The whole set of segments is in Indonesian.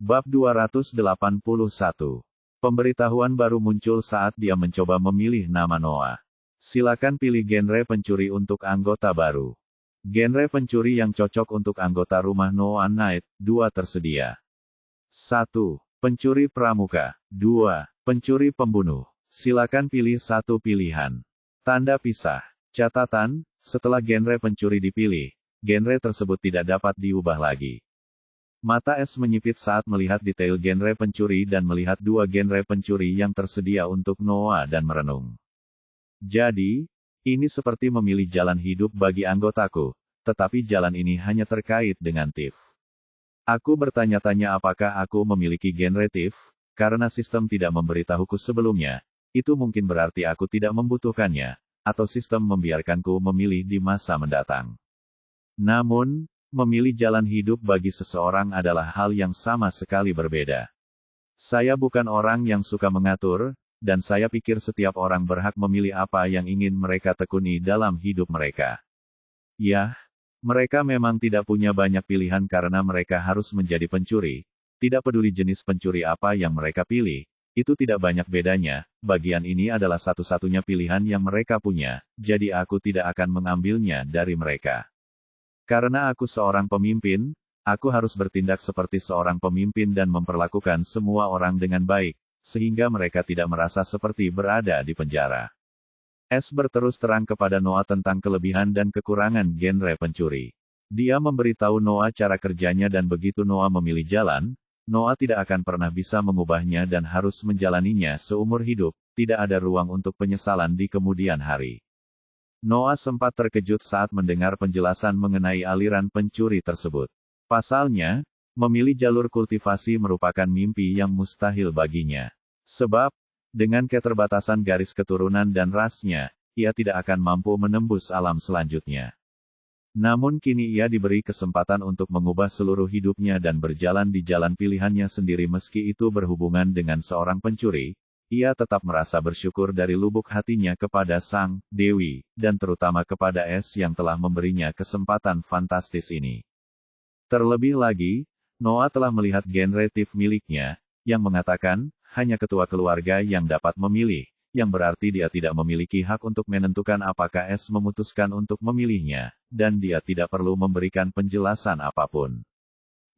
Bab 281. Pemberitahuan baru muncul saat dia mencoba memilih nama Noah. Silakan pilih genre pencuri untuk anggota baru. Genre pencuri yang cocok untuk anggota rumah Noah Knight, 2 tersedia. 1. Pencuri pramuka. 2. Pencuri pembunuh. Silakan pilih satu pilihan. Tanda pisah. Catatan, setelah genre pencuri dipilih, genre tersebut tidak dapat diubah lagi. Mata S menyipit saat melihat detail genre pencuri dan melihat 2 genre pencuri yang tersedia untuk Noah dan merenung. Jadi, ini seperti memilih jalan hidup bagi anggotaku, tetapi jalan ini hanya terkait dengan Thief. Aku bertanya-tanya apakah aku memiliki genre Thief, karena sistem tidak memberitahuku sebelumnya, itu mungkin berarti aku tidak membutuhkannya, atau sistem membiarkanku memilih di masa mendatang. Namun, memilih jalan hidup bagi seseorang adalah hal yang sama sekali berbeda. Saya bukan orang yang suka mengatur, dan saya pikir setiap orang berhak memilih apa yang ingin mereka tekuni dalam hidup mereka. Ya, mereka memang tidak punya banyak pilihan karena mereka harus menjadi pencuri. Tidak peduli jenis pencuri apa yang mereka pilih, itu tidak banyak bedanya. Bagian ini adalah satu-satunya pilihan yang mereka punya, jadi aku tidak akan mengambilnya dari mereka. Karena aku seorang pemimpin, aku harus bertindak seperti seorang pemimpin dan memperlakukan semua orang dengan baik, sehingga mereka tidak merasa seperti berada di penjara. S berterus terang kepada Noah tentang kelebihan dan kekurangan genre pencuri. Dia memberitahu Noah cara kerjanya dan begitu Noah memilih jalan, Noah tidak akan pernah bisa mengubahnya dan harus menjalaninya seumur hidup, tidak ada ruang untuk penyesalan di kemudian hari. Noah sempat terkejut saat mendengar penjelasan mengenai aliran pencuri tersebut. Pasalnya, memilih jalur kultivasi merupakan mimpi yang mustahil baginya. Sebab, dengan keterbatasan garis keturunan dan rasnya, ia tidak akan mampu menembus alam selanjutnya. Namun kini ia diberi kesempatan untuk mengubah seluruh hidupnya dan berjalan di jalan pilihannya sendiri meski itu berhubungan dengan seorang pencuri. Ia tetap merasa bersyukur dari lubuk hatinya kepada Sang Dewi, dan terutama kepada S yang telah memberinya kesempatan fantastis ini. Terlebih lagi, Noah telah melihat genre Thief miliknya, yang mengatakan, hanya ketua keluarga yang dapat memilih, yang berarti dia tidak memiliki hak untuk menentukan apakah S memutuskan untuk memilihnya, dan dia tidak perlu memberikan penjelasan apapun.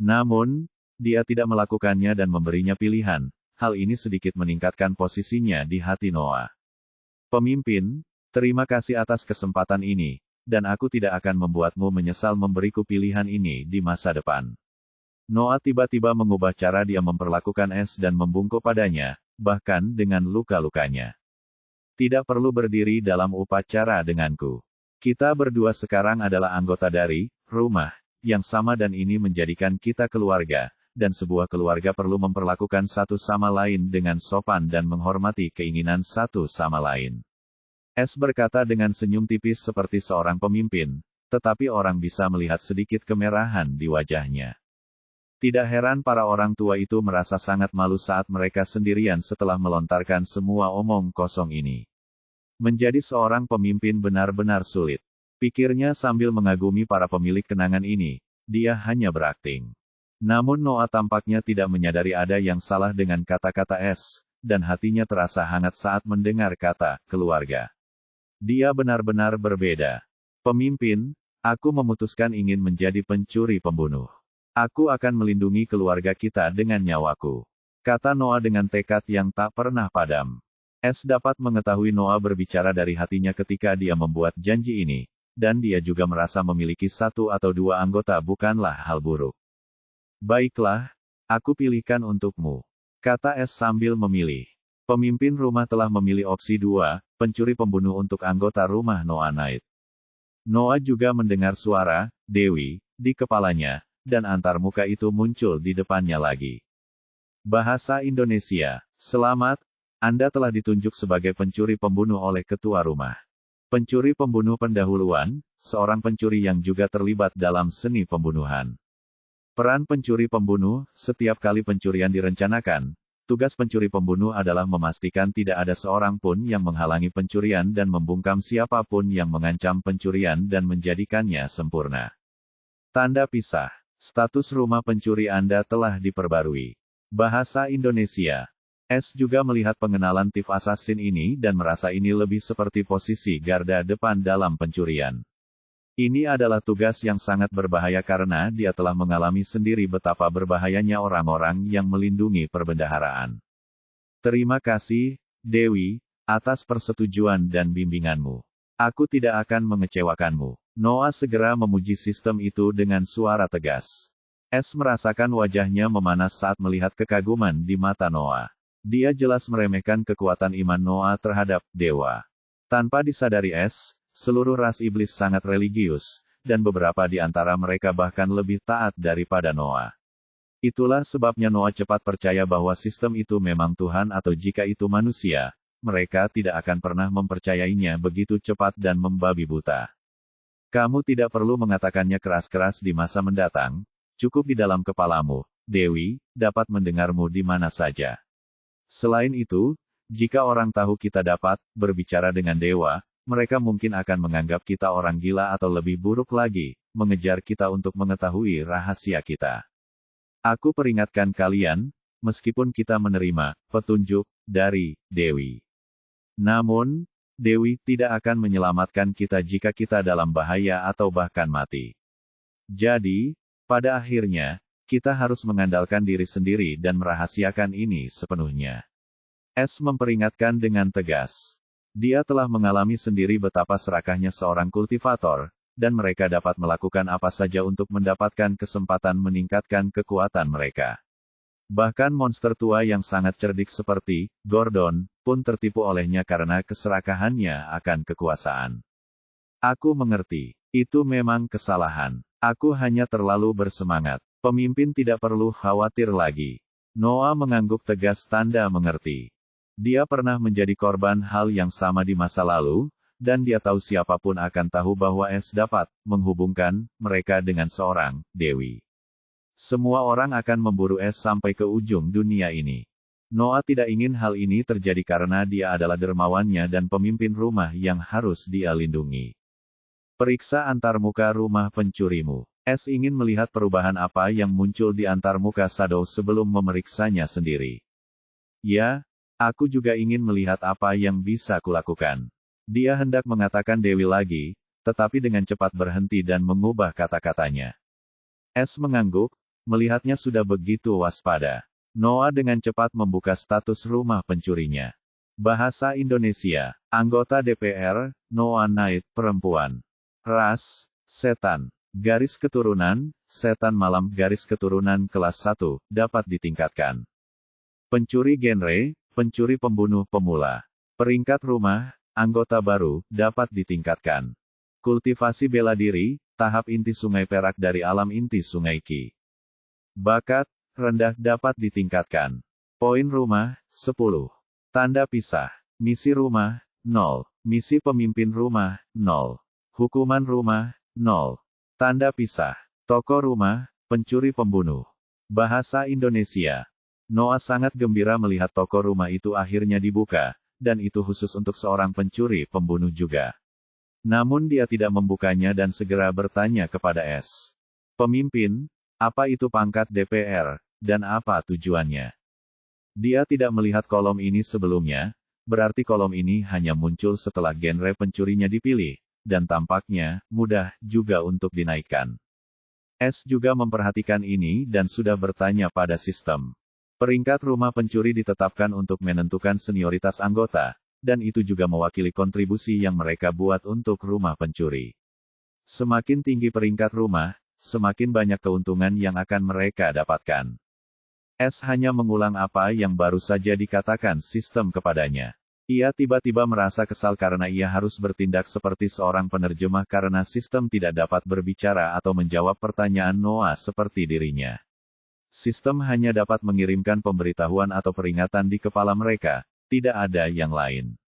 Namun, dia tidak melakukannya dan memberinya pilihan. Hal ini sedikit meningkatkan posisinya di hati Noah. Pemimpin, terima kasih atas kesempatan ini, dan aku tidak akan membuatmu menyesal memberiku pilihan ini di masa depan. Noah tiba-tiba mengubah cara dia memperlakukan S dan membungkuk padanya, bahkan dengan luka-lukanya. Tidak perlu berdiri dalam upacara denganku. Kita berdua sekarang adalah anggota dari rumah yang sama dan ini menjadikan kita keluarga. Dan sebuah keluarga perlu memperlakukan satu sama lain dengan sopan dan menghormati keinginan satu sama lain. S berkata dengan senyum tipis seperti seorang pemimpin, tetapi orang bisa melihat sedikit kemerahan di wajahnya. Tidak heran para orang tua itu merasa sangat malu saat mereka sendirian setelah melontarkan semua omong kosong ini. Menjadi seorang pemimpin benar-benar sulit. Pikirnya sambil mengagumi para pemilik kenangan ini, dia hanya berakting. Namun Noah tampaknya tidak menyadari ada yang salah dengan kata-kata S, dan hatinya terasa hangat saat mendengar kata keluarga. Dia benar-benar berbeda. Pemimpin, aku memutuskan ingin menjadi pencuri pembunuh. Aku akan melindungi keluarga kita dengan nyawaku. Kata Noah dengan tekad yang tak pernah padam. S dapat mengetahui Noah berbicara dari hatinya ketika dia membuat janji ini, dan dia juga merasa memiliki 1 atau 2 anggota bukanlah hal buruk. Baiklah, aku pilihkan untukmu, kata S sambil memilih. Pemimpin rumah telah memilih opsi 2, pencuri pembunuh untuk anggota rumah Noah Knight. Noah juga mendengar suara Dewi di kepalanya, dan antarmuka itu muncul di depannya lagi. Bahasa Indonesia, selamat, Anda telah ditunjuk sebagai pencuri pembunuh oleh ketua rumah. Pencuri pembunuh pendahuluan, seorang pencuri yang juga terlibat dalam seni pembunuhan. Peran pencuri pembunuh, setiap kali pencurian direncanakan, tugas pencuri pembunuh adalah memastikan tidak ada seorang pun yang menghalangi pencurian dan membungkam siapapun yang mengancam pencurian dan menjadikannya sempurna. Tanda pisah. Status rumah pencuri Anda telah diperbarui. Bahasa Indonesia. S juga melihat pengenalan Thief Assassin ini dan merasa ini lebih seperti posisi garda depan dalam pencurian. Ini adalah tugas yang sangat berbahaya karena dia telah mengalami sendiri betapa berbahayanya orang-orang yang melindungi perbendaharaan. Terima kasih, Dewi, atas persetujuan dan bimbinganmu. Aku tidak akan mengecewakanmu. Noah segera memuji sistem itu dengan suara tegas. S merasakan wajahnya memanas saat melihat kekaguman di mata Noah. Dia jelas meremehkan kekuatan iman Noah terhadap dewa. Tanpa disadari S, seluruh ras iblis sangat religius, dan beberapa di antara mereka bahkan lebih taat daripada Noah. Itulah sebabnya Noah cepat percaya bahwa sistem itu memang Tuhan atau jika itu manusia, mereka tidak akan pernah mempercayainya begitu cepat dan membabi buta. Kamu tidak perlu mengatakannya keras-keras di masa mendatang, cukup di dalam kepalamu, Dewi, dapat mendengarmu di mana saja. Selain itu, jika orang tahu kita dapat berbicara dengan dewa, mereka mungkin akan menganggap kita orang gila atau lebih buruk lagi, mengejar kita untuk mengetahui rahasia kita. Aku peringatkan kalian, meskipun kita menerima petunjuk dari Dewi. Namun, Dewi tidak akan menyelamatkan kita jika kita dalam bahaya atau bahkan mati. Jadi, pada akhirnya, kita harus mengandalkan diri sendiri dan merahasiakan ini sepenuhnya. S memperingatkan dengan tegas. Dia telah mengalami sendiri betapa serakahnya seorang kultivator, dan mereka dapat melakukan apa saja untuk mendapatkan kesempatan meningkatkan kekuatan mereka. Bahkan monster tua yang sangat cerdik seperti Gordon pun tertipu olehnya karena keserakahannya akan kekuasaan. Aku mengerti. Itu memang kesalahan. Aku hanya terlalu bersemangat. Pemimpin tidak perlu khawatir lagi. Noah mengangguk tegas tanda mengerti. Dia pernah menjadi korban hal yang sama di masa lalu, dan dia tahu siapapun akan tahu bahwa S dapat menghubungkan mereka dengan seorang dewi. Semua orang akan memburu S sampai ke ujung dunia ini. Noah tidak ingin hal ini terjadi karena dia adalah dermawannya dan pemimpin rumah yang harus dia lindungi. Periksa antarmuka rumah pencurimu. S ingin melihat perubahan apa yang muncul di antarmuka Shadow sebelum memeriksanya sendiri. Ya, aku juga ingin melihat apa yang bisa kulakukan. Dia hendak mengatakan Dewi lagi, tetapi dengan cepat berhenti dan mengubah kata-katanya. S mengangguk, melihatnya sudah begitu waspada. Noah dengan cepat membuka status rumah pencurinya. Bahasa Indonesia, anggota DPR, Noah Knight, perempuan. Ras, setan. Garis keturunan, setan malam. Garis keturunan kelas 1, dapat ditingkatkan. Pencuri genre, pencuri pembunuh pemula. Peringkat rumah, anggota baru, dapat ditingkatkan. Kultivasi bela diri, tahap inti Sungai Perak dari alam inti Sungai Ki. Bakat, rendah dapat ditingkatkan. Poin rumah, 10. Tanda pisah. Misi rumah, 0. Misi pemimpin rumah, 0. Hukuman rumah, 0. Tanda pisah. Toko rumah, pencuri pembunuh. Bahasa Indonesia. Noah sangat gembira melihat toko rumah itu akhirnya dibuka, dan itu khusus untuk seorang pencuri pembunuh juga. Namun dia tidak membukanya dan segera bertanya kepada S. Pemimpin, apa itu pangkat DPR, dan apa tujuannya? Dia tidak melihat kolom ini sebelumnya, berarti kolom ini hanya muncul setelah genre pencurinya dipilih, dan tampaknya mudah juga untuk dinaikkan. S juga memperhatikan ini dan sudah bertanya pada sistem. Peringkat rumah pencuri ditetapkan untuk menentukan senioritas anggota, dan itu juga mewakili kontribusi yang mereka buat untuk rumah pencuri. Semakin tinggi peringkat rumah, semakin banyak keuntungan yang akan mereka dapatkan. S hanya mengulang apa yang baru saja dikatakan sistem kepadanya. Ia tiba-tiba merasa kesal karena ia harus bertindak seperti seorang penerjemah karena sistem tidak dapat berbicara atau menjawab pertanyaan Noah seperti dirinya. Sistem hanya dapat mengirimkan pemberitahuan atau peringatan di kepala mereka, tidak ada yang lain.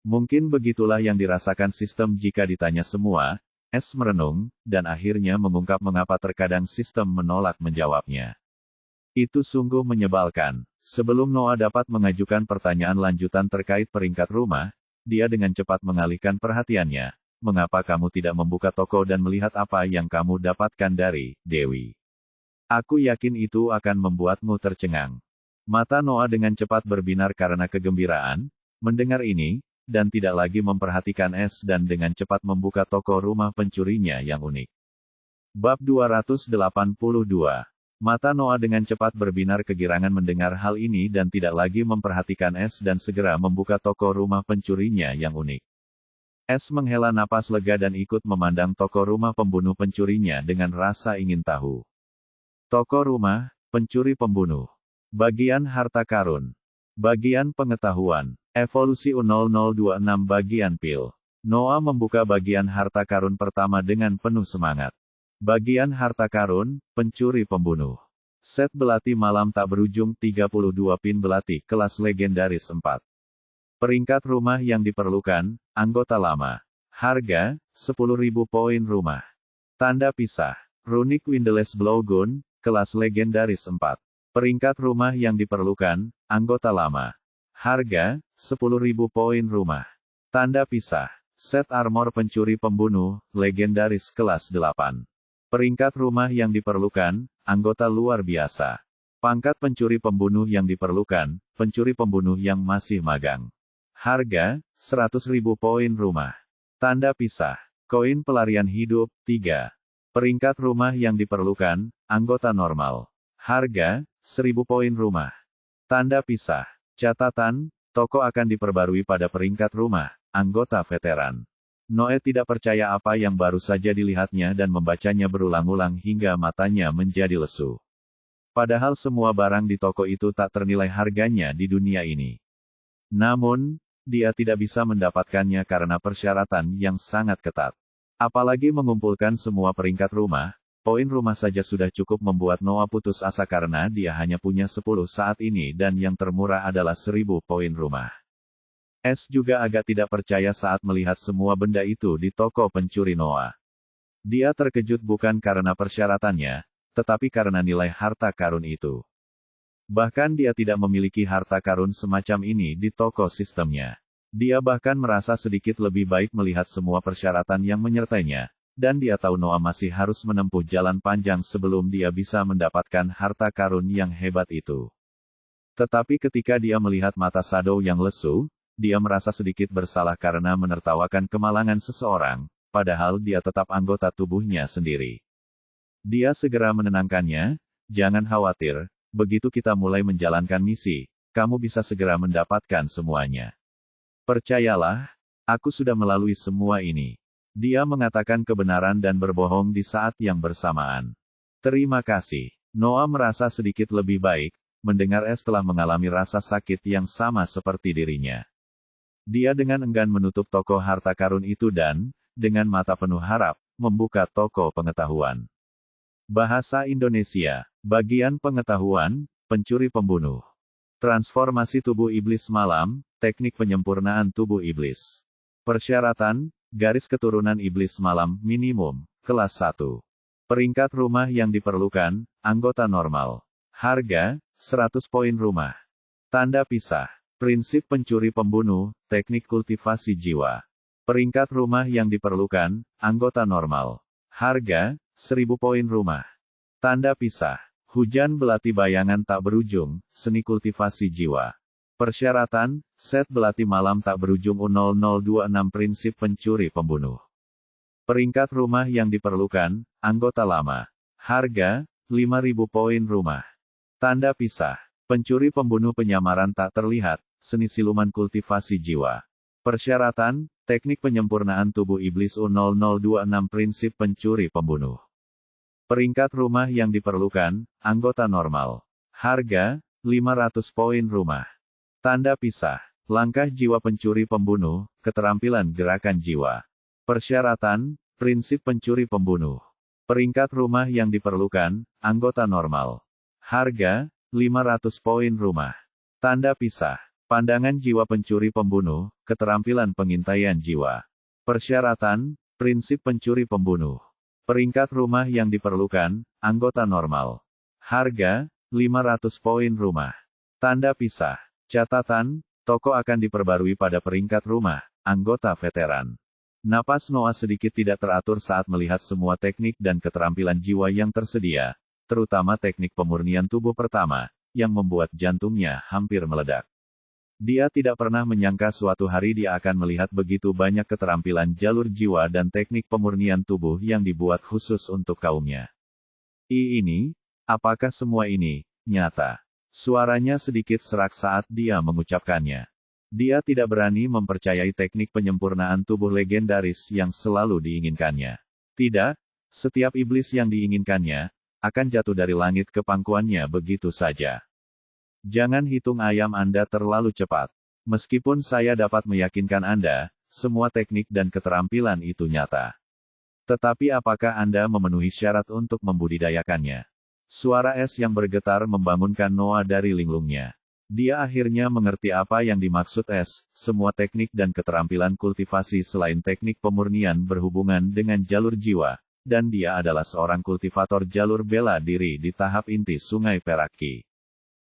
Mungkin begitulah yang dirasakan sistem jika ditanya semua. S merenung, dan akhirnya mengungkap mengapa terkadang sistem menolak menjawabnya. Itu sungguh menyebalkan. Sebelum Noah dapat mengajukan pertanyaan lanjutan terkait peringkat rumah, dia dengan cepat mengalihkan perhatiannya. Mengapa kamu tidak membuka toko dan melihat apa yang kamu dapatkan dari Dewi? Aku yakin itu akan membuatmu tercengang. Mata Noah dengan cepat berbinar karena kegembiraan, mendengar ini, dan tidak lagi memperhatikan S dan dengan cepat membuka toko rumah pencurinya yang unik. Bab 282. Mata Noah dengan cepat berbinar kegirangan mendengar hal ini dan tidak lagi memperhatikan S dan segera membuka toko rumah pencurinya yang unik. S menghela napas lega dan ikut memandang toko rumah pembunuh pencurinya dengan rasa ingin tahu. Toko rumah, pencuri pembunuh. Bagian harta karun. Bagian pengetahuan. Evolusi U0026 bagian pil. Noah membuka bagian harta karun pertama dengan penuh semangat. Bagian harta karun, pencuri pembunuh. Set belati malam tak berujung 32 pin belati kelas legendaris 4. Peringkat rumah yang diperlukan, anggota lama. Harga, 10.000 poin rumah. Tanda pisah. Runic Windless Blowgun, kelas legendaris 4. Peringkat rumah yang diperlukan, anggota lama. Harga, 10.000 poin rumah. Tanda pisah. Set armor pencuri pembunuh, legendaris kelas 8. Peringkat rumah yang diperlukan, anggota luar biasa. Pangkat pencuri pembunuh yang diperlukan, pencuri pembunuh yang masih magang. Harga, 100.000 poin rumah. Tanda pisah. Koin pelarian hidup, 3. Peringkat rumah yang diperlukan, anggota normal. Harga, 1.000 poin rumah. Tanda pisah. Catatan, toko akan diperbarui pada peringkat rumah, anggota veteran. Noe tidak percaya apa yang baru saja dilihatnya dan membacanya berulang-ulang hingga matanya menjadi lesu. Padahal semua barang di toko itu tak ternilai harganya di dunia ini. Namun, dia tidak bisa mendapatkannya karena persyaratan yang sangat ketat. Apalagi mengumpulkan semua peringkat rumah, poin rumah saja sudah cukup membuat Noah putus asa karena dia hanya punya 10 saat ini dan yang termurah adalah 1.000 poin rumah. S juga agak tidak percaya saat melihat semua benda itu di toko pencuri Noah. Dia terkejut bukan karena persyaratannya, tetapi karena nilai harta karun itu. Bahkan dia tidak memiliki harta karun semacam ini di toko sistemnya. Dia bahkan merasa sedikit lebih baik melihat semua persyaratan yang menyertainya, dan dia tahu Noah masih harus menempuh jalan panjang sebelum dia bisa mendapatkan harta karun yang hebat itu. Tetapi ketika dia melihat mata Shadow yang lesu, dia merasa sedikit bersalah karena menertawakan kemalangan seseorang, padahal dia tetap anggota tubuhnya sendiri. Dia segera menenangkannya, jangan khawatir, begitu kita mulai menjalankan misi, kamu bisa segera mendapatkan semuanya. Percayalah, aku sudah melalui semua ini. Dia mengatakan kebenaran dan berbohong di saat yang bersamaan. Terima kasih. Noah merasa sedikit lebih baik, mendengar S telah mengalami rasa sakit yang sama seperti dirinya. Dia dengan enggan menutup toko harta karun itu dan, dengan mata penuh harap, membuka toko pengetahuan. Bahasa Indonesia, bagian pengetahuan, pencuri pembunuh. Transformasi tubuh iblis malam, teknik penyempurnaan tubuh iblis. Persyaratan, garis keturunan iblis malam, minimum, kelas 1. Peringkat rumah yang diperlukan, anggota normal. Harga, 100 poin rumah. Tanda pisah. Prinsip pencuri pembunuh, teknik kultivasi jiwa. Peringkat rumah yang diperlukan, anggota normal. Harga, 1.000 poin rumah. Tanda pisah. Hujan belati bayangan tak berujung, seni kultivasi jiwa. Persyaratan, set belati malam tak berujung U0026 prinsip pencuri pembunuh. Peringkat rumah yang diperlukan, anggota lama. Harga, 5.000 poin rumah. Tanda pisah. Pencuri pembunuh penyamaran tak terlihat, seni siluman kultivasi jiwa. Persyaratan, teknik penyempurnaan tubuh iblis U0026 prinsip pencuri pembunuh. Peringkat rumah yang diperlukan, anggota normal. Harga, 500 poin rumah. Tanda pisah. Langkah jiwa pencuri pembunuh, keterampilan gerakan jiwa. Persyaratan, prinsip pencuri pembunuh. Peringkat rumah yang diperlukan, anggota normal. Harga, 500 poin rumah. Tanda pisah. Pandangan jiwa pencuri pembunuh, keterampilan pengintaian jiwa. Persyaratan, prinsip pencuri pembunuh. Peringkat rumah yang diperlukan, anggota normal. Harga, 500 poin rumah. Tanda pisah. Catatan, toko akan diperbarui pada peringkat rumah, anggota veteran. Napas Noah sedikit tidak teratur saat melihat semua teknik dan keterampilan jiwa yang tersedia, terutama teknik pemurnian tubuh pertama, yang membuat jantungnya hampir meledak. Dia tidak pernah menyangka suatu hari dia akan melihat begitu banyak keterampilan jalur jiwa dan teknik pemurnian tubuh yang dibuat khusus untuk kaumnya. Ini, apakah semua ini nyata? Suaranya sedikit serak saat dia mengucapkannya. Dia tidak berani mempercayai teknik penyempurnaan tubuh legendaris yang selalu diinginkannya. Tidak, setiap iblis yang diinginkannya, akan jatuh dari langit ke pangkuannya begitu saja. Jangan hitung ayam Anda terlalu cepat. Meskipun saya dapat meyakinkan Anda, semua teknik dan keterampilan itu nyata. Tetapi apakah Anda memenuhi syarat untuk membudidayakannya? Suara es yang bergetar membangunkan Noah dari linglungnya. Dia akhirnya mengerti apa yang dimaksud es, semua teknik dan keterampilan kultivasi selain teknik pemurnian berhubungan dengan jalur jiwa, dan dia adalah seorang kultivator jalur bela diri di tahap inti Sungai Peraki.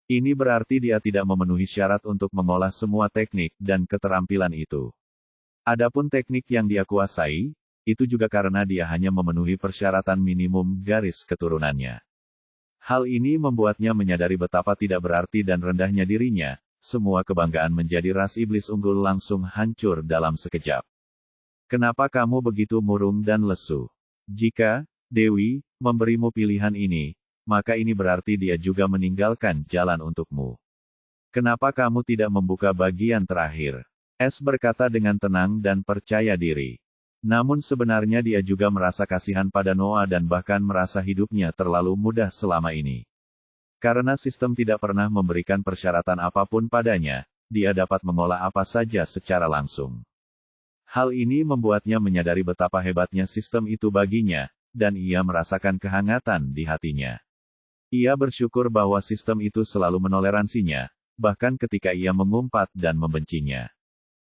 Ini berarti dia tidak memenuhi syarat untuk mengolah semua teknik dan keterampilan itu. Adapun teknik yang dia kuasai, itu juga karena dia hanya memenuhi persyaratan minimum garis keturunannya. Hal ini membuatnya menyadari betapa tidak berarti dan rendahnya dirinya, semua kebanggaan menjadi ras iblis unggul langsung hancur dalam sekejap. Kenapa kamu begitu murung dan lesu? Jika Dewi memberimu pilihan ini, maka ini berarti dia juga meninggalkan jalan untukmu. Kenapa kamu tidak membuka bagian terakhir? Es berkata dengan tenang dan percaya diri. Namun sebenarnya dia juga merasa kasihan pada Noah dan bahkan merasa hidupnya terlalu mudah selama ini. Karena sistem tidak pernah memberikan persyaratan apapun padanya, dia dapat mengolah apa saja secara langsung. Hal ini membuatnya menyadari betapa hebatnya sistem itu baginya, dan ia merasakan kehangatan di hatinya. Ia bersyukur bahwa sistem itu selalu menoleransinya, bahkan ketika ia mengumpat dan membencinya.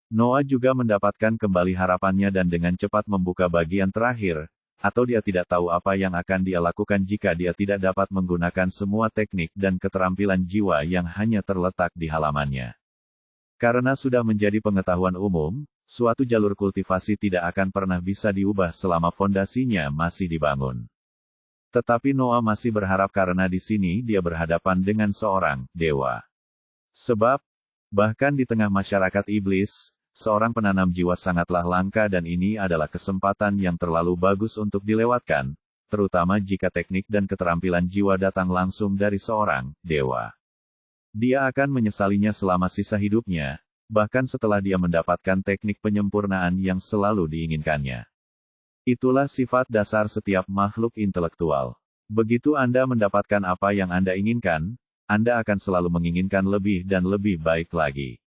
Noah juga mendapatkan kembali harapannya dan dengan cepat membuka bagian terakhir, atau dia tidak tahu apa yang akan dia lakukan jika dia tidak dapat menggunakan semua teknik dan keterampilan jiwa yang hanya terletak di halamannya. Karena sudah menjadi pengetahuan umum, suatu jalur kultivasi tidak akan pernah bisa diubah selama fondasinya masih dibangun. Tetapi Noah masih berharap karena di sini dia berhadapan dengan seorang dewa. Sebab, bahkan di tengah masyarakat iblis, seorang penanam jiwa sangatlah langka dan ini adalah kesempatan yang terlalu bagus untuk dilewatkan, terutama jika teknik dan keterampilan jiwa datang langsung dari seorang dewa. Dia akan menyesalinya selama sisa hidupnya, bahkan setelah dia mendapatkan teknik penyempurnaan yang selalu diinginkannya. Itulah sifat dasar setiap makhluk intelektual. Begitu Anda mendapatkan apa yang Anda inginkan, Anda akan selalu menginginkan lebih dan lebih baik lagi.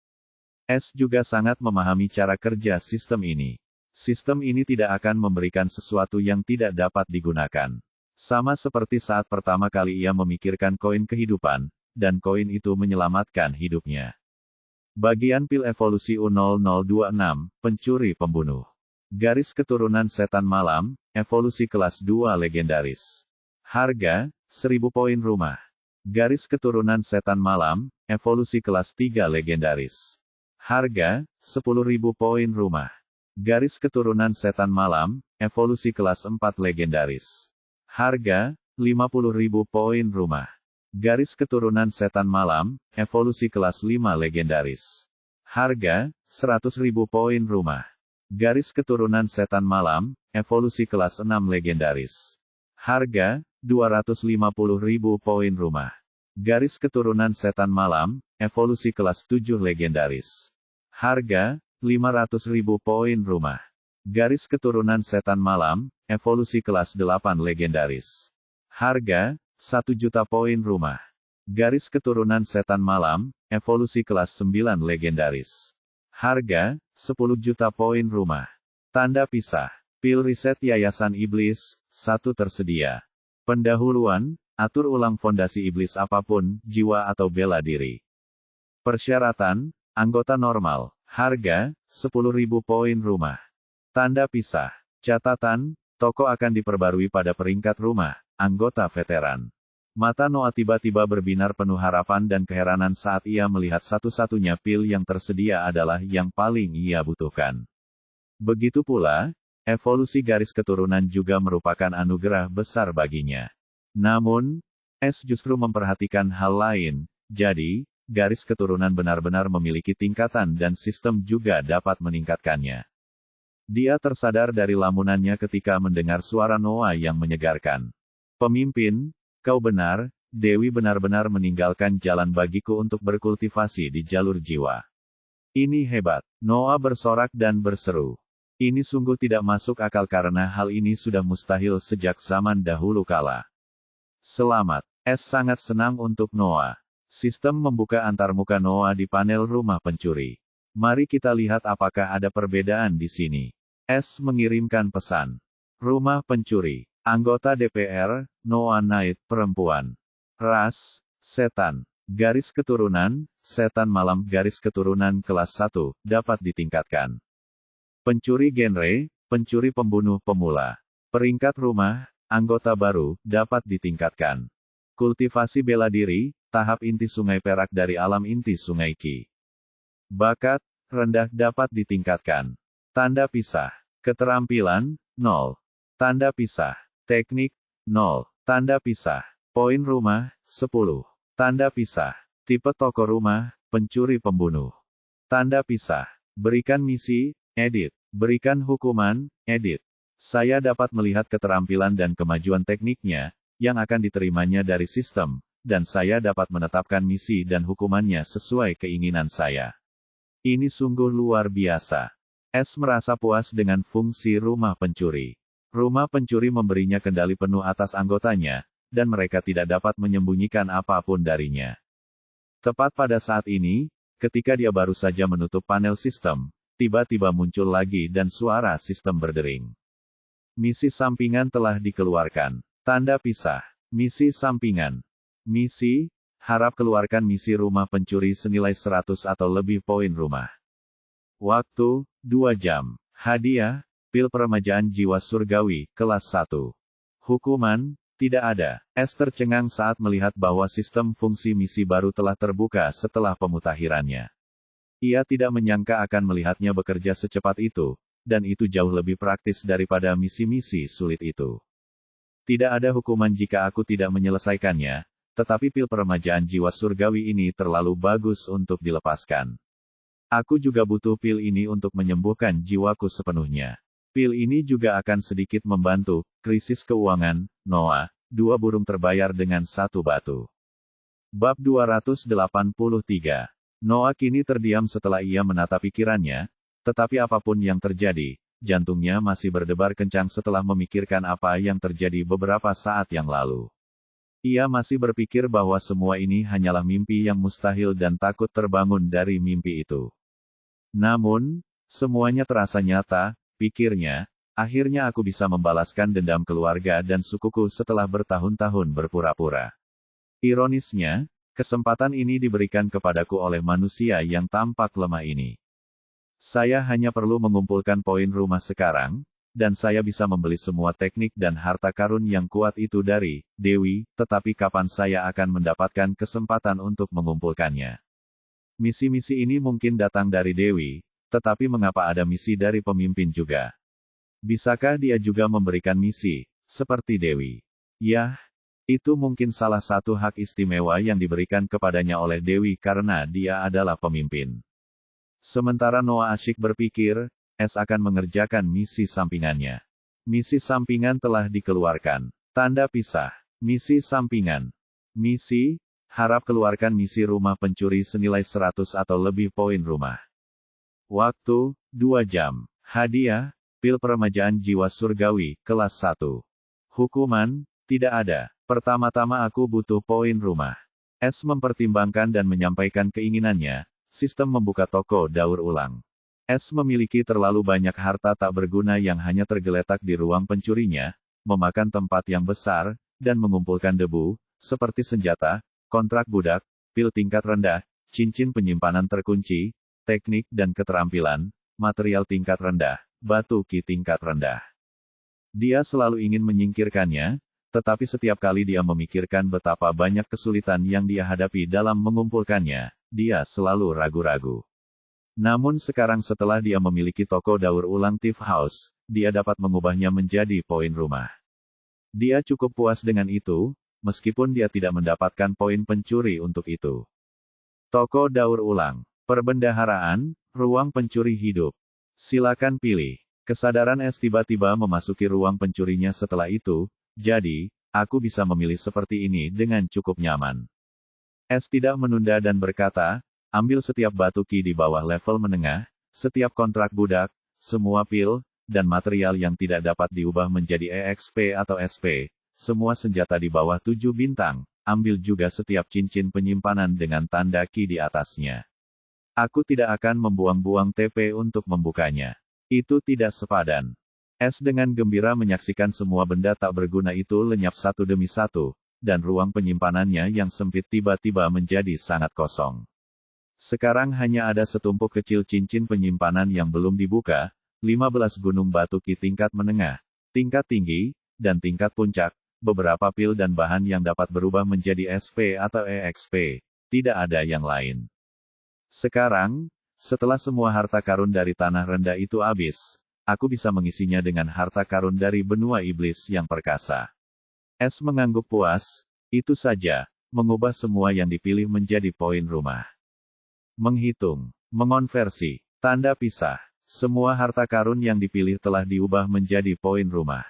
S juga sangat memahami cara kerja sistem ini. Sistem ini tidak akan memberikan sesuatu yang tidak dapat digunakan. Sama seperti saat pertama kali ia memikirkan koin kehidupan, dan koin itu menyelamatkan hidupnya. Bagian pil evolusi U0026, pencuri pembunuh. Garis keturunan setan malam, evolusi kelas 2 legendaris. Harga, 1000 poin rumah. Garis keturunan setan malam, evolusi kelas 3 legendaris. Harga, 10.000 poin rumah. Garis keturunan setan malam, evolusi kelas 4 legendaris. Harga, 50.000 poin rumah. Garis keturunan setan malam, evolusi kelas 5 legendaris. Harga, 100.000 poin rumah. Garis keturunan setan malam, evolusi kelas 6 legendaris. Harga, 250.000 poin rumah. Garis keturunan setan malam, evolusi kelas 7 legendaris. Harga, 500.000 poin rumah. Garis keturunan setan malam, evolusi kelas 8 legendaris. Harga, 1 juta poin rumah. Garis keturunan setan malam, evolusi kelas 9 legendaris. Harga, 10 juta poin rumah. Tanda pisah. Pil riset Yayasan Iblis, 1 tersedia. Pendahuluan, atur ulang fondasi iblis apapun, jiwa atau bela diri. Persyaratan, anggota normal, harga, 10.000 poin rumah. Tanda pisah. Catatan, toko akan diperbarui pada peringkat rumah, anggota veteran. Mata Noah tiba-tiba berbinar penuh harapan dan keheranan saat ia melihat satu-satunya pil yang tersedia adalah yang paling ia butuhkan. Begitu pula, evolusi garis keturunan juga merupakan anugerah besar baginya. Namun, S justru memperhatikan hal lain, jadi, garis keturunan benar-benar memiliki tingkatan dan sistem juga dapat meningkatkannya. Dia tersadar dari lamunannya ketika mendengar suara Noah yang menyegarkan. Pemimpin, kau benar, Dewi benar-benar meninggalkan jalan bagiku untuk berkultivasi di jalur jiwa. Ini hebat. Noah bersorak dan berseru. Ini sungguh tidak masuk akal karena hal ini sudah mustahil sejak zaman dahulu kala. Selamat. S sangat senang untuk Noah. Sistem membuka antarmuka Noah di panel rumah pencuri. Mari kita lihat apakah ada perbedaan di sini. S mengirimkan pesan. Rumah pencuri. Anggota DPR, Noah Knight, perempuan. Ras, setan. Garis keturunan, setan malam. Garis keturunan kelas 1, dapat ditingkatkan. Pencuri genre, pencuri pembunuh pemula. Peringkat rumah, anggota baru, dapat ditingkatkan. Kultivasi bela diri, tahap inti Sungai Perak dari alam inti Sungai Ki. Bakat, rendah dapat ditingkatkan. Tanda pisah. Keterampilan, 0. Tanda pisah. Teknik, 0. Tanda pisah. Poin rumah, 10. Tanda pisah. Tipe toko rumah, pencuri pembunuh. Tanda pisah. Berikan misi, edit. Berikan hukuman, edit. Saya dapat melihat keterampilan dan kemajuan tekniknya, yang akan diterimanya dari sistem, dan saya dapat menetapkan misi dan hukumannya sesuai keinginan saya. Ini sungguh luar biasa. S merasa puas dengan fungsi rumah pencuri. Rumah pencuri memberinya kendali penuh atas anggotanya, dan mereka tidak dapat menyembunyikan apapun darinya. Tepat pada saat ini, ketika dia baru saja menutup panel sistem, tiba-tiba muncul lagi dan suara sistem berdering. Misi sampingan telah dikeluarkan. Tanda pisah. Misi sampingan. Misi, harap keluarkan misi rumah pencuri senilai 100 atau lebih poin rumah. Waktu, 2 jam. Hadiah, pil peremajaan jiwa surgawi, kelas 1. Hukuman, tidak ada. S tercengang saat melihat bahwa sistem fungsi misi baru telah terbuka setelah pemutakhirannya. Ia tidak menyangka akan melihatnya bekerja secepat itu, dan itu jauh lebih praktis daripada misi-misi sulit itu. Tidak ada hukuman jika aku tidak menyelesaikannya, tetapi pil peremajaan jiwa surgawi ini terlalu bagus untuk dilepaskan. Aku juga butuh pil ini untuk menyembuhkan jiwaku sepenuhnya. Pil ini juga akan sedikit membantu krisis keuangan, Noah, 2 burung terbayar dengan 1 batu. Bab 283. Noah kini terdiam setelah ia menata pikirannya, tetapi apapun yang terjadi, jantungnya masih berdebar kencang setelah memikirkan apa yang terjadi beberapa saat yang lalu. Ia masih berpikir bahwa semua ini hanyalah mimpi yang mustahil dan takut terbangun dari mimpi itu. Namun, semuanya terasa nyata, pikirnya, akhirnya aku bisa membalaskan dendam keluarga dan sukuku setelah bertahun-tahun berpura-pura. Ironisnya, kesempatan ini diberikan kepadaku oleh manusia yang tampak lemah ini. Saya hanya perlu mengumpulkan poin rumah sekarang, dan saya bisa membeli semua teknik dan harta karun yang kuat itu dari Dewi, tetapi kapan saya akan mendapatkan kesempatan untuk mengumpulkannya? Misi-misi ini mungkin datang dari Dewi, tetapi mengapa ada misi dari pemimpin juga? Bisakah dia juga memberikan misi, seperti Dewi? Yah, itu mungkin salah satu hak istimewa yang diberikan kepadanya oleh Dewi karena dia adalah pemimpin. Sementara Noah asyik berpikir, S akan mengerjakan misi sampingannya. Misi sampingan telah dikeluarkan. Tanda pisah. Misi sampingan. Misi, harap keluarkan misi rumah pencuri senilai 100 atau lebih poin rumah. Waktu, 2 jam. Hadiah, pil peremajaan jiwa surgawi, kelas 1. Hukuman, tidak ada. Pertama-tama aku butuh poin rumah. S mempertimbangkan dan menyampaikan keinginannya. Sistem membuka toko daur ulang. S memiliki terlalu banyak harta tak berguna yang hanya tergeletak di ruang pencurinya, memakan tempat yang besar, dan mengumpulkan debu, seperti senjata, kontrak budak, pil tingkat rendah, cincin penyimpanan terkunci, teknik dan keterampilan, material tingkat rendah, batu ki tingkat rendah. Dia selalu ingin menyingkirkannya, tetapi setiap kali dia memikirkan betapa banyak kesulitan yang dia hadapi dalam mengumpulkannya, dia selalu ragu-ragu. Namun sekarang setelah dia memiliki toko daur ulang Thief House, dia dapat mengubahnya menjadi poin rumah. Dia cukup puas dengan itu, meskipun dia tidak mendapatkan poin pencuri untuk itu. Toko daur ulang. Perbendaharaan, ruang pencuri hidup. Silakan pilih. Kesadaran S tiba-tiba memasuki ruang pencurinya setelah itu, jadi, aku bisa memilih seperti ini dengan cukup nyaman. S tidak menunda dan berkata, ambil setiap batu ki di bawah level menengah, setiap kontrak budak, semua pil, dan material yang tidak dapat diubah menjadi EXP atau SP, semua senjata di bawah 7 bintang, ambil juga setiap cincin penyimpanan dengan tanda ki di atasnya. Aku tidak akan membuang-buang TP untuk membukanya. Itu tidak sepadan. S dengan gembira menyaksikan semua benda tak berguna itu lenyap satu demi satu, dan ruang penyimpanannya yang sempit tiba-tiba menjadi sangat kosong. Sekarang hanya ada setumpuk kecil cincin penyimpanan yang belum dibuka, 15 gunung batu ki tingkat menengah, tingkat tinggi, dan tingkat puncak, beberapa pil dan bahan yang dapat berubah menjadi SP atau EXP, tidak ada yang lain. Sekarang, setelah semua harta karun dari tanah rendah itu habis, aku bisa mengisinya dengan harta karun dari benua iblis yang perkasa. S mengangguk puas, itu saja, mengubah semua yang dipilih menjadi poin rumah. Menghitung, mengonversi, tanda pisah, semua harta karun yang dipilih telah diubah menjadi poin rumah.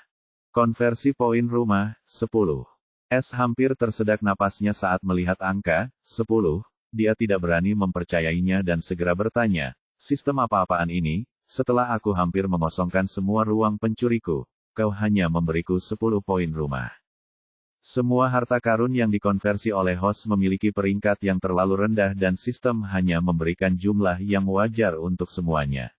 Konversi poin rumah, 10. S hampir tersedak napasnya saat melihat angka, 10. Dia tidak berani mempercayainya dan segera bertanya, sistem apa-apaan ini, setelah aku hampir mengosongkan semua ruang pencuriku, kau hanya memberiku 10 poin rumah. Semua harta karun yang dikonversi oleh host memiliki peringkat yang terlalu rendah dan sistem hanya memberikan jumlah yang wajar untuk semuanya.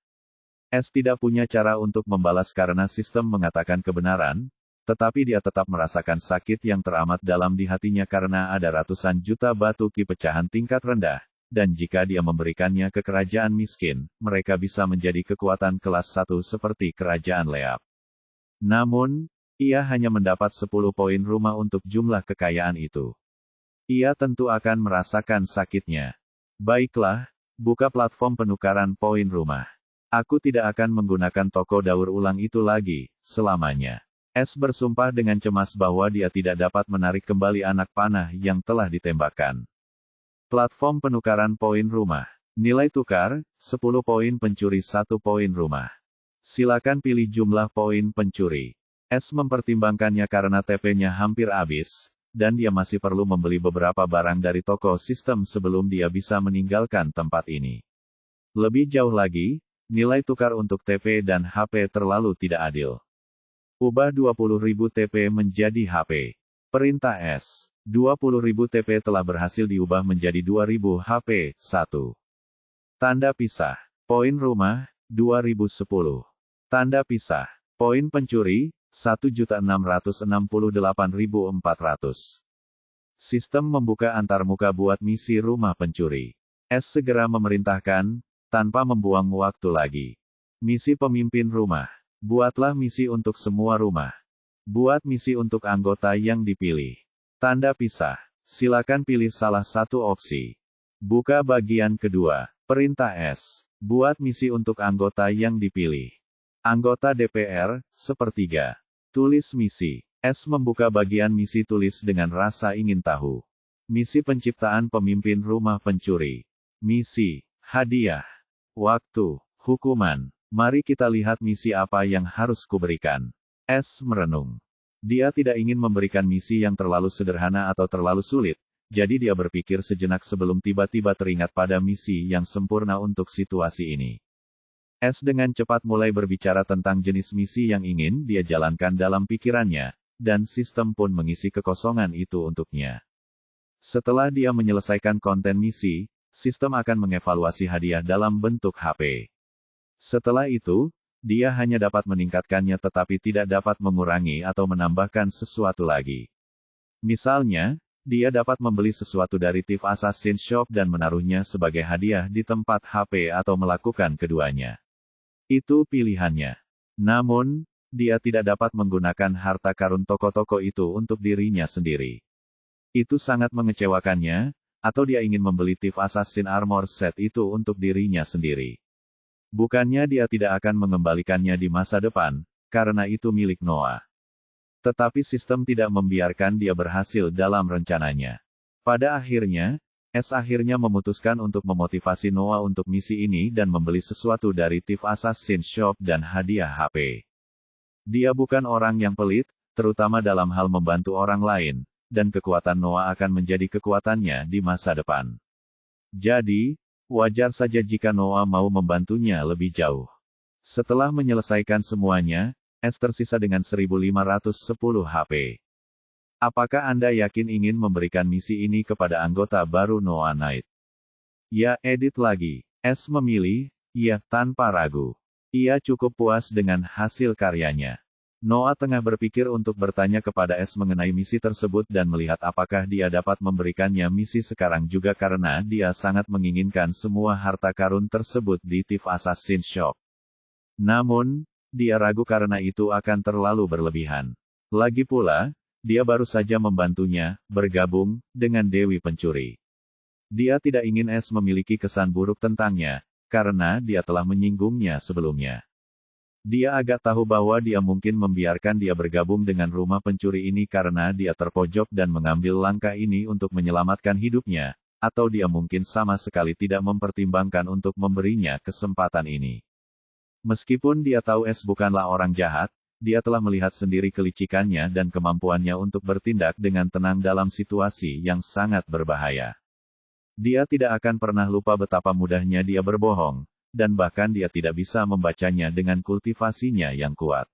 S tidak punya cara untuk membalas karena sistem mengatakan kebenaran, tetapi dia tetap merasakan sakit yang teramat dalam di hatinya karena ada ratusan juta batu ki pecahan tingkat rendah, dan jika dia memberikannya ke kerajaan miskin, mereka bisa menjadi kekuatan kelas 1 seperti kerajaan Leap. Namun, ia hanya mendapat 10 poin rumah untuk jumlah kekayaan itu. Ia tentu akan merasakan sakitnya. Baiklah, buka platform penukaran poin rumah. Aku tidak akan menggunakan toko daur ulang itu lagi, selamanya. S bersumpah dengan cemas bahwa dia tidak dapat menarik kembali anak panah yang telah ditembakkan. Platform penukaran poin rumah. Nilai tukar, 10 poin pencuri 1 poin rumah. Silakan pilih jumlah poin pencuri. S mempertimbangkannya karena TP-nya hampir habis, dan dia masih perlu membeli beberapa barang dari toko sistem sebelum dia bisa meninggalkan tempat ini. Lebih jauh lagi, nilai tukar untuk TP dan HP terlalu tidak adil. Ubah 20.000 TP menjadi HP. Perintah S. 20.000 TP telah berhasil diubah menjadi 2.000 HP, 1. Tanda pisah. Poin rumah, 2010. Tanda pisah. Poin pencuri, 1.668.400. Sistem membuka antarmuka buat misi rumah pencuri. S segera memerintahkan, tanpa membuang waktu lagi. Misi pemimpin rumah. Buatlah misi untuk semua rumah. Buat misi untuk anggota yang dipilih. Tanda pisah. Silakan pilih salah satu opsi. Buka bagian kedua. Perintah S. Buat misi untuk anggota yang dipilih. Anggota DPR, sepertiga. Tulis misi. S membuka bagian misi tulis dengan rasa ingin tahu. Misi penciptaan pemimpin rumah pencuri. Misi. Hadiah. Waktu. Hukuman. Mari kita lihat misi apa yang harus kuberikan. S merenung. Dia tidak ingin memberikan misi yang terlalu sederhana atau terlalu sulit, jadi dia berpikir sejenak sebelum tiba-tiba teringat pada misi yang sempurna untuk situasi ini. S dengan cepat mulai berbicara tentang jenis misi yang ingin dia jalankan dalam pikirannya, dan sistem pun mengisi kekosongan itu untuknya. Setelah dia menyelesaikan konten misi, sistem akan mengevaluasi hadiah dalam bentuk HP. Setelah itu, dia hanya dapat meningkatkannya tetapi tidak dapat mengurangi atau menambahkan sesuatu lagi. Misalnya, dia dapat membeli sesuatu dari Thief Assassin Shop dan menaruhnya sebagai hadiah di tempat HP atau melakukan keduanya. Itu pilihannya. Namun, dia tidak dapat menggunakan harta karun toko-toko itu untuk dirinya sendiri. Itu sangat mengecewakannya, atau dia ingin membeli Thief Assassin Armor Set itu untuk dirinya sendiri. Bukannya dia tidak akan mengembalikannya di masa depan, karena itu milik Noah. Tetapi sistem tidak membiarkan dia berhasil dalam rencananya. Pada akhirnya, S akhirnya memutuskan untuk memotivasi Noah untuk misi ini dan membeli sesuatu dari Thief Assassin Shop dan hadiah HP. Dia bukan orang yang pelit, terutama dalam hal membantu orang lain, dan kekuatan Noah akan menjadi kekuatannya di masa depan. Jadi, wajar saja jika Noah mau membantunya lebih jauh. Setelah menyelesaikan semuanya, S tersisa dengan 1510 HP. Apakah Anda yakin ingin memberikan misi ini kepada anggota baru Noah Knight? Ya, edit lagi. S memilih, ya, tanpa ragu. Ia cukup puas dengan hasil karyanya. Noah tengah berpikir untuk bertanya kepada S mengenai misi tersebut dan melihat apakah dia dapat memberikannya misi sekarang juga karena dia sangat menginginkan semua harta karun tersebut di Thief Assassin Shop. Namun, dia ragu karena itu akan terlalu berlebihan. Lagi pula, dia baru saja membantunya bergabung dengan Dewi Pencuri. Dia tidak ingin S memiliki kesan buruk tentangnya, karena dia telah menyinggungnya sebelumnya. Dia agak tahu bahwa dia mungkin membiarkan dia bergabung dengan rumah pencuri ini karena dia terpojok dan mengambil langkah ini untuk menyelamatkan hidupnya, atau dia mungkin sama sekali tidak mempertimbangkan untuk memberinya kesempatan ini. Meskipun dia tahu S bukanlah orang jahat, dia telah melihat sendiri kelicikannya dan kemampuannya untuk bertindak dengan tenang dalam situasi yang sangat berbahaya. Dia tidak akan pernah lupa betapa mudahnya dia berbohong, dan bahkan dia tidak bisa membacanya dengan kultivasinya yang kuat.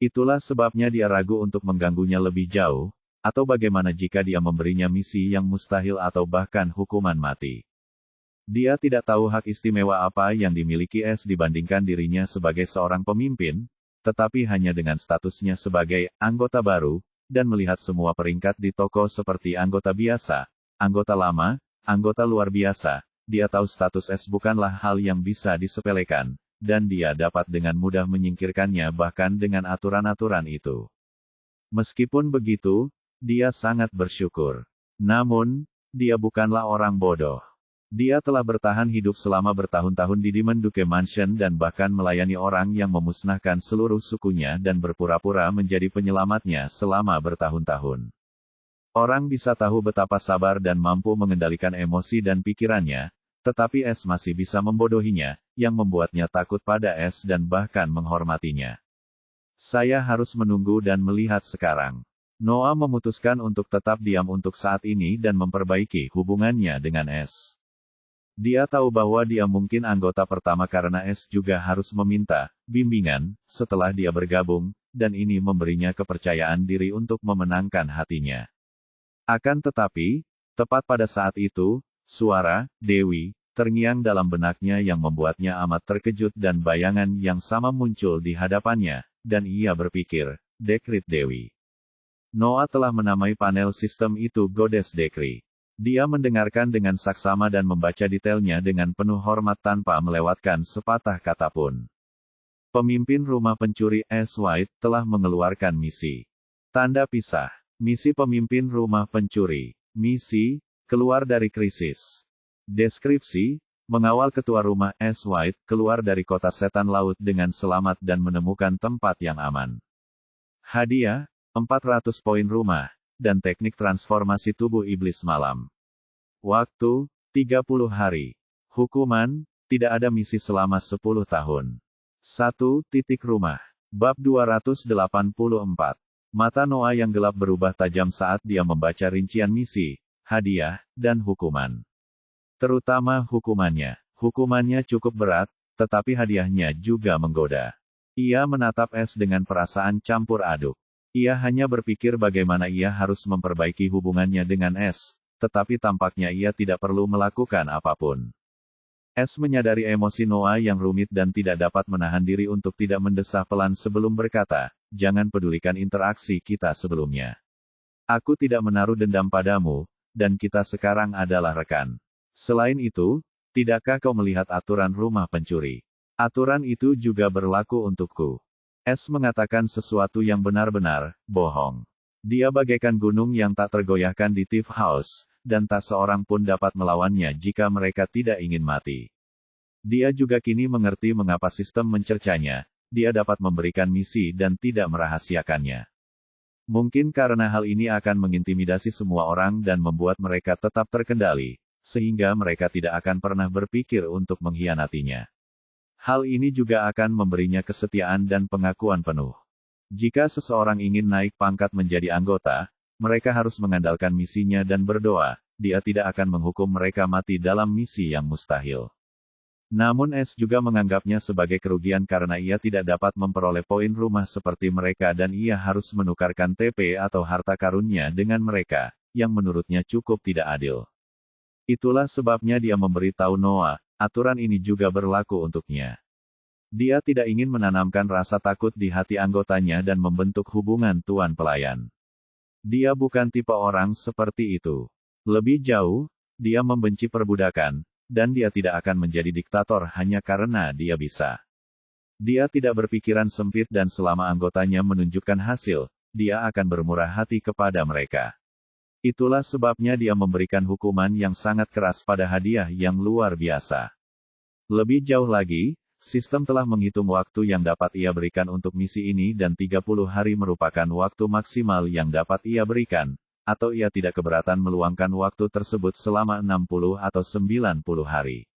Itulah sebabnya dia ragu untuk mengganggunya lebih jauh, atau bagaimana jika dia memberinya misi yang mustahil atau bahkan hukuman mati. Dia tidak tahu hak istimewa apa yang dimiliki S dibandingkan dirinya sebagai seorang pemimpin, tetapi hanya dengan statusnya sebagai anggota baru, dan melihat semua peringkat di toko seperti anggota biasa, anggota lama, anggota luar biasa, dia tahu status S bukanlah hal yang bisa disepelekan, dan dia dapat dengan mudah menyingkirkannya bahkan dengan aturan-aturan itu. Meskipun begitu, dia sangat bersyukur. Namun, dia bukanlah orang bodoh. Dia telah bertahan hidup selama bertahun-tahun di Demon Duke Mansion dan bahkan melayani orang yang memusnahkan seluruh sukunya dan berpura-pura menjadi penyelamatnya selama bertahun-tahun. Orang bisa tahu betapa sabar dan mampu mengendalikan emosi dan pikirannya, tetapi S masih bisa membodohinya, yang membuatnya takut pada S dan bahkan menghormatinya. Saya harus menunggu dan melihat sekarang. Noah memutuskan untuk tetap diam untuk saat ini dan memperbaiki hubungannya dengan S. Dia tahu bahwa dia mungkin anggota pertama karena S juga harus meminta bimbingan setelah dia bergabung, dan ini memberinya kepercayaan diri untuk memenangkan hatinya. Akan tetapi, tepat pada saat itu, suara Dewi terngiang dalam benaknya yang membuatnya amat terkejut dan bayangan yang sama muncul di hadapannya, dan ia berpikir, Dekrit Dewi. Noah telah menamai panel sistem itu Goddess Dekri. Dia mendengarkan dengan saksama dan membaca detailnya dengan penuh hormat tanpa melewatkan sepatah kata pun. Pemimpin rumah pencuri S. White telah mengeluarkan misi. Tanda pisah. Misi pemimpin rumah pencuri. Misi, keluar dari krisis. Deskripsi, mengawal ketua rumah S. White keluar dari kota setan laut dengan selamat dan menemukan tempat yang aman. Hadiah, 400 poin rumah, dan teknik transformasi tubuh iblis malam. Waktu, 30 hari. Hukuman, tidak ada misi selama 10 tahun. 1. Titik rumah. Bab 284. Mata Noah yang gelap berubah tajam saat dia membaca rincian misi, hadiah, dan hukuman. Terutama hukumannya. Hukumannya cukup berat, tetapi hadiahnya juga menggoda. Ia menatap S dengan perasaan campur aduk. Ia hanya berpikir bagaimana ia harus memperbaiki hubungannya dengan S, tetapi tampaknya ia tidak perlu melakukan apapun. S menyadari emosi Noah yang rumit dan tidak dapat menahan diri untuk tidak mendesah pelan sebelum berkata, jangan pedulikan interaksi kita sebelumnya. Aku tidak menaruh dendam padamu, dan kita sekarang adalah rekan. Selain itu, tidakkah kau melihat aturan rumah pencuri? Aturan itu juga berlaku untukku. S mengatakan sesuatu yang benar-benar bohong. Dia bagaikan gunung yang tak tergoyahkan di Thief House, dan tak seorang pun dapat melawannya jika mereka tidak ingin mati. Dia juga kini mengerti mengapa sistem mencercanya, dia dapat memberikan misi dan tidak merahasiakannya. Mungkin karena hal ini akan mengintimidasi semua orang dan membuat mereka tetap terkendali, sehingga mereka tidak akan pernah berpikir untuk mengkhianatinya. Hal ini juga akan memberinya kesetiaan dan pengakuan penuh. Jika seseorang ingin naik pangkat menjadi anggota, mereka harus mengandalkan misinya dan berdoa, dia tidak akan menghukum mereka mati dalam misi yang mustahil. Namun S juga menganggapnya sebagai kerugian karena ia tidak dapat memperoleh poin rumah seperti mereka dan ia harus menukarkan TP atau harta karunnya dengan mereka, yang menurutnya cukup tidak adil. Itulah sebabnya dia memberitahu Noah, aturan ini juga berlaku untuknya. Dia tidak ingin menanamkan rasa takut di hati anggotanya dan membentuk hubungan tuan pelayan. Dia bukan tipe orang seperti itu. Lebih jauh, dia membenci perbudakan, dan dia tidak akan menjadi diktator hanya karena dia bisa. Dia tidak berpikiran sempit dan selama anggotanya menunjukkan hasil, dia akan bermurah hati kepada mereka. Itulah sebabnya dia memberikan hukuman yang sangat keras pada hadiah yang luar biasa. Lebih jauh lagi, sistem telah menghitung waktu yang dapat ia berikan untuk misi ini dan 30 hari merupakan waktu maksimal yang dapat ia berikan, atau ia tidak keberatan meluangkan waktu tersebut selama 60 atau 90 hari.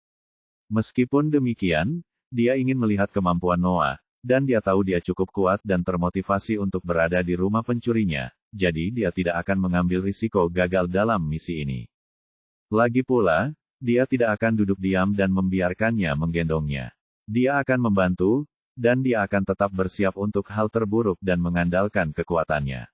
Meskipun demikian, dia ingin melihat kemampuan Noah, dan dia tahu dia cukup kuat dan termotivasi untuk berada di rumah pencurinya, jadi dia tidak akan mengambil risiko gagal dalam misi ini. Lagi pula, dia tidak akan duduk diam dan membiarkannya menggendongnya. Dia akan membantu, dan dia akan tetap bersiap untuk hal terburuk dan mengandalkan kekuatannya.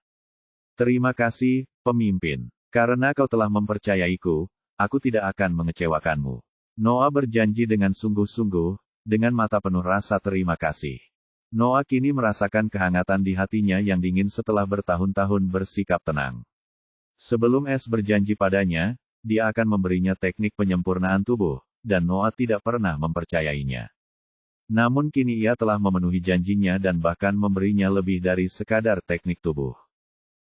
Terima kasih, pemimpin. Karena kau telah mempercayaiku, aku tidak akan mengecewakanmu. Noah berjanji dengan sungguh-sungguh, dengan mata penuh rasa terima kasih. Noah kini merasakan kehangatan di hatinya yang dingin setelah bertahun-tahun bersikap tenang. Sebelum S berjanji padanya, dia akan memberinya teknik penyempurnaan tubuh, dan Noah tidak pernah mempercayainya. Namun kini ia telah memenuhi janjinya dan bahkan memberinya lebih dari sekadar teknik tubuh.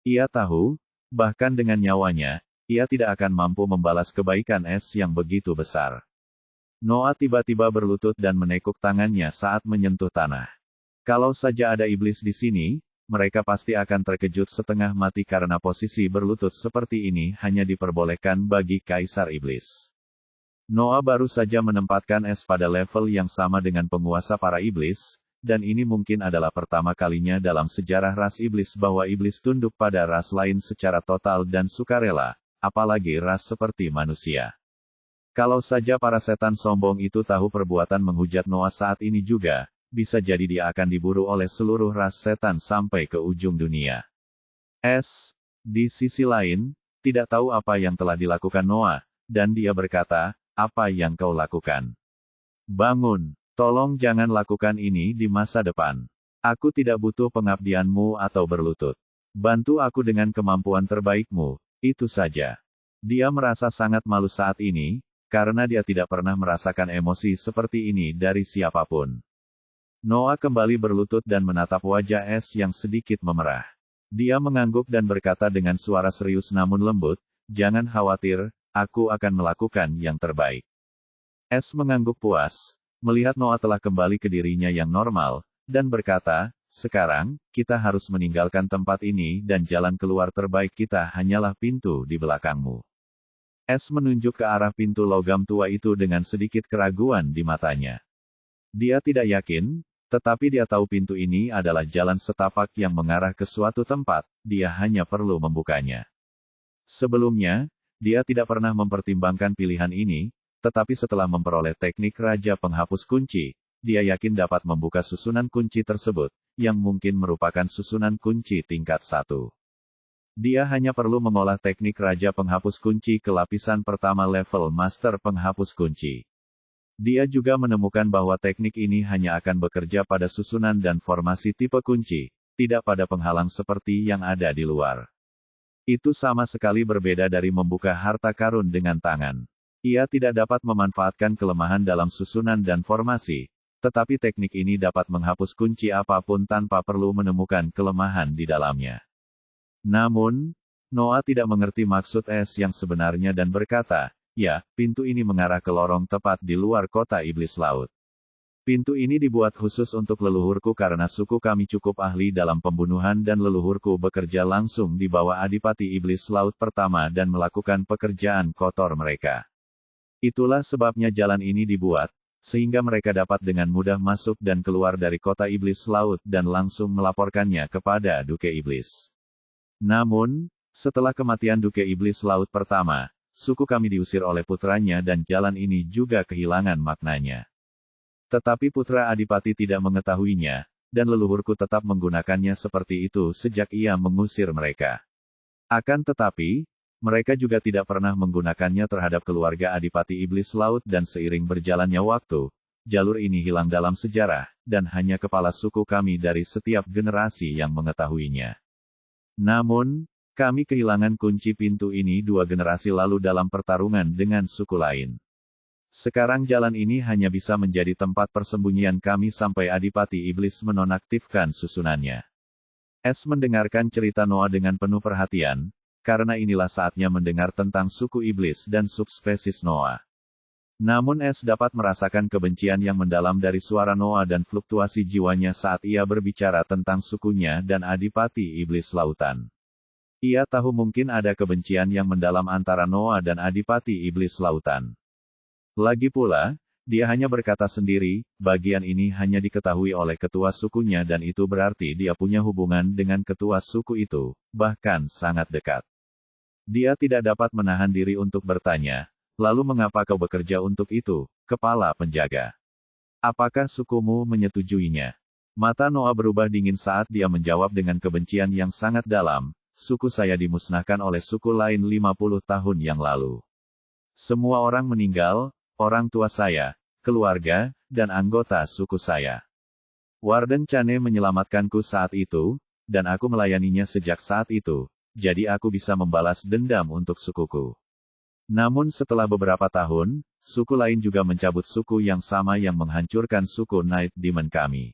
Ia tahu, bahkan dengan nyawanya, ia tidak akan mampu membalas kebaikan S yang begitu besar. Noah tiba-tiba berlutut dan menekuk tangannya saat menyentuh tanah. Kalau saja ada iblis di sini, mereka pasti akan terkejut setengah mati karena posisi berlutut seperti ini hanya diperbolehkan bagi kaisar iblis. Noah baru saja menempatkan S pada level yang sama dengan penguasa para iblis, dan ini mungkin adalah pertama kalinya dalam sejarah ras iblis bahwa iblis tunduk pada ras lain secara total dan sukarela, apalagi ras seperti manusia. Kalau saja para setan sombong itu tahu perbuatan menghujat Noah saat ini juga, bisa jadi dia akan diburu oleh seluruh ras setan sampai ke ujung dunia. S, di sisi lain, tidak tahu apa yang telah dilakukan Noah, dan dia berkata, "Apa yang kau lakukan? Bangun. Tolong jangan lakukan ini di masa depan. Aku tidak butuh pengabdianmu atau berlutut. Bantu aku dengan kemampuan terbaikmu, itu saja." Dia merasa sangat malu saat ini, karena dia tidak pernah merasakan emosi seperti ini dari siapapun. Noah kembali berlutut dan menatap wajah S yang sedikit memerah. Dia mengangguk dan berkata dengan suara serius namun lembut, "Jangan khawatir, aku akan melakukan yang terbaik." S mengangguk puas, melihat Noah telah kembali ke dirinya yang normal, dan berkata, "Sekarang, kita harus meninggalkan tempat ini dan jalan keluar terbaik kita hanyalah pintu di belakangmu." S menunjuk ke arah pintu logam tua itu dengan sedikit keraguan di matanya. Dia tidak yakin, tetapi dia tahu pintu ini adalah jalan setapak yang mengarah ke suatu tempat, dia hanya perlu membukanya. Sebelumnya, dia tidak pernah mempertimbangkan pilihan ini, tetapi setelah memperoleh teknik Raja Penghapus Kunci, dia yakin dapat membuka susunan kunci tersebut, yang mungkin merupakan susunan kunci tingkat 1. Dia hanya perlu mengolah teknik Raja Penghapus Kunci ke lapisan pertama level Master Penghapus Kunci. Dia juga menemukan bahwa teknik ini hanya akan bekerja pada susunan dan formasi tipe kunci, tidak pada penghalang seperti yang ada di luar. Itu sama sekali berbeda dari membuka harta karun dengan tangan. Ia tidak dapat memanfaatkan kelemahan dalam susunan dan formasi, tetapi teknik ini dapat menghapus kunci apapun tanpa perlu menemukan kelemahan di dalamnya. Namun, Noah tidak mengerti maksud S yang sebenarnya dan berkata, "Ya, pintu ini mengarah ke lorong tepat di luar kota iblis laut." Pintu ini dibuat khusus untuk leluhurku karena suku kami cukup ahli dalam pembunuhan dan leluhurku bekerja langsung di bawah Adipati Iblis Laut pertama dan melakukan pekerjaan kotor mereka. Itulah sebabnya jalan ini dibuat, sehingga mereka dapat dengan mudah masuk dan keluar dari kota Iblis Laut dan langsung melaporkannya kepada Duke Iblis. Namun, setelah kematian Duke Iblis Laut pertama, suku kami diusir oleh putranya dan jalan ini juga kehilangan maknanya. Tetapi putra Adipati tidak mengetahuinya, dan leluhurku tetap menggunakannya seperti itu sejak ia mengusir mereka. Akan tetapi, mereka juga tidak pernah menggunakannya terhadap keluarga Adipati Iblis Laut dan seiring berjalannya waktu, jalur ini hilang dalam sejarah, dan hanya kepala suku kami dari setiap generasi yang mengetahuinya. Namun, kami kehilangan kunci pintu ini 2 generasi lalu dalam pertarungan dengan suku lain. Sekarang jalan ini hanya bisa menjadi tempat persembunyian kami sampai Adipati Iblis menonaktifkan susunannya. S mendengarkan cerita Noah dengan penuh perhatian, karena inilah saatnya mendengar tentang suku Iblis dan subspesies Noah. Namun S dapat merasakan kebencian yang mendalam dari suara Noah dan fluktuasi jiwanya saat ia berbicara tentang sukunya dan Adipati Iblis Lautan. Ia tahu mungkin ada kebencian yang mendalam antara Noah dan Adipati Iblis Lautan. Lagi pula, dia hanya berkata sendiri, bagian ini hanya diketahui oleh ketua sukunya dan itu berarti dia punya hubungan dengan ketua suku itu, bahkan sangat dekat. Dia tidak dapat menahan diri untuk bertanya, lalu mengapa kau bekerja untuk itu, kepala penjaga? Apakah sukumu menyetujuinya? Mata Noah berubah dingin saat dia menjawab dengan kebencian yang sangat dalam, suku saya dimusnahkan oleh suku lain 50 tahun yang lalu. Semua orang meninggal, orang tua saya, keluarga, dan anggota suku saya. Warden Chane menyelamatkanku saat itu, dan aku melayaninya sejak saat itu, jadi aku bisa membalas dendam untuk sukuku. Namun setelah beberapa tahun, suku lain juga mencabut suku yang sama yang menghancurkan suku Night Demon kami.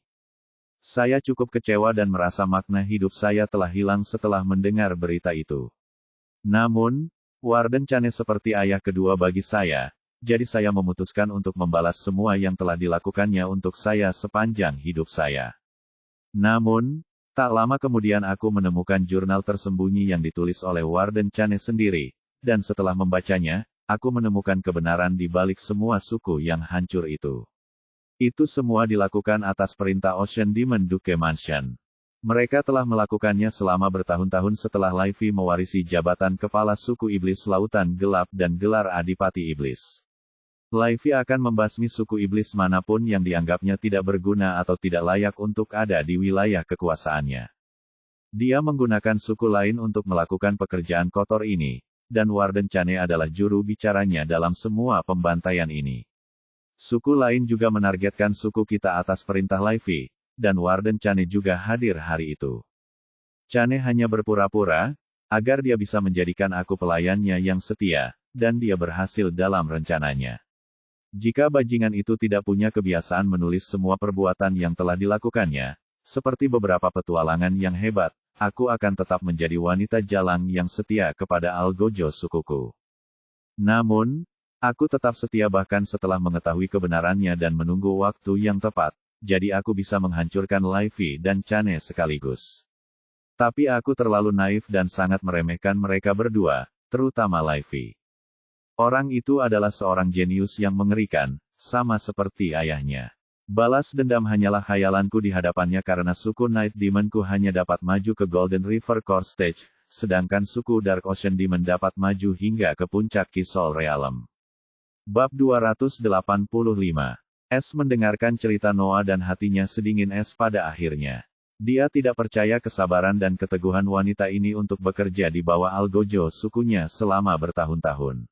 Saya cukup kecewa dan merasa makna hidup saya telah hilang setelah mendengar berita itu. Namun, Warden Chane seperti ayah kedua bagi saya, jadi saya memutuskan untuk membalas semua yang telah dilakukannya untuk saya sepanjang hidup saya. Namun, tak lama kemudian aku menemukan jurnal tersembunyi yang ditulis oleh Warden Chane sendiri, dan setelah membacanya, aku menemukan kebenaran di balik semua suku yang hancur itu. Itu semua dilakukan atas perintah Ocean Demon Duke Mansion. Mereka telah melakukannya selama bertahun-tahun setelah Livy mewarisi jabatan kepala suku Iblis Lautan Gelap dan gelar Adipati Iblis. Livy akan membasmi suku iblis manapun yang dianggapnya tidak berguna atau tidak layak untuk ada di wilayah kekuasaannya. Dia menggunakan suku lain untuk melakukan pekerjaan kotor ini, dan Warden Chane adalah juru bicaranya dalam semua pembantaian ini. Suku lain juga menargetkan suku kita atas perintah Livy, dan Warden Chane juga hadir hari itu. Chane hanya berpura-pura, agar dia bisa menjadikan aku pelayannya yang setia, dan dia berhasil dalam rencananya. Jika bajingan itu tidak punya kebiasaan menulis semua perbuatan yang telah dilakukannya, seperti beberapa petualangan yang hebat, aku akan tetap menjadi wanita jalang yang setia kepada Algojo sukuku. Namun, aku tetap setia bahkan setelah mengetahui kebenarannya dan menunggu waktu yang tepat, jadi aku bisa menghancurkan Livy dan Chane sekaligus. Tapi aku terlalu naif dan sangat meremehkan mereka berdua, terutama Livy. Orang itu adalah seorang jenius yang mengerikan, sama seperti ayahnya. Balas dendam hanyalah khayalanku di hadapannya karena suku Night Demonku hanya dapat maju ke Golden River Core Stage, sedangkan suku Dark Ocean Demon dapat maju hingga ke puncak Kisol Realm. Bab 285. S mendengarkan cerita Noah dan hatinya sedingin es pada akhirnya. Dia tidak percaya kesabaran dan keteguhan wanita ini untuk bekerja di bawah Algojo sukunya selama bertahun-tahun.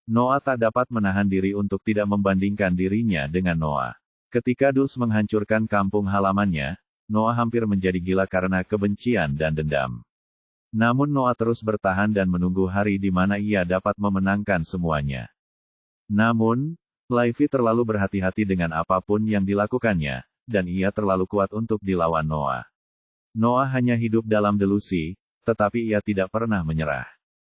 Noah tak dapat menahan diri untuk tidak membandingkan dirinya dengan Noah. Ketika Dulce menghancurkan kampung halamannya, Noah hampir menjadi gila karena kebencian dan dendam. Namun Noah terus bertahan dan menunggu hari di mana ia dapat memenangkan semuanya. Namun, Livy terlalu berhati-hati dengan apapun yang dilakukannya, dan ia terlalu kuat untuk dilawan Noah. Noah hanya hidup dalam delusi, tetapi ia tidak pernah menyerah.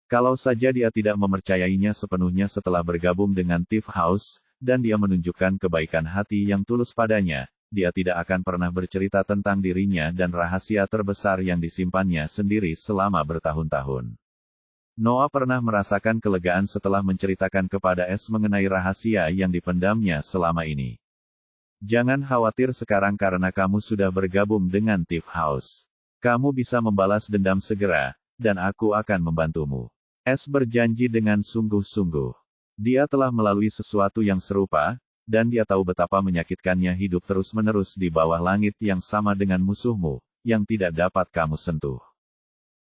Kalau saja dia tidak mempercayainya sepenuhnya setelah bergabung dengan Thief House, dan dia menunjukkan kebaikan hati yang tulus padanya, dia tidak akan pernah bercerita tentang dirinya dan rahasia terbesar yang disimpannya sendiri selama bertahun-tahun. Noah pernah merasakan kelegaan setelah menceritakan kepada S mengenai rahasia yang dipendamnya selama ini. Jangan khawatir sekarang karena kamu sudah bergabung dengan Thief House. Kamu bisa membalas dendam segera, dan aku akan membantumu. S berjanji dengan sungguh-sungguh. Dia telah melalui sesuatu yang serupa, dan dia tahu betapa menyakitkannya hidup terus-menerus di bawah langit yang sama dengan musuhmu, yang tidak dapat kamu sentuh.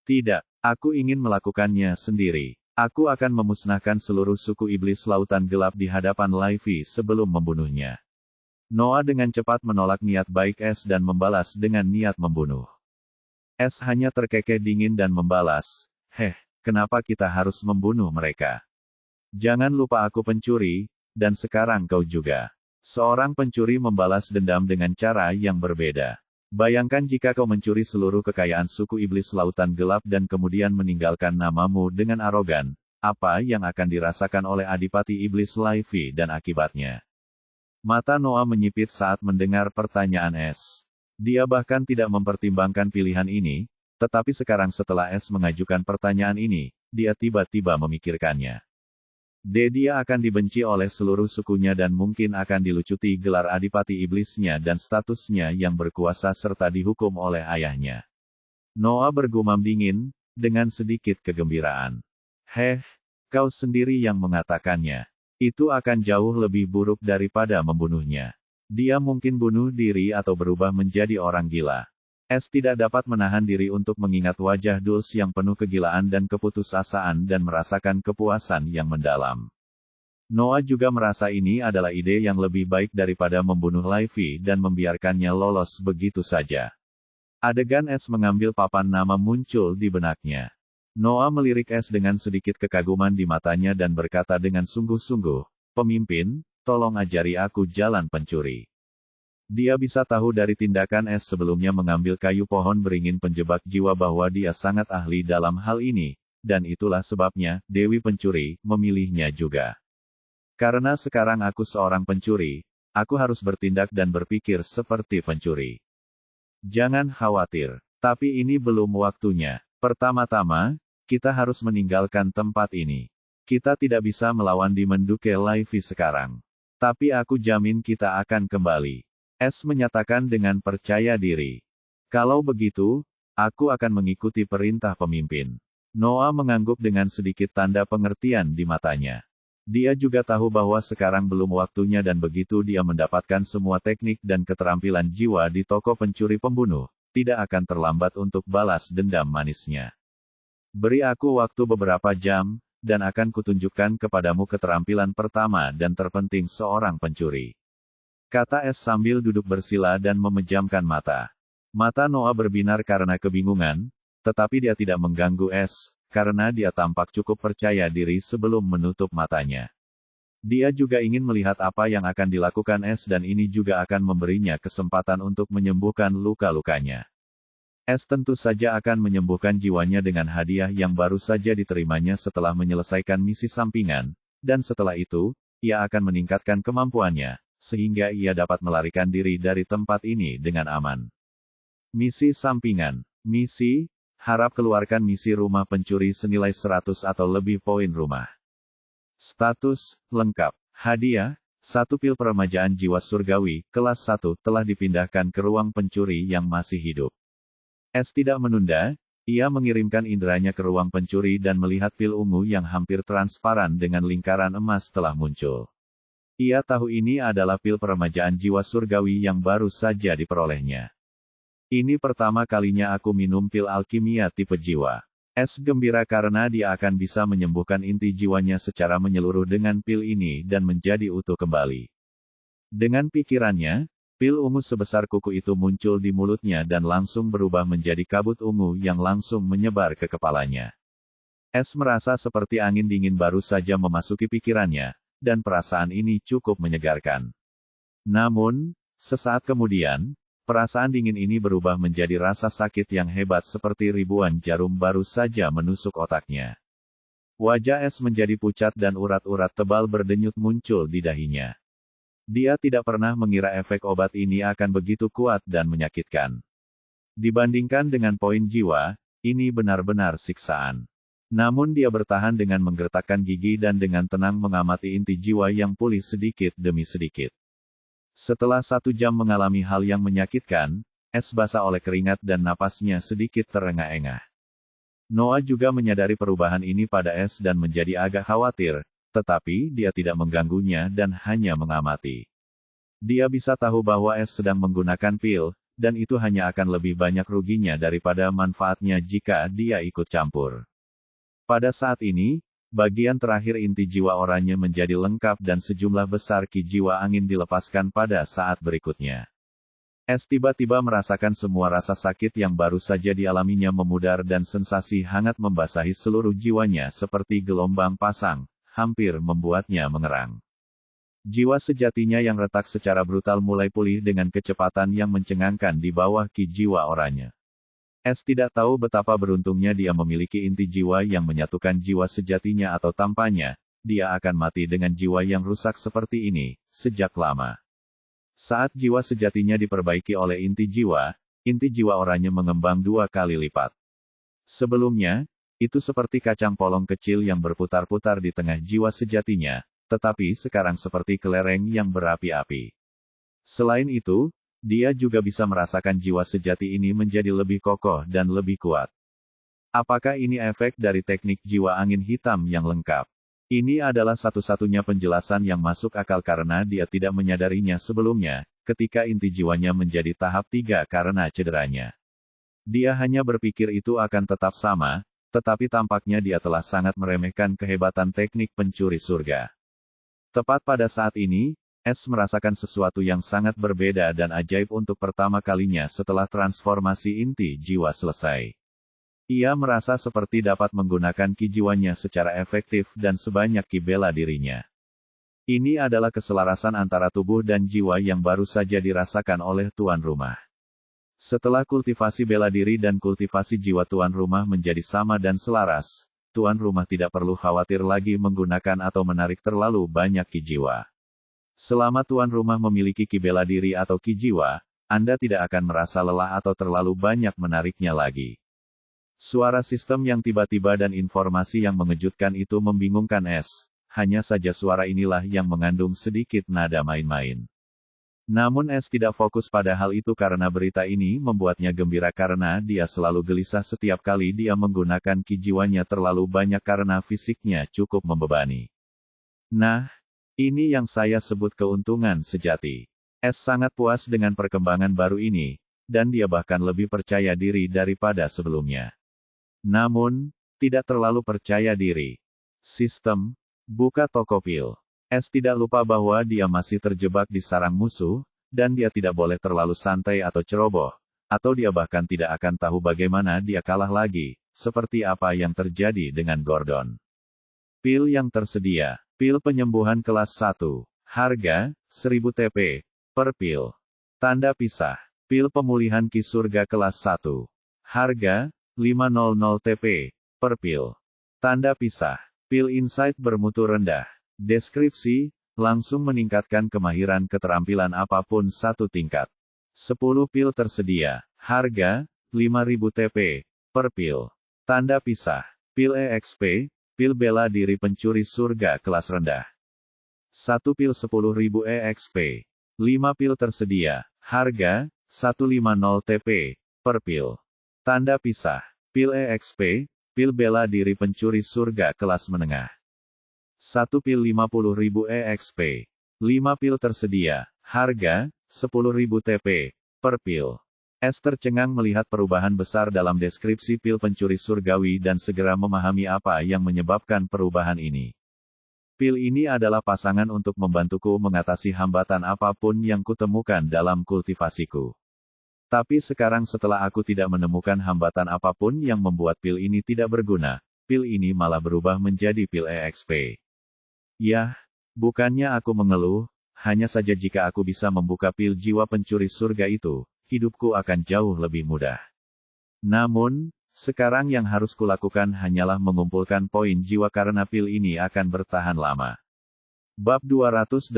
Tidak, aku ingin melakukannya sendiri. Aku akan memusnahkan seluruh suku iblis lautan gelap di hadapan Levi sebelum membunuhnya. Noah dengan cepat menolak niat baik S dan membalas dengan niat membunuh. S hanya terkekeh dingin dan membalas, kenapa kita harus membunuh mereka? Jangan lupa aku pencuri, dan sekarang kau juga. Seorang pencuri membalas dendam dengan cara yang berbeda. Bayangkan jika kau mencuri seluruh kekayaan suku iblis lautan gelap dan kemudian meninggalkan namamu dengan arogan, apa yang akan dirasakan oleh Adipati Iblis Levi dan akibatnya. Mata Noah menyipit saat mendengar pertanyaan S. Dia bahkan tidak mempertimbangkan pilihan ini, tetapi sekarang setelah S mengajukan pertanyaan ini, dia tiba-tiba memikirkannya. Dia akan dibenci oleh seluruh sukunya dan mungkin akan dilucuti gelar adipati iblisnya dan statusnya yang berkuasa serta dihukum oleh ayahnya. Noah bergumam dingin, dengan sedikit kegembiraan. Kau sendiri yang mengatakannya. Itu akan jauh lebih buruk daripada membunuhnya. Dia mungkin bunuh diri atau berubah menjadi orang gila. S tidak dapat menahan diri untuk mengingat wajah Dulce yang penuh kegilaan dan keputusasaan dan merasakan kepuasan yang mendalam. Noah juga merasa ini adalah ide yang lebih baik daripada membunuh Levi dan membiarkannya lolos begitu saja. Adegan S mengambil papan nama muncul di benaknya. Noah melirik S dengan sedikit kekaguman di matanya dan berkata dengan sungguh-sungguh, "Pemimpin, tolong ajari aku jalan pencuri." Dia bisa tahu dari tindakan S sebelumnya mengambil kayu pohon beringin penjebak jiwa bahwa dia sangat ahli dalam hal ini, dan itulah sebabnya Dewi Pencuri memilihnya juga. Karena sekarang aku seorang pencuri, aku harus bertindak dan berpikir seperti pencuri. Jangan khawatir, tapi ini belum waktunya. Pertama-tama, kita harus meninggalkan tempat ini. Kita tidak bisa melawan Demon Duke Levi sekarang. Tapi aku jamin kita akan kembali. S menyatakan dengan percaya diri. Kalau begitu, aku akan mengikuti perintah pemimpin. Noah mengangguk dengan sedikit tanda pengertian di matanya. Dia juga tahu bahwa sekarang belum waktunya dan begitu dia mendapatkan semua teknik dan keterampilan jiwa di toko pencuri pembunuh, tidak akan terlambat untuk balas dendam manisnya. Beri aku waktu beberapa jam, dan akan kutunjukkan kepadamu keterampilan pertama dan terpenting seorang pencuri. Kata S sambil duduk bersila dan memejamkan mata. Mata Noah berbinar karena kebingungan, tetapi dia tidak mengganggu S, karena dia tampak cukup percaya diri sebelum menutup matanya. Dia juga ingin melihat apa yang akan dilakukan S dan ini juga akan memberinya kesempatan untuk menyembuhkan luka-lukanya. S tentu saja akan menyembuhkan jiwanya dengan hadiah yang baru saja diterimanya setelah menyelesaikan misi sampingan, dan setelah itu, ia akan meningkatkan kemampuannya, sehingga ia dapat melarikan diri dari tempat ini dengan aman. Misi sampingan. Misi, harap keluarkan misi rumah pencuri senilai 100 atau lebih poin rumah. Status, lengkap. Hadiah, 1 pil peremajaan jiwa surgawi, kelas 1, telah dipindahkan ke ruang pencuri yang masih hidup. S tidak menunda, ia mengirimkan inderanya ke ruang pencuri dan melihat pil ungu yang hampir transparan dengan lingkaran emas telah muncul. Ia tahu ini adalah pil peremajaan jiwa surgawi yang baru saja diperolehnya. Ini pertama kalinya aku minum pil alkimia tipe jiwa. S gembira karena dia akan bisa menyembuhkan inti jiwanya secara menyeluruh dengan pil ini dan menjadi utuh kembali. Dengan pikirannya, pil ungu sebesar kuku itu muncul di mulutnya dan langsung berubah menjadi kabut ungu yang langsung menyebar ke kepalanya. S merasa seperti angin dingin baru saja memasuki pikirannya, dan perasaan ini cukup menyegarkan. Namun, sesaat kemudian, perasaan dingin ini berubah menjadi rasa sakit yang hebat seperti ribuan jarum baru saja menusuk otaknya. Wajah Es menjadi pucat dan urat-urat tebal berdenyut muncul di dahinya. Dia tidak pernah mengira efek obat ini akan begitu kuat dan menyakitkan. Dibandingkan dengan poin jiwa, ini benar-benar siksaan. Namun dia bertahan dengan menggertakkan gigi dan dengan tenang mengamati inti jiwa yang pulih sedikit demi sedikit. Setelah 1 jam mengalami hal yang menyakitkan, Es basah oleh keringat dan napasnya sedikit terengah-engah. Noah juga menyadari perubahan ini pada Es dan menjadi agak khawatir, tetapi dia tidak mengganggunya dan hanya mengamati. Dia bisa tahu bahwa Es sedang menggunakan pil, dan itu hanya akan lebih banyak ruginya daripada manfaatnya jika dia ikut campur. Pada saat ini, bagian terakhir inti jiwa oranye menjadi lengkap dan sejumlah besar ki jiwa angin dilepaskan pada saat berikutnya. Es tiba-tiba merasakan semua rasa sakit yang baru saja dialaminya memudar dan sensasi hangat membasahi seluruh jiwanya seperti gelombang pasang, hampir membuatnya mengerang. Jiwa sejatinya yang retak secara brutal mulai pulih dengan kecepatan yang mencengangkan di bawah ki jiwa oranye. Es tidak tahu betapa beruntungnya dia memiliki inti jiwa yang menyatukan jiwa sejatinya atau tampaknya, dia akan mati dengan jiwa yang rusak seperti ini, sejak lama. Saat jiwa sejatinya diperbaiki oleh inti jiwa oranye mengembang 2 kali lipat. Sebelumnya, itu seperti kacang polong kecil yang berputar-putar di tengah jiwa sejatinya, tetapi sekarang seperti kelereng yang berapi-api. Selain itu, dia juga bisa merasakan jiwa sejati ini menjadi lebih kokoh dan lebih kuat. Apakah ini efek dari teknik jiwa angin hitam yang lengkap? Ini adalah satu-satunya penjelasan yang masuk akal karena dia tidak menyadarinya sebelumnya, ketika inti jiwanya menjadi tahap 3 karena cederanya. Dia hanya berpikir itu akan tetap sama, tetapi tampaknya dia telah sangat meremehkan kehebatan teknik pencuri surga. Tepat pada saat ini, Es merasakan sesuatu yang sangat berbeda dan ajaib untuk pertama kalinya setelah transformasi inti jiwa selesai. Ia merasa seperti dapat menggunakan ki jiwanya secara efektif dan sebanyak ki bela dirinya. Ini adalah keselarasan antara tubuh dan jiwa yang baru saja dirasakan oleh tuan rumah. Setelah kultivasi bela diri dan kultivasi jiwa tuan rumah menjadi sama dan selaras, tuan rumah tidak perlu khawatir lagi menggunakan atau menarik terlalu banyak ki jiwa. Selama tuan rumah memiliki ki bela diri atau ki jiwa, Anda tidak akan merasa lelah atau terlalu banyak menariknya lagi. Suara sistem yang tiba-tiba dan informasi yang mengejutkan itu membingungkan Es, hanya saja suara inilah yang mengandung sedikit nada main-main. Namun Es tidak fokus pada hal itu karena berita ini membuatnya gembira karena dia selalu gelisah setiap kali dia menggunakan ki jiwanya terlalu banyak karena fisiknya cukup membebani. Nah, ini yang saya sebut keuntungan sejati. Es sangat puas dengan perkembangan baru ini, dan dia bahkan lebih percaya diri daripada sebelumnya. Namun, tidak terlalu percaya diri. Sistem, buka toko pil. Es tidak lupa bahwa dia masih terjebak di sarang musuh, dan dia tidak boleh terlalu santai atau ceroboh, atau dia bahkan tidak akan tahu bagaimana dia kalah lagi, seperti apa yang terjadi dengan Gordon. Pil yang tersedia, pil penyembuhan kelas 1, harga, 1000 TP, per pil. Tanda pisah, pil pemulihan ki surga kelas 1, harga, 500 TP, per pil. Tanda pisah, pil insight bermutu rendah. Deskripsi, langsung meningkatkan kemahiran keterampilan apapun 1 tingkat. 10 pil tersedia, harga, 5000 TP, per pil. Tanda pisah, pil EXP, pil bela diri pencuri surga kelas rendah. 1 pil 10.000 EXP. 5 pil tersedia, harga, 150 TP, per pil. Tanda pisah, pil EXP, pil bela diri pencuri surga kelas menengah. 1 pil 50.000 EXP. 5 pil tersedia, harga, 10.000 TP, per pil. Es tercengang melihat perubahan besar dalam deskripsi pil pencuri surgawi dan segera memahami apa yang menyebabkan perubahan ini. Pil ini adalah pasangan untuk membantuku mengatasi hambatan apapun yang kutemukan dalam kultivasiku. Tapi sekarang setelah aku tidak menemukan hambatan apapun yang membuat pil ini tidak berguna, pil ini malah berubah menjadi pil EXP. Yah, bukannya aku mengeluh, hanya saja jika aku bisa membuka pil jiwa pencuri surga itu, hidupku akan jauh lebih mudah. Namun, Sekarang yang harus kulakukan hanyalah mengumpulkan poin jiwa karena pil ini akan bertahan lama. Bab 286.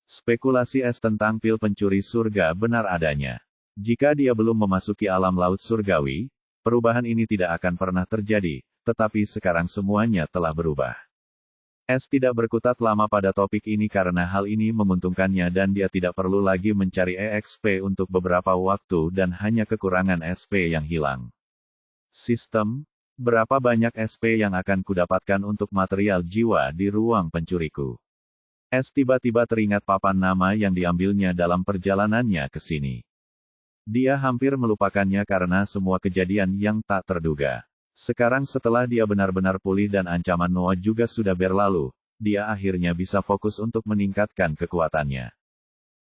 Spekulasi S tentang pil pencuri surga benar adanya. Jika dia belum memasuki alam laut surgawi, perubahan ini tidak akan pernah terjadi, tetapi sekarang semuanya telah berubah. S tidak berkutat lama pada topik ini karena hal ini menguntungkannya dan dia tidak perlu lagi mencari EXP untuk beberapa waktu dan hanya kekurangan SP yang hilang. Sistem, berapa banyak SP yang akan kudapatkan untuk material jiwa di ruang pencuriku? S tiba-tiba teringat papan nama yang diambilnya dalam perjalanannya ke sini. Dia hampir melupakannya karena semua kejadian yang tak terduga. Sekarang setelah dia benar-benar pulih dan ancaman Noah juga sudah berlalu, dia akhirnya bisa fokus untuk meningkatkan kekuatannya.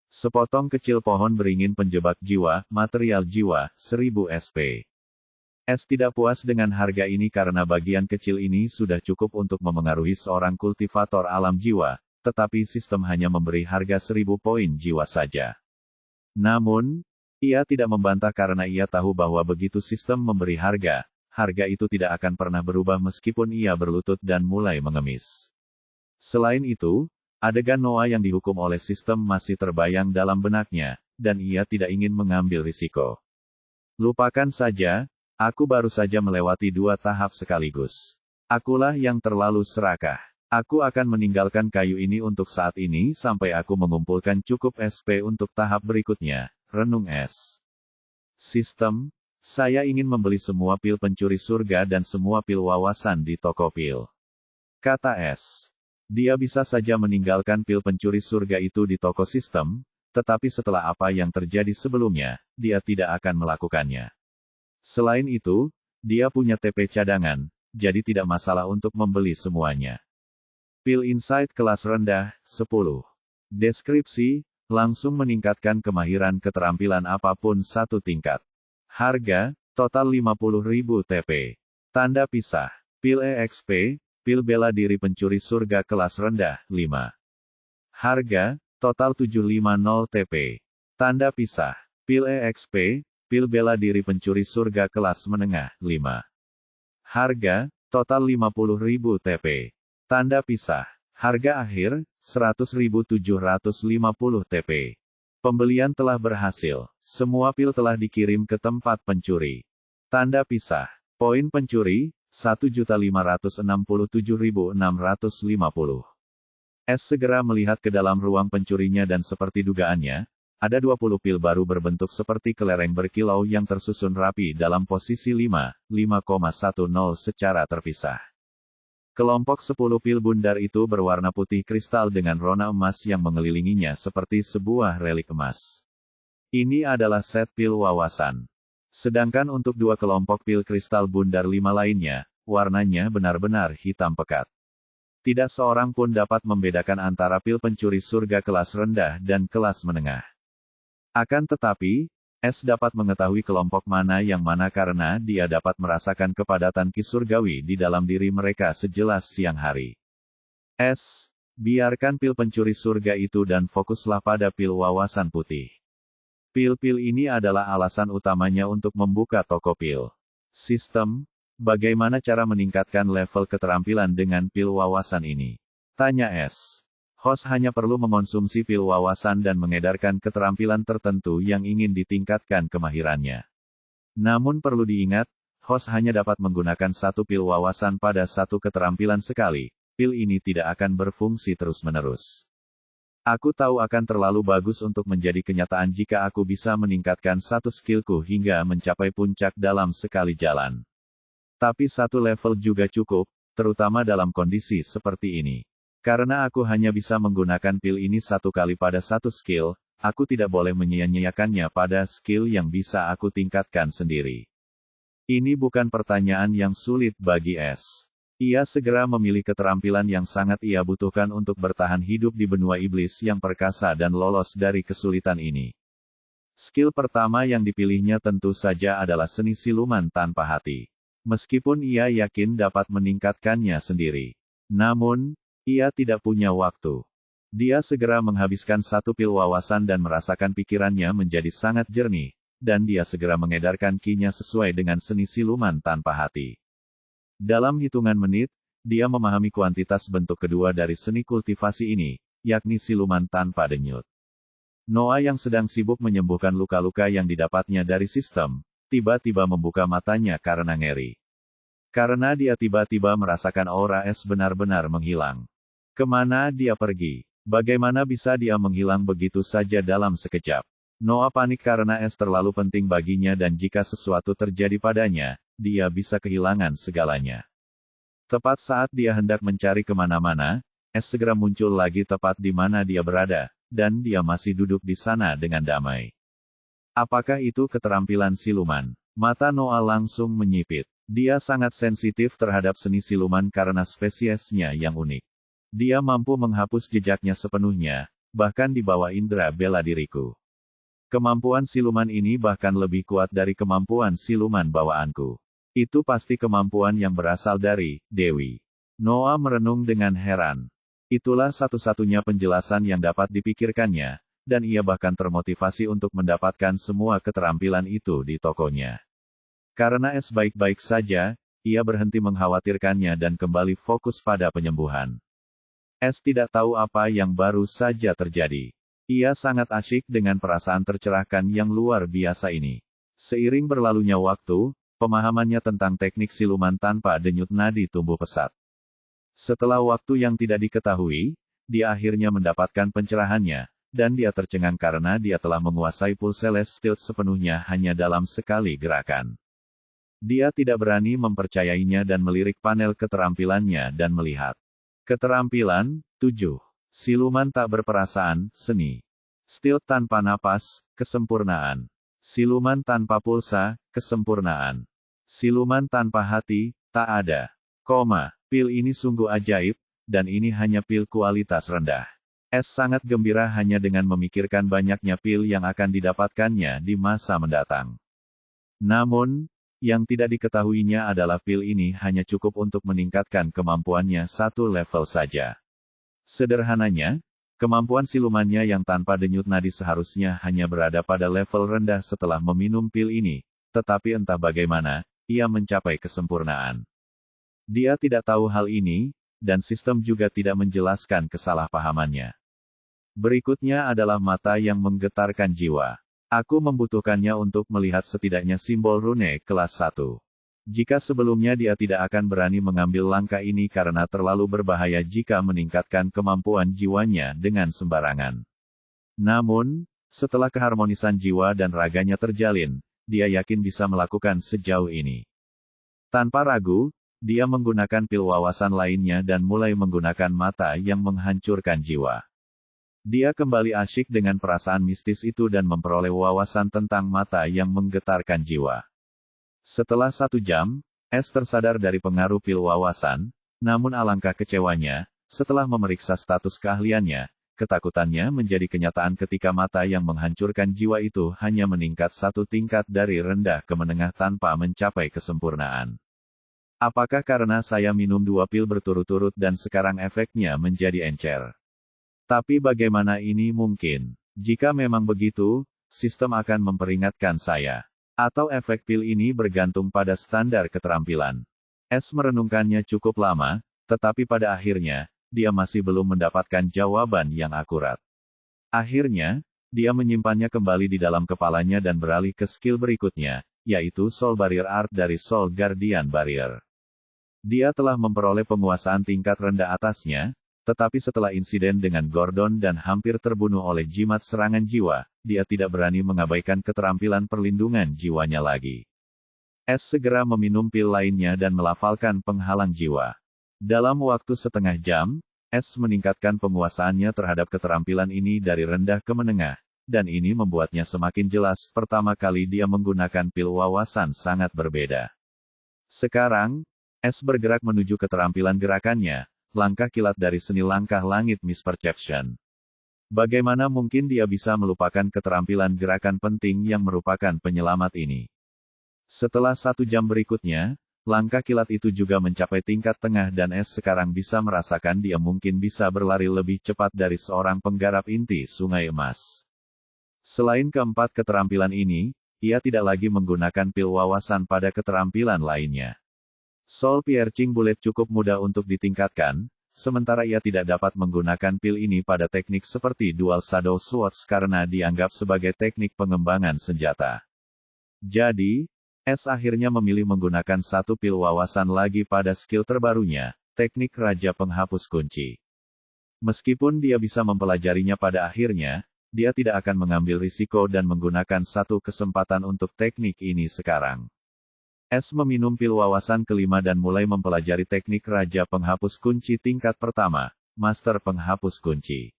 Sepotong kecil pohon beringin penjebak jiwa, material jiwa, 1000 SP. S tidak puas dengan harga ini karena bagian kecil ini sudah cukup untuk memengaruhi seorang kultivator alam jiwa, tetapi sistem hanya memberi harga 1000 poin jiwa saja. Namun, ia tidak membantah karena ia tahu bahwa begitu sistem memberi harga itu tidak akan pernah berubah meskipun ia berlutut dan mulai mengemis. Selain itu, adegan Noah yang dihukum oleh sistem masih terbayang dalam benaknya, dan ia tidak ingin mengambil risiko. Lupakan saja, aku baru saja melewati 2 tahap sekaligus. Akulah yang terlalu serakah. Aku akan meninggalkan kayu ini untuk saat ini sampai aku mengumpulkan cukup SP untuk tahap berikutnya, renung S. Sistem, saya ingin membeli semua pil pencuri surga dan semua pil wawasan di toko pil. Kata S. Dia bisa saja meninggalkan pil pencuri surga itu di toko sistem, tetapi setelah apa yang terjadi sebelumnya, dia tidak akan melakukannya. Selain itu, dia punya TP cadangan, jadi tidak masalah untuk membeli semuanya. Pil Insight kelas rendah, 10. Deskripsi, langsung meningkatkan kemahiran keterampilan apapun 1 tingkat. Harga, total 50.000 TP. Tanda pisah. Pil EXP, pil bela diri pencuri surga kelas rendah, 5. Harga, total 750 TP. Tanda pisah. Pil EXP, pil bela diri pencuri surga kelas menengah, 5. Harga, total 50.000 TP. Tanda pisah. Harga akhir, 100.750 TP. Pembelian telah berhasil. Semua pil telah dikirim ke tempat pencuri. Tanda pisah. Poin pencuri, 1.567.650. S segera melihat ke dalam ruang pencurinya dan seperti dugaannya, ada 20 pil baru berbentuk seperti kelereng berkilau yang tersusun rapi dalam posisi 5,10 secara terpisah. Kelompok 10 pil bundar itu berwarna putih kristal dengan rona emas yang mengelilinginya seperti sebuah relik emas. Ini adalah set pil wawasan. Sedangkan untuk 2 kelompok pil kristal bundar 5 lainnya, warnanya benar-benar hitam pekat. Tidak seorang pun dapat membedakan antara pil pencuri surga kelas rendah dan kelas menengah. Akan tetapi, S dapat mengetahui kelompok mana yang mana karena dia dapat merasakan kepadatan ki surgawi di dalam diri mereka sejelas siang hari. S, biarkan pil pencuri surga itu dan fokuslah pada pil wawasan putih. Pil-pil ini adalah alasan utamanya untuk membuka toko pil. Sistem, bagaimana cara meningkatkan level keterampilan dengan pil wawasan ini? Tanya S. Host hanya perlu mengonsumsi pil wawasan dan mengedarkan keterampilan tertentu yang ingin ditingkatkan kemahirannya. Namun perlu diingat, host hanya dapat menggunakan 1 pil wawasan pada 1 keterampilan sekali. Pil ini tidak akan berfungsi terus-menerus. Aku tahu akan terlalu bagus untuk menjadi kenyataan jika aku bisa meningkatkan 1 skillku hingga mencapai puncak dalam sekali jalan. Tapi 1 level juga cukup, terutama dalam kondisi seperti ini. Karena aku hanya bisa menggunakan pil ini 1 kali pada 1 skill, aku tidak boleh menyia-nyiakannya pada skill yang bisa aku tingkatkan sendiri. Ini bukan pertanyaan yang sulit bagi S. Ia segera memilih keterampilan yang sangat ia butuhkan untuk bertahan hidup di benua iblis yang perkasa dan lolos dari kesulitan ini. Skill pertama yang dipilihnya tentu saja adalah seni siluman tanpa hati. Meskipun ia yakin dapat meningkatkannya sendiri. Namun, ia tidak punya waktu. Dia segera menghabiskan 1 pil wawasan dan merasakan pikirannya menjadi sangat jernih, dan dia segera mengedarkan ki-nya sesuai dengan seni siluman tanpa hati. Dalam hitungan menit, dia memahami kuantitas bentuk kedua dari seni kultivasi ini, yakni siluman tanpa denyut. Noah yang sedang sibuk menyembuhkan luka-luka yang didapatnya dari sistem, tiba-tiba membuka matanya karena ngeri. Karena dia tiba-tiba merasakan aura es benar-benar menghilang. Kemana dia pergi? Bagaimana bisa dia menghilang begitu saja dalam sekejap? Noah panik karena es terlalu penting baginya dan jika sesuatu terjadi padanya, dia bisa kehilangan segalanya. Tepat saat dia hendak mencari kemana-mana, es segera muncul lagi tepat di mana dia berada, dan dia masih duduk di sana dengan damai. Apakah itu keterampilan siluman? Mata Noah langsung menyipit. Dia sangat sensitif terhadap seni siluman karena spesiesnya yang unik. Dia mampu menghapus jejaknya sepenuhnya, bahkan di bawah indera bela diriku. Kemampuan siluman ini bahkan lebih kuat dari kemampuan siluman bawaanku. Itu pasti kemampuan yang berasal dari Dewi. Noah merenung dengan heran. Itulah satu-satunya penjelasan yang dapat dipikirkannya, dan ia bahkan termotivasi untuk mendapatkan semua keterampilan itu di tokonya. Karena es baik-baik saja, ia berhenti mengkhawatirkannya dan kembali fokus pada penyembuhan. Es tidak tahu apa yang baru saja terjadi. Ia sangat asyik dengan perasaan tercerahkan yang luar biasa ini. Seiring berlalunya waktu, pemahamannya tentang teknik siluman tanpa denyut nadi tumbuh pesat. Setelah waktu yang tidak diketahui, dia akhirnya mendapatkan pencerahannya, dan dia tercengang karena dia telah menguasai Pulse Celestial sepenuhnya hanya dalam sekali gerakan. Dia tidak berani mempercayainya dan melirik panel keterampilannya dan melihat. Keterampilan 7. Siluman tak berperasaan, seni. Still tanpa napas, kesempurnaan. Siluman tanpa pulsa, kesempurnaan. Siluman tanpa hati, tak ada. Pil ini sungguh ajaib, dan ini hanya pil kualitas rendah. Es sangat gembira hanya dengan memikirkan banyaknya pil yang akan didapatkannya di masa mendatang. Namun, yang tidak diketahuinya adalah pil ini hanya cukup untuk meningkatkan kemampuannya satu level saja. Sederhananya, kemampuan silumannya yang tanpa denyut nadi seharusnya hanya berada pada level rendah setelah meminum pil ini, tetapi entah bagaimana, ia mencapai kesempurnaan. Dia tidak tahu hal ini, dan sistem juga tidak menjelaskan kesalahpahamannya. Berikutnya adalah mata yang menggetarkan jiwa. Aku membutuhkannya untuk melihat setidaknya simbol rune kelas 1. Jika sebelumnya dia tidak akan berani mengambil langkah ini karena terlalu berbahaya jika meningkatkan kemampuan jiwanya dengan sembarangan. Namun, setelah keharmonisan jiwa dan raganya terjalin, dia yakin bisa melakukan sejauh ini. Tanpa ragu, dia menggunakan pil wawasan lainnya dan mulai menggunakan mata yang menghancurkan jiwa. Dia kembali asyik dengan perasaan mistis itu dan memperoleh wawasan tentang mata yang menggetarkan jiwa. Setelah 1 jam, Es tersadar dari pengaruh pil wawasan, namun alangkah kecewanya, setelah memeriksa status keahliannya, ketakutannya menjadi kenyataan ketika mata yang menghancurkan jiwa itu hanya meningkat 1 tingkat dari rendah ke menengah tanpa mencapai kesempurnaan. Apakah karena saya minum 2 pil berturut-turut dan sekarang efeknya menjadi encer? Tapi bagaimana ini mungkin? Jika memang begitu, sistem akan memperingatkan saya. Atau efek pil ini bergantung pada standar keterampilan. Es merenungkannya cukup lama, tetapi pada akhirnya, dia masih belum mendapatkan jawaban yang akurat. Akhirnya, dia menyimpannya kembali di dalam kepalanya dan beralih ke skill berikutnya, yaitu Soul Barrier Art dari Soul Guardian Barrier. Dia telah memperoleh penguasaan tingkat rendah atasnya, tetapi setelah insiden dengan Gordon dan hampir terbunuh oleh jimat serangan jiwa, dia tidak berani mengabaikan keterampilan perlindungan jiwanya lagi. Es segera meminum pil lainnya dan melafalkan penghalang jiwa. Dalam waktu setengah jam, Es meningkatkan penguasaannya terhadap keterampilan ini dari rendah ke menengah, dan ini membuatnya semakin jelas pertama kali dia menggunakan pil wawasan sangat berbeda. Sekarang, Es bergerak menuju keterampilan gerakannya, langkah kilat dari seni langkah langit misperception. Bagaimana mungkin dia bisa melupakan keterampilan gerakan penting yang merupakan penyelamat ini? Setelah 1 jam berikutnya, langkah kilat itu juga mencapai tingkat tengah dan Es sekarang bisa merasakan dia mungkin bisa berlari lebih cepat dari seorang penggarap inti sungai emas. Selain keempat keterampilan ini, ia tidak lagi menggunakan pil wawasan pada keterampilan lainnya. Soul Piercing Bullet cukup mudah untuk ditingkatkan, sementara ia tidak dapat menggunakan pil ini pada teknik seperti Dual Shadow Swords karena dianggap sebagai teknik pengembangan senjata. Jadi, S akhirnya memilih menggunakan satu pil wawasan lagi pada skill terbarunya, teknik Raja Penghapus Kunci. Meskipun dia bisa mempelajarinya pada akhirnya, dia tidak akan mengambil risiko dan menggunakan satu kesempatan untuk teknik ini sekarang. S meminum pil wawasan kelima dan mulai mempelajari teknik Raja Penghapus Kunci tingkat pertama, Master Penghapus Kunci.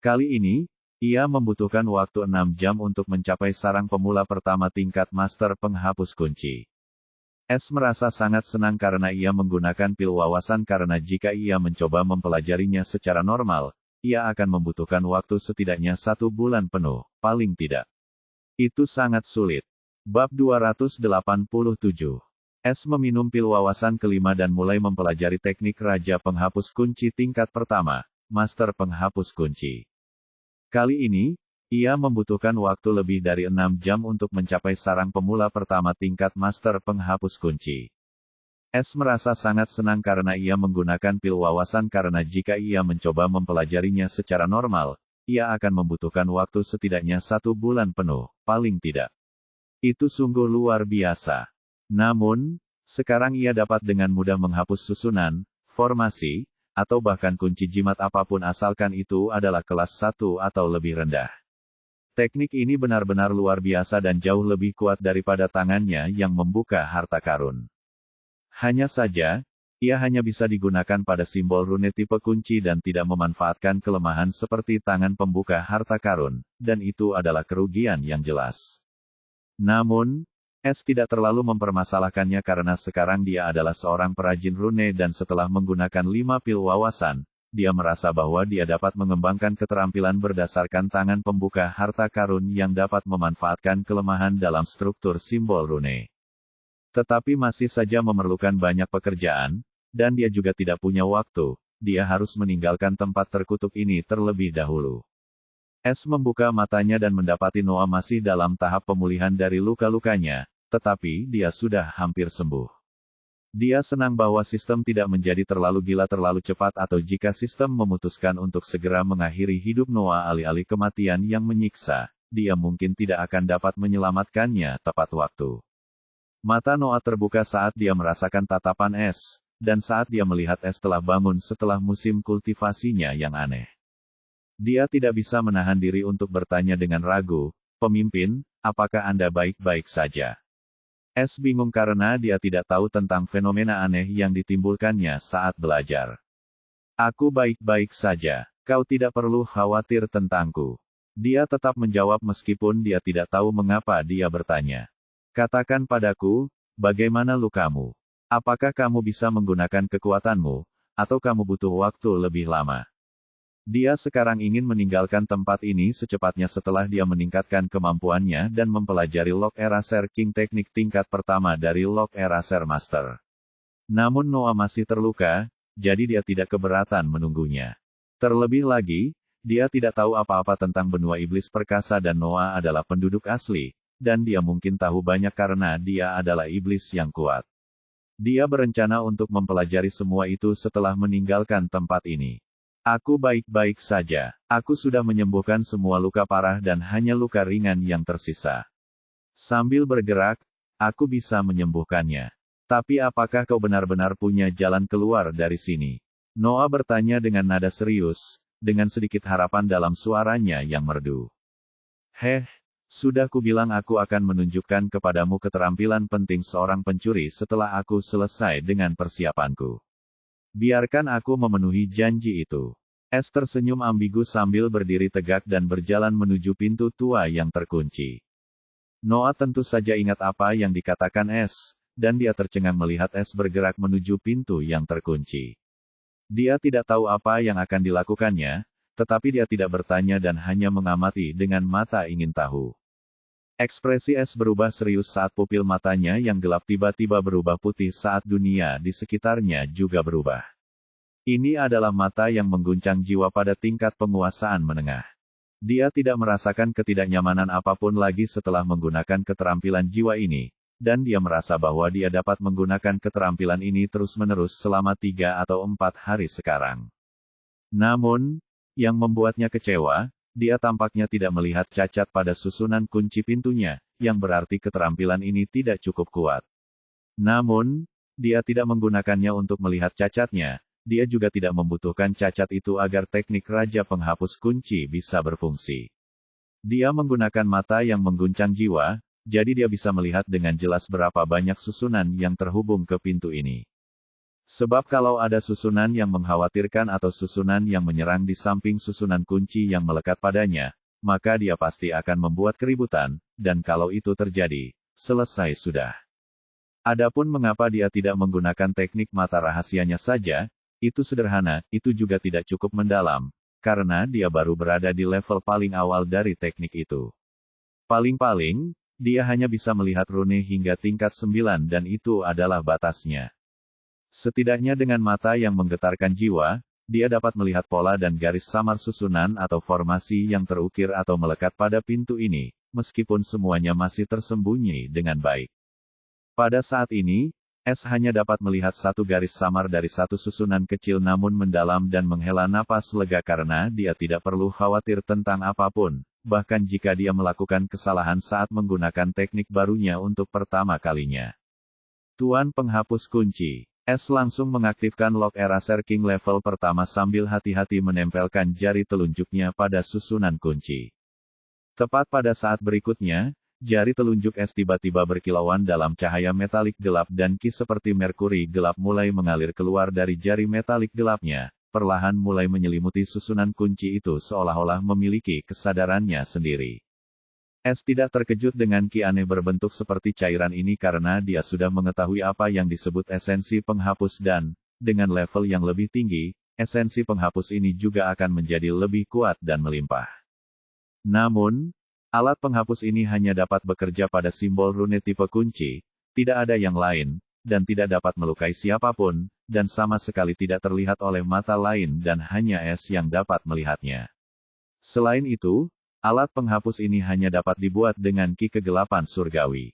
Kali ini, ia membutuhkan waktu 6 jam untuk mencapai sarang pemula pertama tingkat Master Penghapus Kunci. S merasa sangat senang karena ia menggunakan pil wawasan karena jika ia mencoba mempelajarinya secara normal, ia akan membutuhkan waktu setidaknya 1 bulan penuh, paling tidak. Itu sangat sulit. Bab 287. S meminum pil wawasan kelima dan mulai mempelajari teknik Raja Penghapus Kunci tingkat pertama, Master Penghapus Kunci. Kali ini, ia membutuhkan waktu lebih dari 6 jam untuk mencapai sarang pemula pertama tingkat Master Penghapus Kunci. S merasa sangat senang karena ia menggunakan pil wawasan karena jika ia mencoba mempelajarinya secara normal, ia akan membutuhkan waktu setidaknya 1 bulan penuh, paling tidak. Itu sungguh luar biasa. Namun, sekarang ia dapat dengan mudah menghapus susunan, formasi, atau bahkan kunci jimat apapun asalkan itu adalah kelas 1 atau lebih rendah. Teknik ini benar-benar luar biasa dan jauh lebih kuat daripada tangannya yang membuka harta karun. Hanya saja, ia hanya bisa digunakan pada simbol rune tipe kunci dan tidak memanfaatkan kelemahan seperti tangan pembuka harta karun, dan itu adalah kerugian yang jelas. Namun, S tidak terlalu mempermasalahkannya karena sekarang dia adalah seorang perajin rune dan setelah menggunakan 5 pil wawasan, dia merasa bahwa dia dapat mengembangkan keterampilan berdasarkan tangan pembuka harta karun yang dapat memanfaatkan kelemahan dalam struktur simbol rune. Tetapi masih saja memerlukan banyak pekerjaan, dan dia juga tidak punya waktu, dia harus meninggalkan tempat terkutuk ini terlebih dahulu. S membuka matanya dan mendapati Noah masih dalam tahap pemulihan dari luka-lukanya, tetapi dia sudah hampir sembuh. Dia senang bahwa sistem tidak menjadi terlalu gila terlalu cepat atau jika sistem memutuskan untuk segera mengakhiri hidup Noah alih-alih kematian yang menyiksa, dia mungkin tidak akan dapat menyelamatkannya tepat waktu. Mata Noah terbuka saat dia merasakan tatapan S, dan saat dia melihat S telah bangun setelah musim kultivasinya yang aneh. Dia tidak bisa menahan diri untuk bertanya dengan ragu, "Pemimpin, apakah Anda baik-baik saja?" S bingung karena dia tidak tahu tentang fenomena aneh yang ditimbulkannya saat belajar. "Aku baik-baik saja, kau tidak perlu khawatir tentangku." Dia tetap menjawab meskipun dia tidak tahu mengapa dia bertanya. "Katakan padaku, bagaimana lukamu? Apakah kamu bisa menggunakan kekuatanmu, atau kamu butuh waktu lebih lama?" Dia sekarang ingin meninggalkan tempat ini secepatnya setelah dia meningkatkan kemampuannya dan mempelajari Lock Eraser King teknik tingkat pertama dari Lock Eraser Master. Namun Noah masih terluka, jadi dia tidak keberatan menunggunya. Terlebih lagi, dia tidak tahu apa-apa tentang benua iblis perkasa dan Noah adalah penduduk asli, dan dia mungkin tahu banyak karena dia adalah iblis yang kuat. Dia berencana untuk mempelajari semua itu setelah meninggalkan tempat ini. "Aku baik-baik saja. Aku sudah menyembuhkan semua luka parah dan hanya luka ringan yang tersisa. Sambil bergerak, aku bisa menyembuhkannya. Tapi apakah kau benar-benar punya jalan keluar dari sini?" Noah bertanya dengan nada serius, dengan sedikit harapan dalam suaranya yang merdu. Sudah kubilang aku akan menunjukkan kepadamu keterampilan penting seorang pencuri setelah aku selesai dengan persiapanku. Biarkan aku memenuhi janji itu." S tersenyum ambigu sambil berdiri tegak dan berjalan menuju pintu tua yang terkunci. Noah tentu saja ingat apa yang dikatakan S, dan dia tercengang melihat S bergerak menuju pintu yang terkunci. Dia tidak tahu apa yang akan dilakukannya, tetapi dia tidak bertanya dan hanya mengamati dengan mata ingin tahu. Ekspresi S berubah serius saat pupil matanya yang gelap tiba-tiba berubah putih saat dunia di sekitarnya juga berubah. Ini adalah mata yang mengguncang jiwa pada tingkat penguasaan menengah. Dia tidak merasakan ketidaknyamanan apapun lagi setelah menggunakan keterampilan jiwa ini, dan dia merasa bahwa dia dapat menggunakan keterampilan ini terus-menerus selama 3 atau 4 hari sekarang. Namun, yang membuatnya kecewa, dia tampaknya tidak melihat cacat pada susunan kunci pintunya, yang berarti keterampilan ini tidak cukup kuat. Namun, dia tidak menggunakannya untuk melihat cacatnya. Dia juga tidak membutuhkan cacat itu agar teknik Raja Penghapus Kunci bisa berfungsi. Dia menggunakan mata yang mengguncang jiwa, jadi dia bisa melihat dengan jelas berapa banyak susunan yang terhubung ke pintu ini. Sebab kalau ada susunan yang mengkhawatirkan atau susunan yang menyerang di samping susunan kunci yang melekat padanya, maka dia pasti akan membuat keributan, dan kalau itu terjadi, selesai sudah. Adapun mengapa dia tidak menggunakan teknik mata rahasianya saja, itu sederhana, itu juga tidak cukup mendalam, karena dia baru berada di level paling awal dari teknik itu. Paling-paling, dia hanya bisa melihat rune hingga tingkat 9 dan itu adalah batasnya. Setidaknya dengan mata yang menggetarkan jiwa, dia dapat melihat pola dan garis samar susunan atau formasi yang terukir atau melekat pada pintu ini, meskipun semuanya masih tersembunyi dengan baik. Pada saat ini, S hanya dapat melihat satu garis samar dari satu susunan kecil namun mendalam dan menghela napas lega karena dia tidak perlu khawatir tentang apapun, bahkan jika dia melakukan kesalahan saat menggunakan teknik barunya untuk pertama kalinya. Tuan Penghapus Kunci, S langsung mengaktifkan Lock Eraser King level pertama sambil hati-hati menempelkan jari telunjuknya pada susunan kunci. Tepat pada saat berikutnya, jari telunjuk S tiba-tiba berkilauan dalam cahaya metalik gelap dan ki seperti merkuri gelap mulai mengalir keluar dari jari metalik gelapnya, perlahan mulai menyelimuti susunan kunci itu seolah-olah memiliki kesadarannya sendiri. S tidak terkejut dengan ki aneh berbentuk seperti cairan ini karena dia sudah mengetahui apa yang disebut esensi penghapus dan, dengan level yang lebih tinggi, esensi penghapus ini juga akan menjadi lebih kuat dan melimpah. Namun, alat penghapus ini hanya dapat bekerja pada simbol rune tipe kunci, tidak ada yang lain, dan tidak dapat melukai siapapun, dan sama sekali tidak terlihat oleh mata lain dan hanya S yang dapat melihatnya. Selain itu, alat penghapus ini hanya dapat dibuat dengan ki kegelapan surgawi.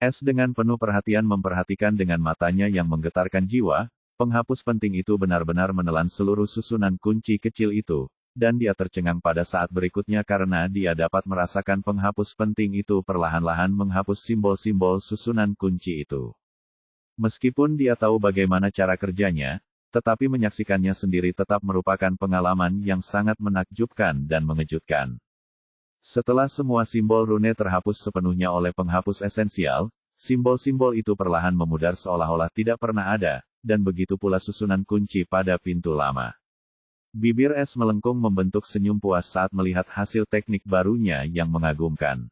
S dengan penuh perhatian memperhatikan dengan matanya yang menggetarkan jiwa, penghapus penting itu benar-benar menelan seluruh susunan kunci kecil itu, dan dia tercengang pada saat berikutnya karena dia dapat merasakan penghapus penting itu perlahan-lahan menghapus simbol-simbol susunan kunci itu. Meskipun dia tahu bagaimana cara kerjanya, tetapi menyaksikannya sendiri tetap merupakan pengalaman yang sangat menakjubkan dan mengejutkan. Setelah semua simbol rune terhapus sepenuhnya oleh penghapus esensial, simbol-simbol itu perlahan memudar seolah-olah tidak pernah ada, dan begitu pula susunan kunci pada pintu lama. Bibir S melengkung membentuk senyum puas saat melihat hasil teknik barunya yang mengagumkan.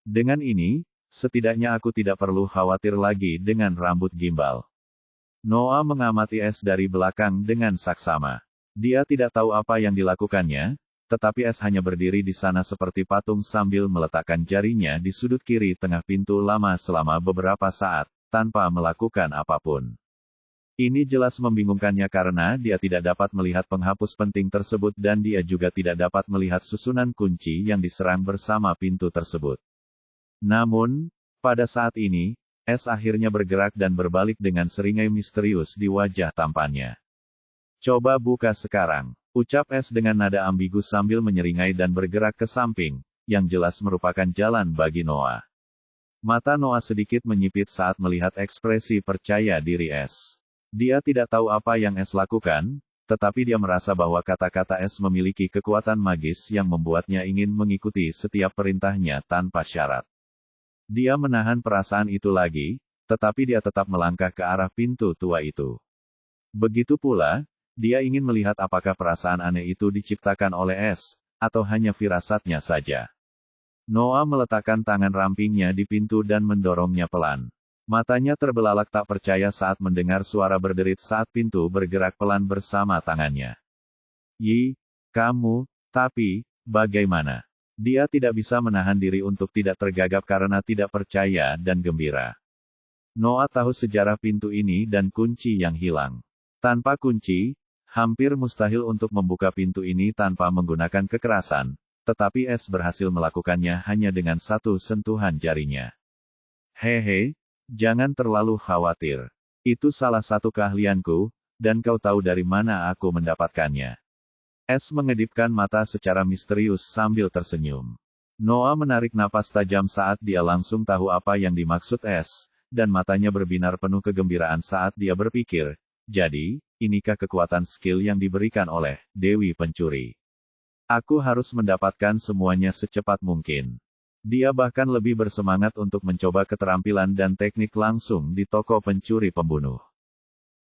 Dengan ini, setidaknya aku tidak perlu khawatir lagi dengan rambut gimbal. Noah mengamati S dari belakang dengan saksama. Dia tidak tahu apa yang dilakukannya, tetapi S hanya berdiri di sana seperti patung sambil meletakkan jarinya di sudut kiri tengah pintu lama selama beberapa saat, tanpa melakukan apapun. Ini jelas membingungkannya karena dia tidak dapat melihat penghapus penting tersebut dan dia juga tidak dapat melihat susunan kunci yang diserang bersama pintu tersebut. Namun, pada saat ini, S akhirnya bergerak dan berbalik dengan seringai misterius di wajah tampannya. Coba buka sekarang, ucap S dengan nada ambigu sambil menyeringai dan bergerak ke samping, yang jelas merupakan jalan bagi Noah. Mata Noah sedikit menyipit saat melihat ekspresi percaya diri S. Dia tidak tahu apa yang S lakukan, tetapi dia merasa bahwa kata-kata S memiliki kekuatan magis yang membuatnya ingin mengikuti setiap perintahnya tanpa syarat. Dia menahan perasaan itu lagi, tetapi dia tetap melangkah ke arah pintu tua itu. Begitu pula, dia ingin melihat apakah perasaan aneh itu diciptakan oleh S, atau hanya firasatnya saja. Noah meletakkan tangan rampingnya di pintu dan mendorongnya pelan. Matanya terbelalak tak percaya saat mendengar suara berderit saat pintu bergerak pelan bersama tangannya. Yi, kamu, tapi, bagaimana? Dia tidak bisa menahan diri untuk tidak tergagap karena tidak percaya dan gembira. Noah tahu sejarah pintu ini dan kunci yang hilang. Tanpa kunci, hampir mustahil untuk membuka pintu ini tanpa menggunakan kekerasan, tetapi Es berhasil melakukannya hanya dengan satu sentuhan jarinya. Hehe, jangan terlalu khawatir. Itu salah satu keahlianku, dan kau tahu dari mana aku mendapatkannya. Es mengedipkan mata secara misterius sambil tersenyum. Noah menarik napas tajam saat dia langsung tahu apa yang dimaksud Es, dan matanya berbinar penuh kegembiraan saat dia berpikir, jadi, inikah kekuatan skill yang diberikan oleh Dewi Pencuri? Aku harus mendapatkan semuanya secepat mungkin. Dia bahkan lebih bersemangat untuk mencoba keterampilan dan teknik langsung di toko pencuri pembunuh.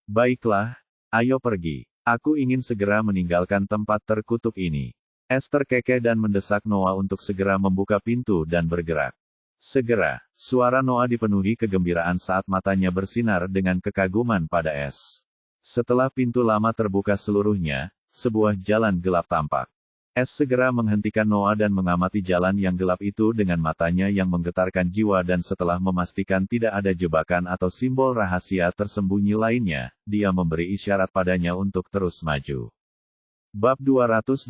Baiklah, ayo pergi. Aku ingin segera meninggalkan tempat terkutuk ini. Es terkekeh dan mendesak Noah untuk segera membuka pintu dan bergerak. Segera, suara Noah dipenuhi kegembiraan saat matanya bersinar dengan kekaguman pada Es. Setelah pintu lama terbuka seluruhnya, sebuah jalan gelap tampak. Es segera menghentikan Noah dan mengamati jalan yang gelap itu dengan matanya yang menggetarkan jiwa dan setelah memastikan tidak ada jebakan atau simbol rahasia tersembunyi lainnya, dia memberi isyarat padanya untuk terus maju. Bab 288.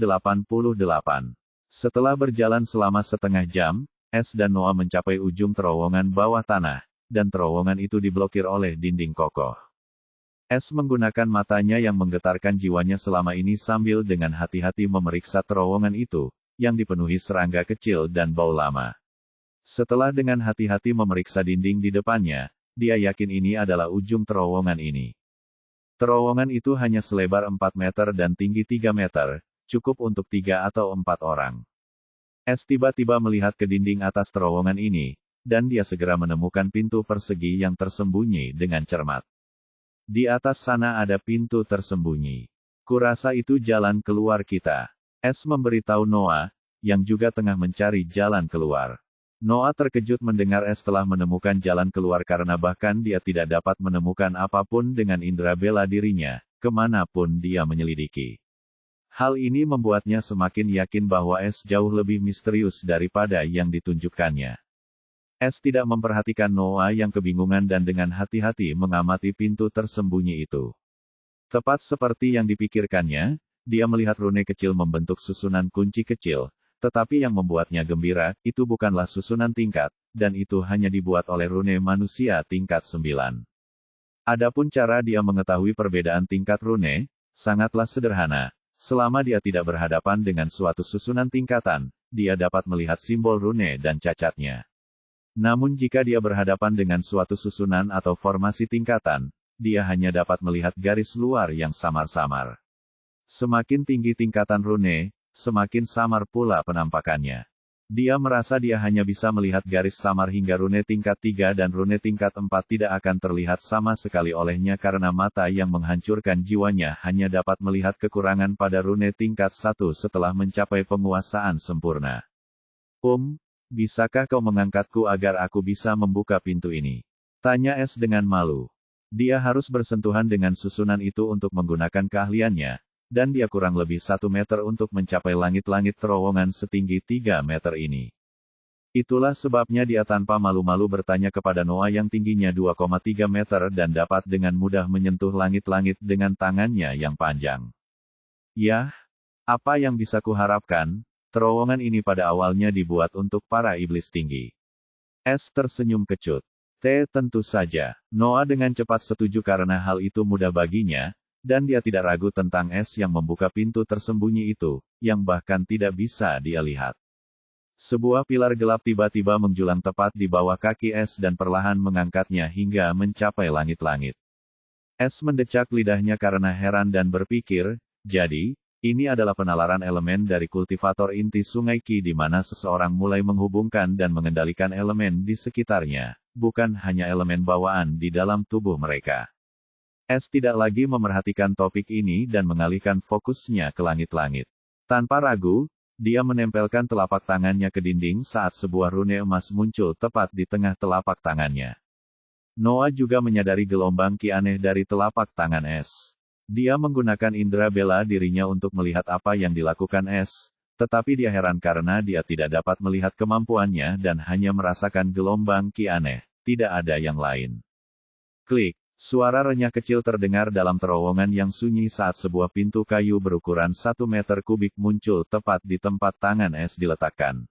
Setelah berjalan selama setengah jam, Es dan Noah mencapai ujung terowongan bawah tanah, dan terowongan itu diblokir oleh dinding kokoh. Es menggunakan matanya yang menggetarkan jiwanya selama ini sambil dengan hati-hati memeriksa terowongan itu, yang dipenuhi serangga kecil dan bau lama. Setelah dengan hati-hati memeriksa dinding di depannya, dia yakin ini adalah ujung terowongan ini. Terowongan itu hanya selebar 4 meter dan tinggi 3 meter, cukup untuk 3 atau 4 orang. Es tiba-tiba melihat ke dinding atas terowongan ini, dan dia segera menemukan pintu persegi yang tersembunyi dengan cermat. Di atas sana ada pintu tersembunyi. Kurasa itu jalan keluar kita. Es memberitahu Noah, yang juga tengah mencari jalan keluar. Noah terkejut mendengar Es telah menemukan jalan keluar karena bahkan dia tidak dapat menemukan apapun dengan indera bela dirinya, kemanapun dia menyelidiki. Hal ini membuatnya semakin yakin bahwa Es jauh lebih misterius daripada yang ditunjukkannya. Es tidak memperhatikan Noah yang kebingungan dan dengan hati-hati mengamati pintu tersembunyi itu. Tepat seperti yang dipikirkannya, dia melihat rune kecil membentuk susunan kunci kecil, tetapi yang membuatnya gembira, itu bukanlah susunan tingkat, dan itu hanya dibuat oleh rune manusia tingkat 9. Adapun cara dia mengetahui perbedaan tingkat rune, sangatlah sederhana. Selama dia tidak berhadapan dengan suatu susunan tingkatan, dia dapat melihat simbol rune dan cacatnya. Namun jika dia berhadapan dengan suatu susunan atau formasi tingkatan, dia hanya dapat melihat garis luar yang samar-samar. Semakin tinggi tingkatan rune, semakin samar pula penampakannya. Dia merasa dia hanya bisa melihat garis samar hingga rune tingkat 3 dan rune tingkat 4 tidak akan terlihat sama sekali olehnya karena mata yang menghancurkan jiwanya hanya dapat melihat kekurangan pada rune tingkat 1 setelah mencapai penguasaan sempurna. Bisakah kau mengangkatku agar aku bisa membuka pintu ini? Tanya Es dengan malu. Dia harus bersentuhan dengan susunan itu untuk menggunakan keahliannya, dan dia kurang lebih 1 meter untuk mencapai langit-langit terowongan setinggi 3 meter ini. Itulah sebabnya dia tanpa malu-malu bertanya kepada Noah yang tingginya 2,3 meter dan dapat dengan mudah menyentuh langit-langit dengan tangannya yang panjang. Yah, apa yang bisa kuharapkan? Terowongan ini pada awalnya dibuat untuk para iblis tinggi. Es tersenyum kecut. Tentu saja. Noah dengan cepat setuju karena hal itu mudah baginya, dan dia tidak ragu tentang Es yang membuka pintu tersembunyi itu, yang bahkan tidak bisa dia lihat. Sebuah pilar gelap tiba-tiba menjulang tepat di bawah kaki Es dan perlahan mengangkatnya hingga mencapai langit-langit. Es mendecak lidahnya karena heran dan berpikir, jadi, ini adalah penalaran elemen dari kultivator inti Sungai Qi di mana seseorang mulai menghubungkan dan mengendalikan elemen di sekitarnya, bukan hanya elemen bawaan di dalam tubuh mereka. Es tidak lagi memerhatikan topik ini dan mengalihkan fokusnya ke langit-langit. Tanpa ragu, dia menempelkan telapak tangannya ke dinding saat sebuah rune emas muncul tepat di tengah telapak tangannya. Noah juga menyadari gelombang Qi aneh dari telapak tangan Es. Dia menggunakan indera bela dirinya untuk melihat apa yang dilakukan Es, tetapi dia heran karena dia tidak dapat melihat kemampuannya dan hanya merasakan gelombang Qi aneh, tidak ada yang lain. Klik. Suara renyah kecil terdengar dalam terowongan yang sunyi saat sebuah pintu kayu berukuran 1 meter kubik muncul tepat di tempat tangan Es diletakkan.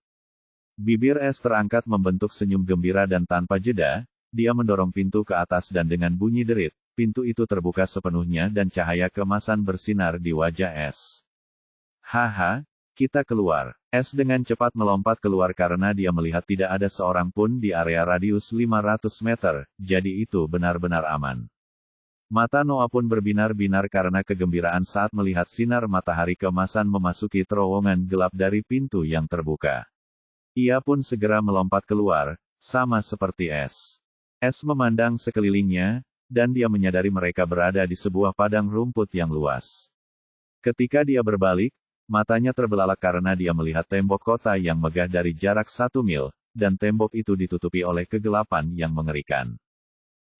Bibir Es terangkat membentuk senyum gembira dan tanpa jeda, dia mendorong pintu ke atas dan dengan bunyi derit, pintu itu terbuka sepenuhnya dan cahaya keemasan bersinar di wajah Es. Haha, kita keluar. Es dengan cepat melompat keluar karena dia melihat tidak ada seorang pun di area radius 500 meter, jadi itu benar-benar aman. Mata Noah pun berbinar-binar karena kegembiraan saat melihat sinar matahari keemasan memasuki terowongan gelap dari pintu yang terbuka. Ia pun segera melompat keluar, sama seperti Es. Es memandang sekelilingnya, dan dia menyadari mereka berada di sebuah padang rumput yang luas. Ketika dia berbalik, matanya terbelalak karena dia melihat tembok kota yang megah dari jarak 1 mil, dan tembok itu ditutupi oleh kegelapan yang mengerikan.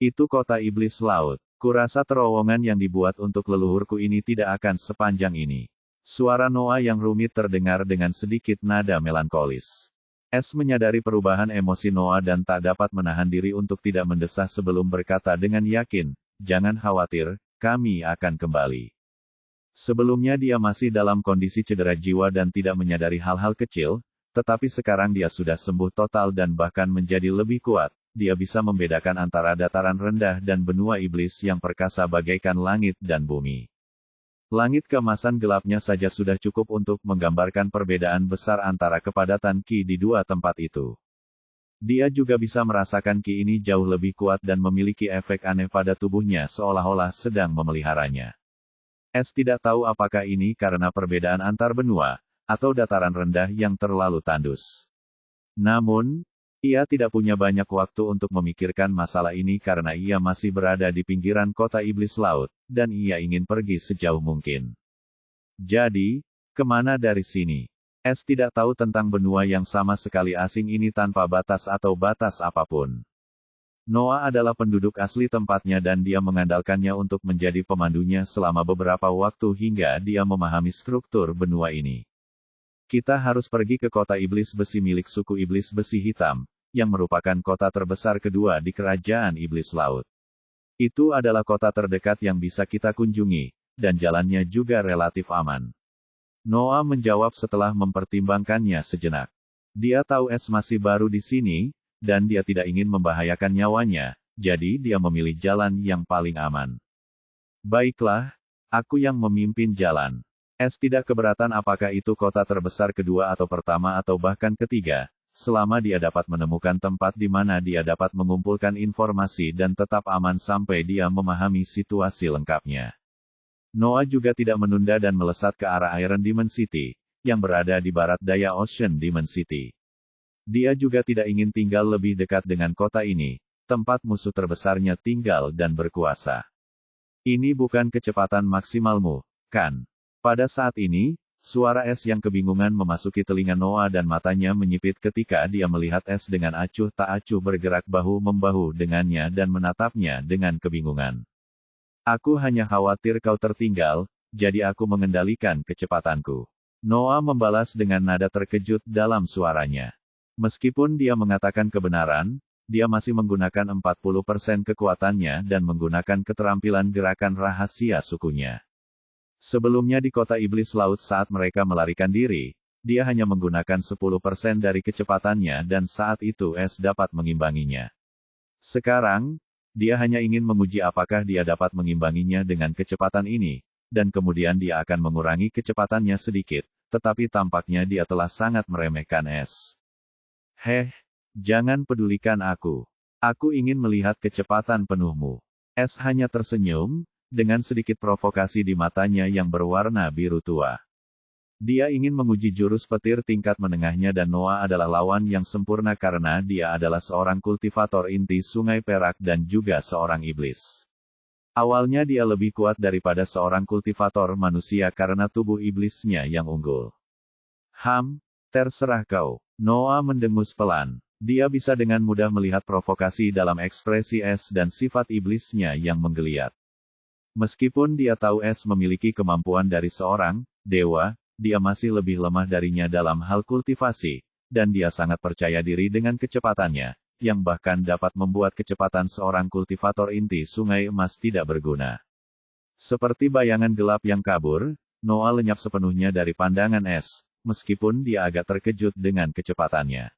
Itu kota iblis laut. Kurasa terowongan yang dibuat untuk leluhurku ini tidak akan sepanjang ini. Suara Noah yang rumit terdengar dengan sedikit nada melankolis. Es menyadari perubahan emosi Noah dan tak dapat menahan diri untuk tidak mendesah sebelum berkata dengan yakin, "Jangan khawatir, kami akan kembali." Sebelumnya dia masih dalam kondisi cedera jiwa dan tidak menyadari hal-hal kecil, tetapi sekarang dia sudah sembuh total dan bahkan menjadi lebih kuat. Dia bisa membedakan antara dataran rendah dan benua iblis yang perkasa bagaikan langit dan bumi. Langit keemasan gelapnya saja sudah cukup untuk menggambarkan perbedaan besar antara kepadatan ki di dua tempat itu. Dia juga bisa merasakan ki ini jauh lebih kuat dan memiliki efek aneh pada tubuhnya seolah-olah sedang memeliharanya. Es tidak tahu apakah ini karena perbedaan antar benua, atau dataran rendah yang terlalu tandus. Namun, ia tidak punya banyak waktu untuk memikirkan masalah ini karena ia masih berada di pinggiran kota iblis laut, dan ia ingin pergi sejauh mungkin. Jadi, kemana dari sini? Es tidak tahu tentang benua yang sama sekali asing ini tanpa batas atau batas apapun. Noah adalah penduduk asli tempatnya dan dia mengandalkannya untuk menjadi pemandunya selama beberapa waktu hingga dia memahami struktur benua ini. Kita harus pergi ke kota iblis besi milik suku iblis besi hitam, yang merupakan kota terbesar kedua di kerajaan iblis laut. Itu adalah kota terdekat yang bisa kita kunjungi, dan jalannya juga relatif aman. Noah menjawab setelah mempertimbangkannya sejenak. Dia tahu Es masih baru di sini, dan dia tidak ingin membahayakan nyawanya, jadi dia memilih jalan yang paling aman. Baiklah, aku yang memimpin jalan. Es tidak keberatan apakah itu kota terbesar kedua atau pertama atau bahkan ketiga, selama dia dapat menemukan tempat di mana dia dapat mengumpulkan informasi dan tetap aman sampai dia memahami situasi lengkapnya. Noah juga tidak menunda dan melesat ke arah Iron Demon City, yang berada di barat daya Ocean Demon City. Dia juga tidak ingin tinggal lebih dekat dengan kota ini, tempat musuh terbesarnya tinggal dan berkuasa. Ini bukan kecepatan maksimalmu, kan? Pada saat ini, suara Es yang kebingungan memasuki telinga Noah dan matanya menyipit ketika dia melihat Es dengan acuh tak acuh bergerak bahu-membahu dengannya dan menatapnya dengan kebingungan. Aku hanya khawatir kau tertinggal, jadi aku mengendalikan kecepatanku. Noah membalas dengan nada terkejut dalam suaranya. Meskipun dia mengatakan kebenaran, dia masih menggunakan 40% kekuatannya dan menggunakan keterampilan gerakan rahasia sukunya. Sebelumnya di kota iblis laut saat mereka melarikan diri, dia hanya menggunakan 10% dari kecepatannya dan saat itu Es dapat mengimbanginya. Sekarang, dia hanya ingin menguji apakah dia dapat mengimbanginya dengan kecepatan ini, dan kemudian dia akan mengurangi kecepatannya sedikit, tetapi tampaknya dia telah sangat meremehkan Es. Jangan pedulikan aku. Aku ingin melihat kecepatan penuhmu. Es hanya tersenyum, dengan sedikit provokasi di matanya yang berwarna biru tua. Dia ingin menguji jurus petir tingkat menengahnya dan Noah adalah lawan yang sempurna karena dia adalah seorang kultivator inti sungai perak dan juga seorang iblis. Awalnya dia lebih kuat daripada seorang kultivator manusia karena tubuh iblisnya yang unggul. Terserah kau. Noah mendengus pelan. Dia bisa dengan mudah melihat provokasi dalam ekspresi Es dan sifat iblisnya yang menggeliat. Meskipun dia tahu Es memiliki kemampuan dari seorang dewa, dia masih lebih lemah darinya dalam hal kultivasi, dan dia sangat percaya diri dengan kecepatannya. yang bahkan dapat membuat kecepatan seorang kultivator inti sungai emas tidak berguna. Seperti bayangan gelap yang kabur, Noah lenyap sepenuhnya dari pandangan es, meskipun dia agak terkejut dengan kecepatannya.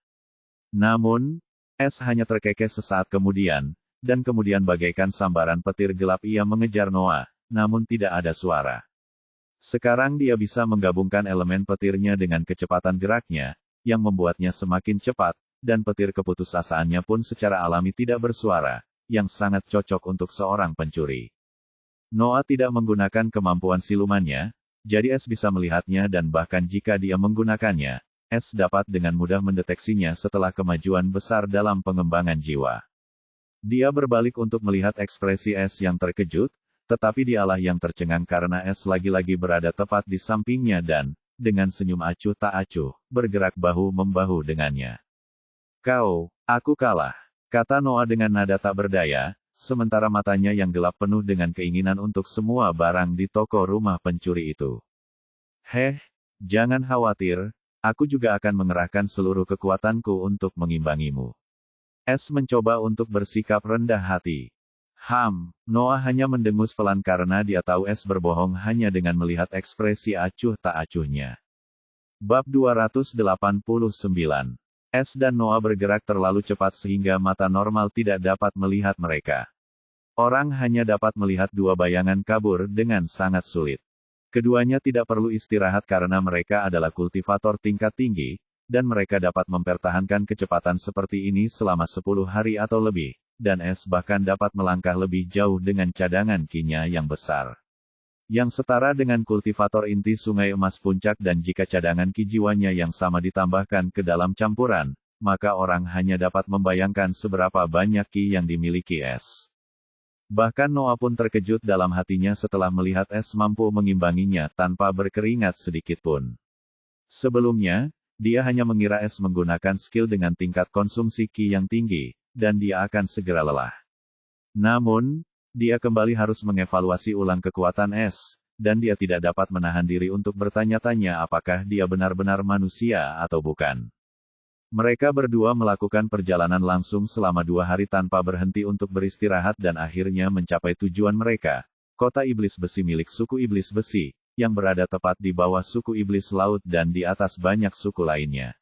Namun, es hanya terkekeh sesaat kemudian, dan kemudian bagaikan sambaran petir gelap ia mengejar Noah, namun tidak ada suara. Sekarang dia bisa menggabungkan elemen petirnya dengan kecepatan geraknya, yang membuatnya semakin cepat, dan petir keputusasaannya pun secara alami tidak bersuara, yang sangat cocok untuk seorang pencuri. Noah tidak menggunakan kemampuan silumannya, jadi es bisa melihatnya dan bahkan jika dia menggunakannya, es dapat dengan mudah mendeteksinya setelah kemajuan besar dalam pengembangan jiwa. Dia berbalik untuk melihat ekspresi es yang terkejut, tetapi dialah yang tercengang karena es lagi-lagi berada tepat di sampingnya dan, dengan senyum acuh tak acuh, bergerak bahu-membahu dengannya. Aku kalah, kata Noah dengan nada tak berdaya, sementara matanya yang gelap penuh dengan keinginan untuk semua barang di toko rumah pencuri itu. Jangan khawatir, aku juga akan mengerahkan seluruh kekuatanku untuk mengimbangimu. Es mencoba untuk bersikap rendah hati. Noah hanya mendengus pelan karena dia tahu es berbohong hanya dengan melihat ekspresi acuh tak acuhnya. Bab 289. Es dan Noah bergerak terlalu cepat sehingga mata normal tidak dapat melihat mereka. Orang hanya dapat melihat dua bayangan kabur dengan sangat sulit. Keduanya tidak perlu istirahat karena mereka adalah kultivator tingkat tinggi, dan mereka dapat mempertahankan kecepatan seperti ini selama 10 hari atau lebih. Dan es bahkan dapat melangkah lebih jauh dengan cadangan kinya yang besar. Yang setara dengan kultivator inti sungai emas puncak dan jika cadangan ki jiwanya yang sama ditambahkan ke dalam campuran, maka orang hanya dapat membayangkan seberapa banyak ki yang dimiliki es. Bahkan Noah pun terkejut dalam hatinya setelah melihat es mampu mengimbanginya tanpa berkeringat sedikitpun. Sebelumnya, dia hanya mengira es menggunakan skill dengan tingkat konsumsi ki yang tinggi, dan dia akan segera lelah. Namun, dia kembali harus mengevaluasi ulang kekuatan es, dan dia tidak dapat menahan diri untuk bertanya-tanya apakah dia benar-benar manusia atau bukan. Mereka berdua melakukan perjalanan langsung selama 2 hari tanpa berhenti untuk beristirahat dan akhirnya mencapai tujuan mereka, kota iblis besi milik suku iblis besi, yang berada tepat di bawah suku iblis laut dan di atas banyak suku lainnya.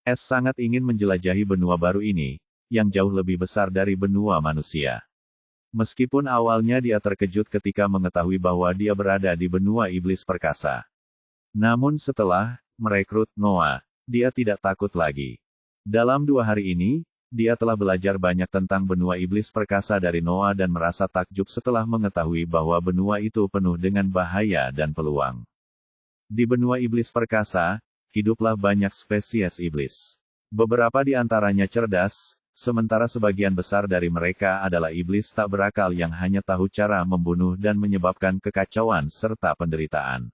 Es sangat ingin menjelajahi benua baru ini, yang jauh lebih besar dari benua manusia. Meskipun awalnya dia terkejut ketika mengetahui bahwa dia berada di benua iblis perkasa. Namun setelah merekrut Noah, dia tidak takut lagi. Dalam 2 hari ini, dia telah belajar banyak tentang benua iblis perkasa dari Noah dan merasa takjub setelah mengetahui bahwa benua itu penuh dengan bahaya dan peluang. Di benua iblis perkasa, hiduplah banyak spesies iblis. Beberapa di antaranya cerdas, sementara sebagian besar dari mereka adalah iblis tak berakal yang hanya tahu cara membunuh dan menyebabkan kekacauan serta penderitaan.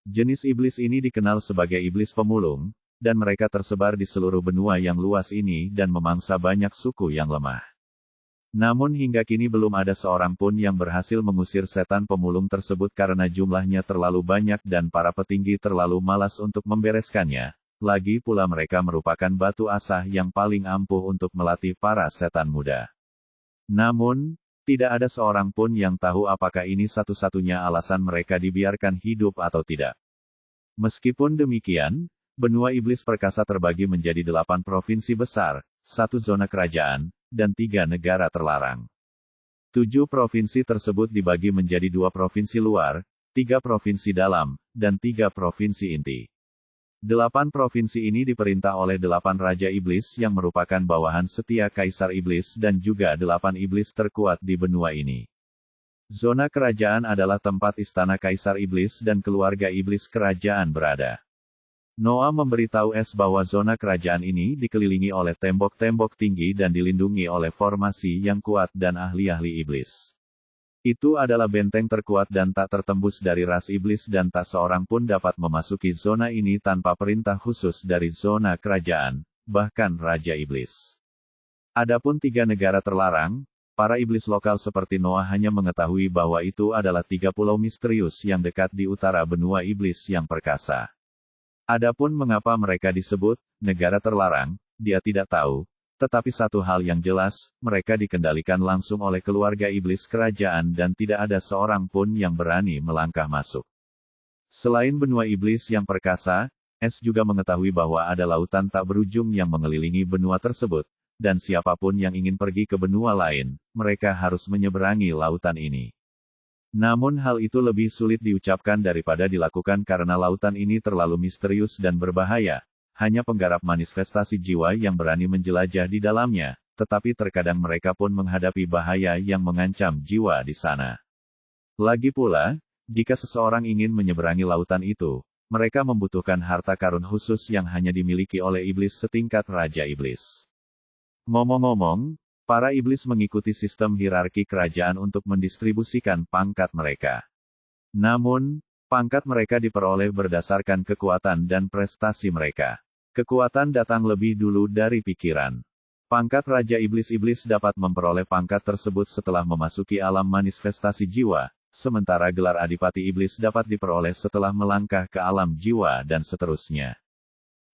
Jenis iblis ini dikenal sebagai iblis pemulung, dan mereka tersebar di seluruh benua yang luas ini dan memangsa banyak suku yang lemah. Namun hingga kini belum ada seorang pun yang berhasil mengusir setan pemulung tersebut karena jumlahnya terlalu banyak dan para petinggi terlalu malas untuk membereskannya. Lagi pula mereka merupakan batu asah yang paling ampuh untuk melatih para setan muda. Namun, tidak ada seorang pun yang tahu apakah ini satu-satunya alasan mereka dibiarkan hidup atau tidak. Meskipun demikian, benua iblis perkasa terbagi menjadi 8 provinsi besar, 1 zona kerajaan, dan 3 negara terlarang. 7 provinsi tersebut dibagi menjadi 2 provinsi luar, 3 provinsi dalam, dan 3 provinsi inti. 8 provinsi ini diperintah oleh 8 Raja Iblis yang merupakan bawahan setia Kaisar Iblis dan juga 8 iblis terkuat di benua ini. Zona kerajaan adalah tempat istana Kaisar Iblis dan keluarga iblis kerajaan berada. Noah memberitahu Es bahwa zona kerajaan ini dikelilingi oleh tembok-tembok tinggi dan dilindungi oleh formasi yang kuat dan ahli-ahli iblis. Itu adalah benteng terkuat dan tak tertembus dari ras iblis dan tak seorang pun dapat memasuki zona ini tanpa perintah khusus dari zona kerajaan, bahkan Raja Iblis. Adapun 3 negara terlarang, para iblis lokal seperti Noah hanya mengetahui bahwa itu adalah 3 pulau misterius yang dekat di utara benua iblis yang perkasa. Adapun mengapa mereka disebut negara terlarang, dia tidak tahu, Tetapi satu hal yang jelas, mereka dikendalikan langsung oleh keluarga iblis kerajaan dan tidak ada seorang pun yang berani melangkah masuk. Selain benua iblis yang perkasa, S juga mengetahui bahwa ada lautan tak berujung yang mengelilingi benua tersebut, dan siapapun yang ingin pergi ke benua lain, mereka harus menyeberangi lautan ini. Namun hal itu lebih sulit diucapkan daripada dilakukan karena lautan ini terlalu misterius dan berbahaya. Hanya penggarap manifestasi jiwa yang berani menjelajah di dalamnya, tetapi terkadang mereka pun menghadapi bahaya yang mengancam jiwa di sana. Lagi pula, jika seseorang ingin menyeberangi lautan itu, mereka membutuhkan harta karun khusus yang hanya dimiliki oleh iblis setingkat Raja Iblis. Ngomong-ngomong, para iblis mengikuti sistem hierarki kerajaan untuk mendistribusikan pangkat mereka. Namun, pangkat mereka diperoleh berdasarkan kekuatan dan prestasi mereka. Kekuatan datang lebih dulu dari pikiran. Pangkat Raja Iblis-Iblis dapat memperoleh pangkat tersebut setelah memasuki alam manifestasi jiwa, sementara gelar Adipati Iblis dapat diperoleh setelah melangkah ke alam jiwa dan seterusnya.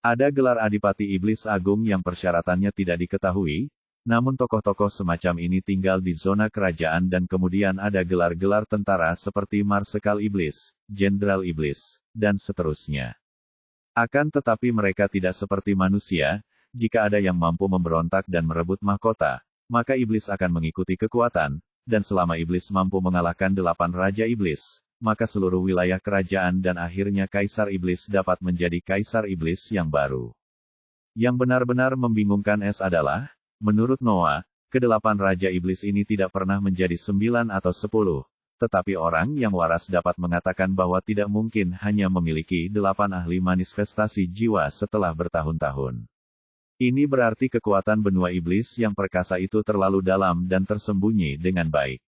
Ada gelar Adipati Iblis Agung yang persyaratannya tidak diketahui, namun tokoh-tokoh semacam ini tinggal di zona kerajaan dan kemudian ada gelar-gelar tentara seperti Marsekal Iblis, Jenderal Iblis, dan seterusnya. Akan tetapi mereka tidak seperti manusia, jika ada yang mampu memberontak dan merebut mahkota, maka iblis akan mengikuti kekuatan, dan selama iblis mampu mengalahkan 8 Raja Iblis, maka seluruh wilayah kerajaan dan akhirnya Kaisar Iblis dapat menjadi Kaisar Iblis yang baru. Yang benar-benar membingungkan S adalah, menurut Noah, ke-8 Raja Iblis ini tidak pernah menjadi 9 atau 10. Tetapi orang yang waras dapat mengatakan bahwa tidak mungkin hanya memiliki 8 ahli manifestasi jiwa setelah bertahun-tahun. Ini berarti kekuatan benua iblis yang perkasa itu terlalu dalam dan tersembunyi dengan baik.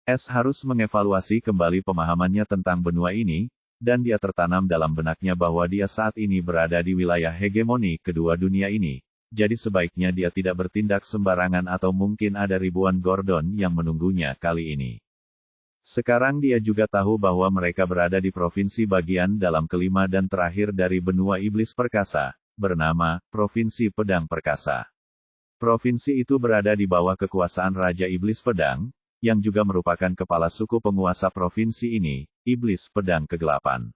S harus mengevaluasi kembali pemahamannya tentang benua ini, dan dia tertanam dalam benaknya bahwa dia saat ini berada di wilayah hegemoni kedua dunia ini, jadi sebaiknya dia tidak bertindak sembarangan atau mungkin ada ribuan Gordon yang menunggunya kali ini. Sekarang dia juga tahu bahwa mereka berada di provinsi bagian dalam kelima dan terakhir dari benua iblis perkasa, bernama Provinsi Pedang Perkasa. Provinsi itu berada di bawah kekuasaan Raja Iblis Pedang, yang juga merupakan kepala suku penguasa provinsi ini, Iblis Pedang Kegelapan.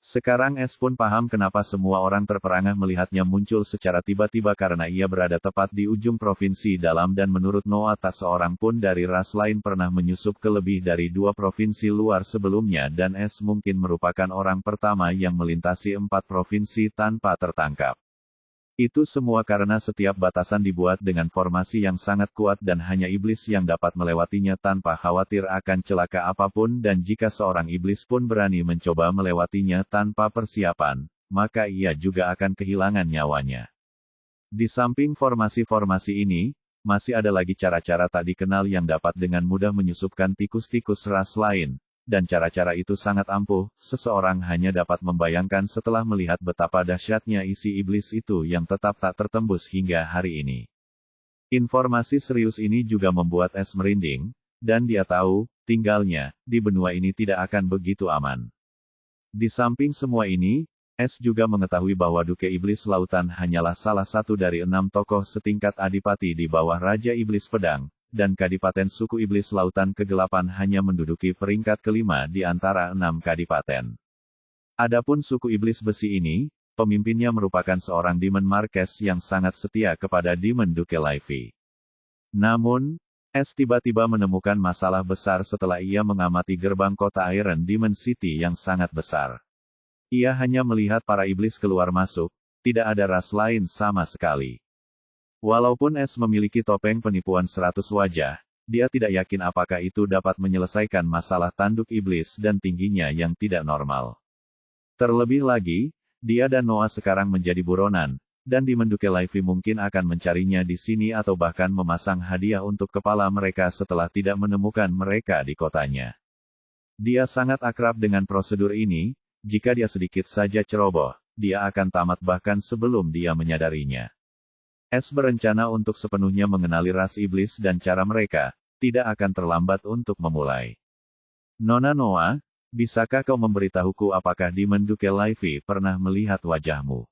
Sekarang S pun paham kenapa semua orang terperangah melihatnya muncul secara tiba-tiba karena ia berada tepat di ujung provinsi dalam dan menurut Noah tak seorang pun dari ras lain pernah menyusup ke lebih dari 2 provinsi luar sebelumnya dan S mungkin merupakan orang pertama yang melintasi 4 provinsi tanpa tertangkap. Itu semua karena setiap batasan dibuat dengan formasi yang sangat kuat dan hanya iblis yang dapat melewatinya tanpa khawatir akan celaka apapun dan jika seorang iblis pun berani mencoba melewatinya tanpa persiapan, maka ia juga akan kehilangan nyawanya. Di samping formasi-formasi ini, masih ada lagi cara-cara tak dikenal yang dapat dengan mudah menyusupkan tikus-tikus ras lain. Dan cara-cara itu sangat ampuh, seseorang hanya dapat membayangkan setelah melihat betapa dahsyatnya isi iblis itu yang tetap tak tertembus hingga hari ini. Informasi serius ini juga membuat S merinding, dan dia tahu, tinggalnya di benua ini tidak akan begitu aman. Di samping semua ini, S juga mengetahui bahwa Duke Iblis Lautan hanyalah salah satu dari 6 tokoh setingkat adipati di bawah Raja Iblis Pedang, dan Kadipaten suku Iblis Lautan Kegelapan hanya menduduki peringkat kelima di antara 6 kadipaten. Adapun suku Iblis Besi ini, pemimpinnya merupakan seorang Demon Marquess yang sangat setia kepada Demon Duke Livy. Namun, S tiba-tiba menemukan masalah besar setelah ia mengamati gerbang kota Iron Demon City yang sangat besar. Ia hanya melihat para iblis keluar masuk, tidak ada ras lain sama sekali. Walaupun S memiliki topeng penipuan 100 wajah, dia tidak yakin apakah itu dapat menyelesaikan masalah tanduk iblis dan tingginya yang tidak normal. Terlebih lagi, dia dan Noah sekarang menjadi buronan, dan di Menduke Livy mungkin akan mencarinya di sini atau bahkan memasang hadiah untuk kepala mereka setelah tidak menemukan mereka di kotanya. Dia sangat akrab dengan prosedur ini, jika dia sedikit saja ceroboh, dia akan tamat bahkan sebelum dia menyadarinya. S berencana untuk sepenuhnya mengenali ras iblis dan cara mereka, tidak akan terlambat untuk memulai. Nona Noah, bisakah kau memberitahuku apakah Demon Duke Livy pernah melihat wajahmu?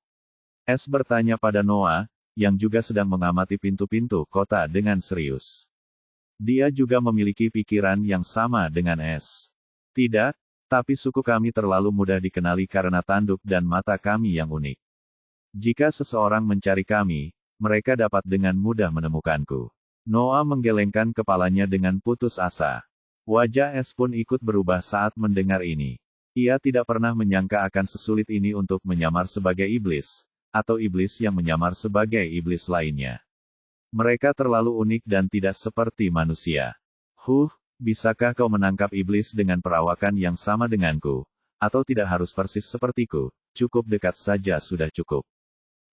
S bertanya pada Noah, yang juga sedang mengamati pintu-pintu kota dengan serius. Dia juga memiliki pikiran yang sama dengan S. Tidak, tapi suku kami terlalu mudah dikenali karena tanduk dan mata kami yang unik. Jika seseorang mencari kami, mereka dapat dengan mudah menemukanku. Noah menggelengkan kepalanya dengan putus asa. Wajah S pun ikut berubah saat mendengar ini. Ia tidak pernah menyangka akan sesulit ini untuk menyamar sebagai iblis, atau iblis yang menyamar sebagai iblis lainnya. Mereka terlalu unik dan tidak seperti manusia. Bisakah kau menangkap iblis dengan perawakan yang sama denganku? Atau tidak harus persis sepertiku, cukup dekat saja sudah cukup.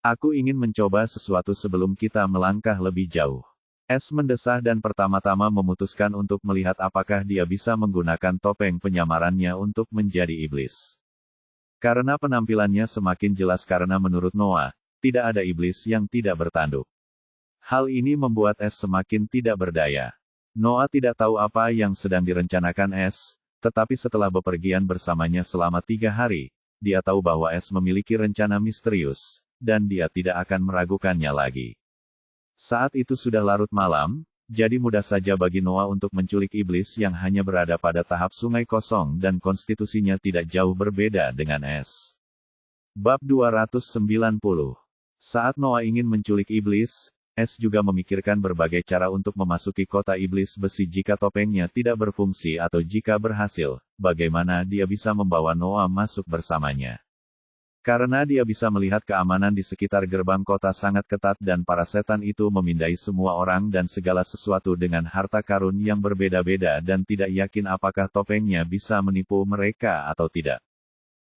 Aku ingin mencoba sesuatu sebelum kita melangkah lebih jauh. S mendesah dan pertama-tama memutuskan untuk melihat apakah dia bisa menggunakan topeng penyamarannya untuk menjadi iblis. Karena penampilannya semakin jelas karena menurut Noah, tidak ada iblis yang tidak bertanduk. Hal ini membuat S semakin tidak berdaya. Noah tidak tahu apa yang sedang direncanakan S, tetapi setelah bepergian bersamanya selama 3 hari, dia tahu bahwa S memiliki rencana misterius, dan dia tidak akan meragukannya lagi. Saat itu sudah larut malam, jadi mudah saja bagi Noah untuk menculik iblis yang hanya berada pada tahap sungai kosong dan konstitusinya tidak jauh berbeda dengan S. Bab 290. Saat Noah ingin menculik iblis, S juga memikirkan berbagai cara untuk memasuki kota iblis besi jika topengnya tidak berfungsi atau jika berhasil, bagaimana dia bisa membawa Noah masuk bersamanya. Karena dia bisa melihat keamanan di sekitar gerbang kota sangat ketat dan para setan itu memindai semua orang dan segala sesuatu dengan harta karun yang berbeda-beda dan tidak yakin apakah topengnya bisa menipu mereka atau tidak.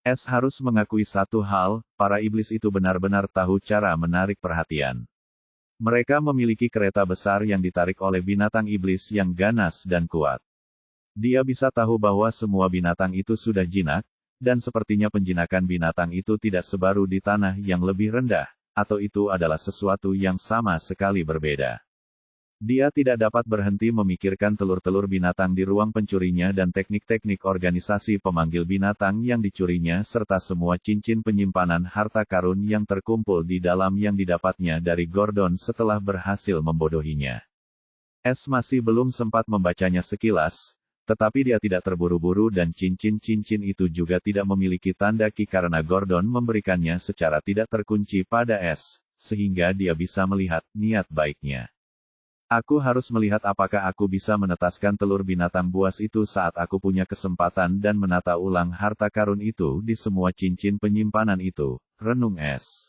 S harus mengakui satu hal, para iblis itu benar-benar tahu cara menarik perhatian. Mereka memiliki kereta besar yang ditarik oleh binatang iblis yang ganas dan kuat. Dia bisa tahu bahwa semua binatang itu sudah jinak, dan sepertinya penjinakan binatang itu tidak sebaru di tanah yang lebih rendah, atau itu adalah sesuatu yang sama sekali berbeda. Dia tidak dapat berhenti memikirkan telur-telur binatang di ruang pencurinya dan teknik-teknik organisasi pemanggil binatang yang dicurinya serta semua cincin penyimpanan harta karun yang terkumpul di dalam yang didapatnya dari Gordon setelah berhasil membodohinya. S masih belum sempat membacanya sekilas, tetapi dia tidak terburu-buru dan cincin-cincin itu juga tidak memiliki tanda ki karena Gordon memberikannya secara tidak terkunci pada S, sehingga dia bisa melihat niat baiknya. Aku harus melihat apakah aku bisa menetaskan telur binatang buas itu saat aku punya kesempatan dan menata ulang harta karun itu di semua cincin penyimpanan itu, renung S.